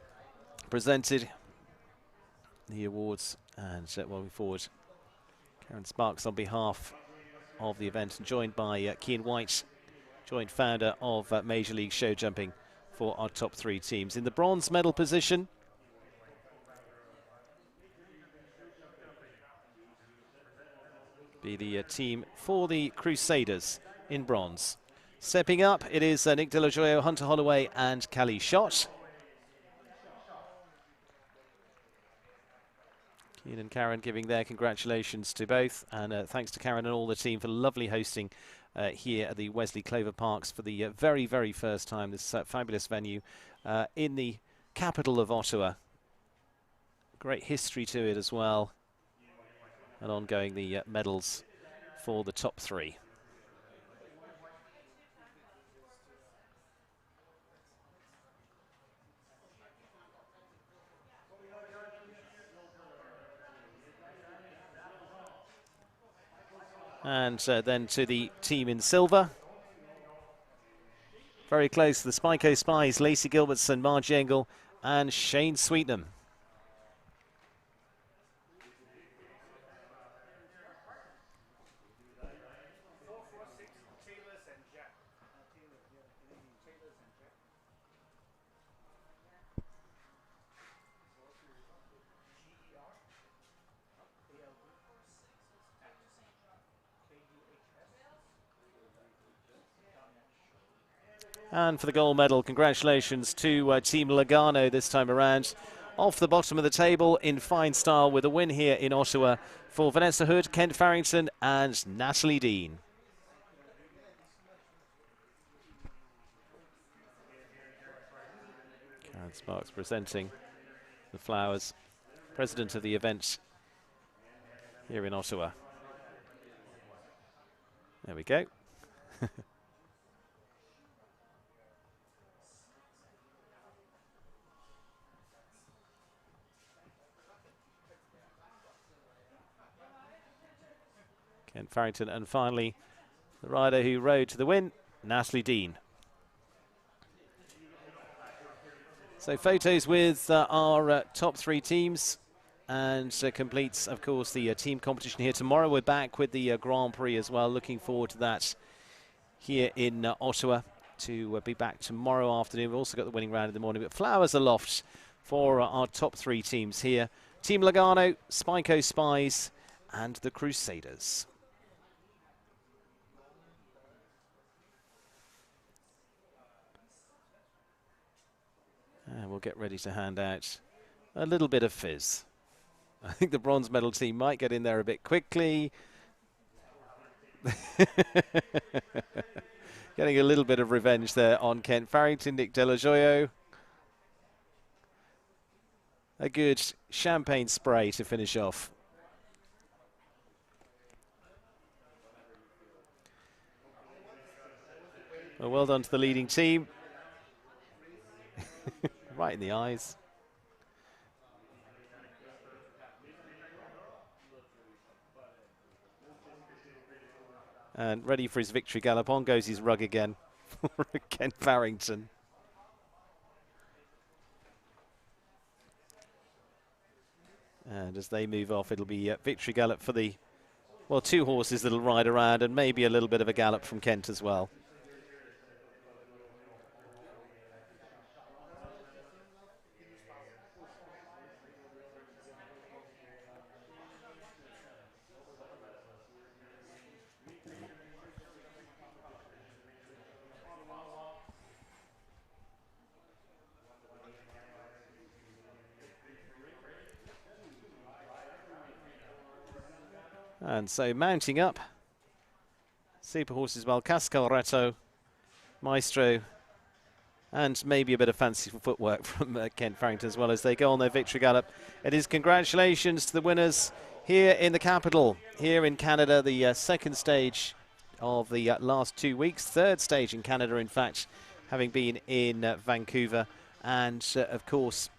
presented the awards and moving forward, Karen Sparks on behalf of the event, and joined by Cian White, joint founder of Major League Show Jumping, for our top three teams. In the bronze medal position, be the team for the Crusaders in bronze. Stepping up, it is Nick De La Joyo, Hunter Holloway and Callie Schott. Cian and Karen giving their congratulations to both, and thanks to Karen and all the team for lovely hosting here at the Wesley Clover Parks for the very, very first time. This fabulous venue in the capital of Ottawa. Great history to it as well, and ongoing the medals for the top three. And then to the team in silver. Very close to the Spyco Spies, Lacey Gilbertson, Margie Engel and Shane Sweetnam. And for the gold medal, congratulations to Team Lugano this time around. Off the bottom of the table in fine style with a win here in Ottawa for Vanessa Hood, Kent Farrington and Natalie Dean. Karen Sparks presenting the flowers. President of the event here in Ottawa. There we go. Ken Farrington, and finally the rider who rode to the win, Natalie Dean. So photos with our top three teams, and completes, of course, the team competition here. Tomorrow we're back with the Grand Prix as well. Looking forward to that here in Ottawa, to be back tomorrow afternoon. We've also got the winning round in the morning, but flowers aloft for our top three teams here. Team Lugano, Spyco Spies and the Crusaders. And we'll get ready to hand out a little bit of fizz. I think the bronze medal team might get in there a bit quickly. Getting a little bit of revenge there on Kent Farrington. Nick Delajoyo. A good champagne spray to finish off. Well done to the leading team. Right in the eyes. And ready for his victory gallop. On goes his rug again for Kent Farrington. And as they move off, it'll be victory gallop for the, well, 2 horses that'll ride around, and maybe a little bit of a gallop from Kent as well. And so mounting up, super horses well, Cascalretto, Maestro, and maybe a bit of fancy footwork from Kent Farrington as well as they go on their victory gallop. It is congratulations to the winners here in the capital, here in Canada, the second stage of the last 2 weeks, third stage in Canada, in fact, having been in Vancouver, and of course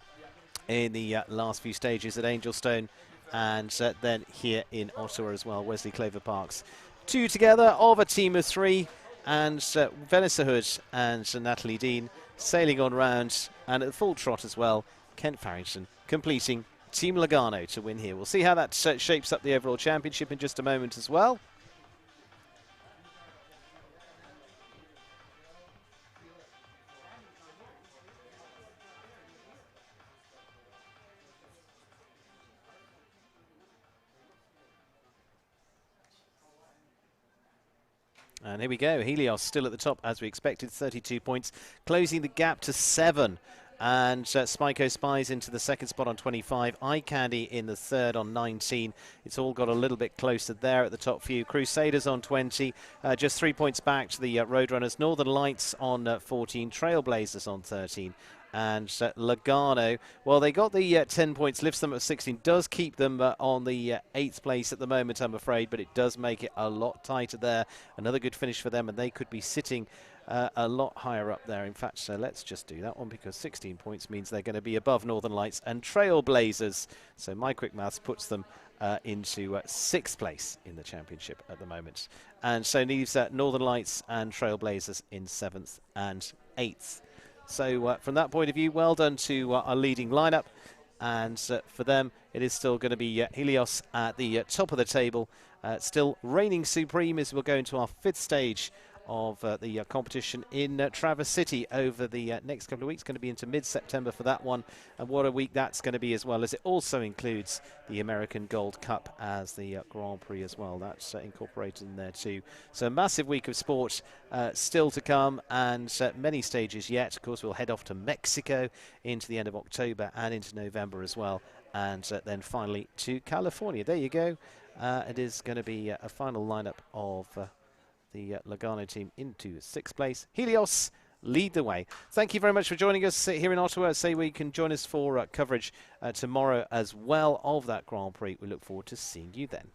in the last few stages at Angelstone, and then here in Ottawa as well, Wesley Clover Parks. 2 together of a team of 3, and Vanessa Hood and Natalie Dean sailing on round, and at full trot as well, Kent Farrington completing Team Logano to win here. We'll see how that shapes up the overall championship in just a moment as well. And here we go, Helios still at the top as we expected, 32 points, closing the gap to 7. And Spyco Spies into the second spot on 25, Eye Candy in the third on 19. It's all got a little bit closer there at the top few. Crusaders on 20, just 3 points back to the Roadrunners. Northern Lights on 14, Trailblazers on 13. And Logano, well, they got the 10 points, lifts them at 16, does keep them on the 8th place at the moment, I'm afraid, but it does make it a lot tighter there. Another good finish for them, and they could be sitting a lot higher up there. In fact, let's just do that one, because 16 points means they're going to be above Northern Lights and Trailblazers. So my quick maths puts them into 6th place in the championship at the moment. And so leaves Northern Lights and Trailblazers in 7th and 8th. So from that point of view, well done to our leading lineup. And for them, it is still going to be Helios at the top of the table, still reigning supreme as we'll go into our 5th stage of the competition in Traverse City over the next couple of weeks. Going to be into mid-September for that one, and what a week that's going to be, as well as it also includes the American Gold Cup as the Grand Prix as well. That's incorporated in there too. So a massive week of sport still to come, and many stages yet. Of course, we'll head off to Mexico into the end of October and into November as well, and then finally to California. There you go. It is going to be a final lineup of the Logano team into 6th place. Helios lead the way. Thank you very much for joining us here in Ottawa. Say we can join us for coverage tomorrow as well of that Grand Prix. We look forward to seeing you then.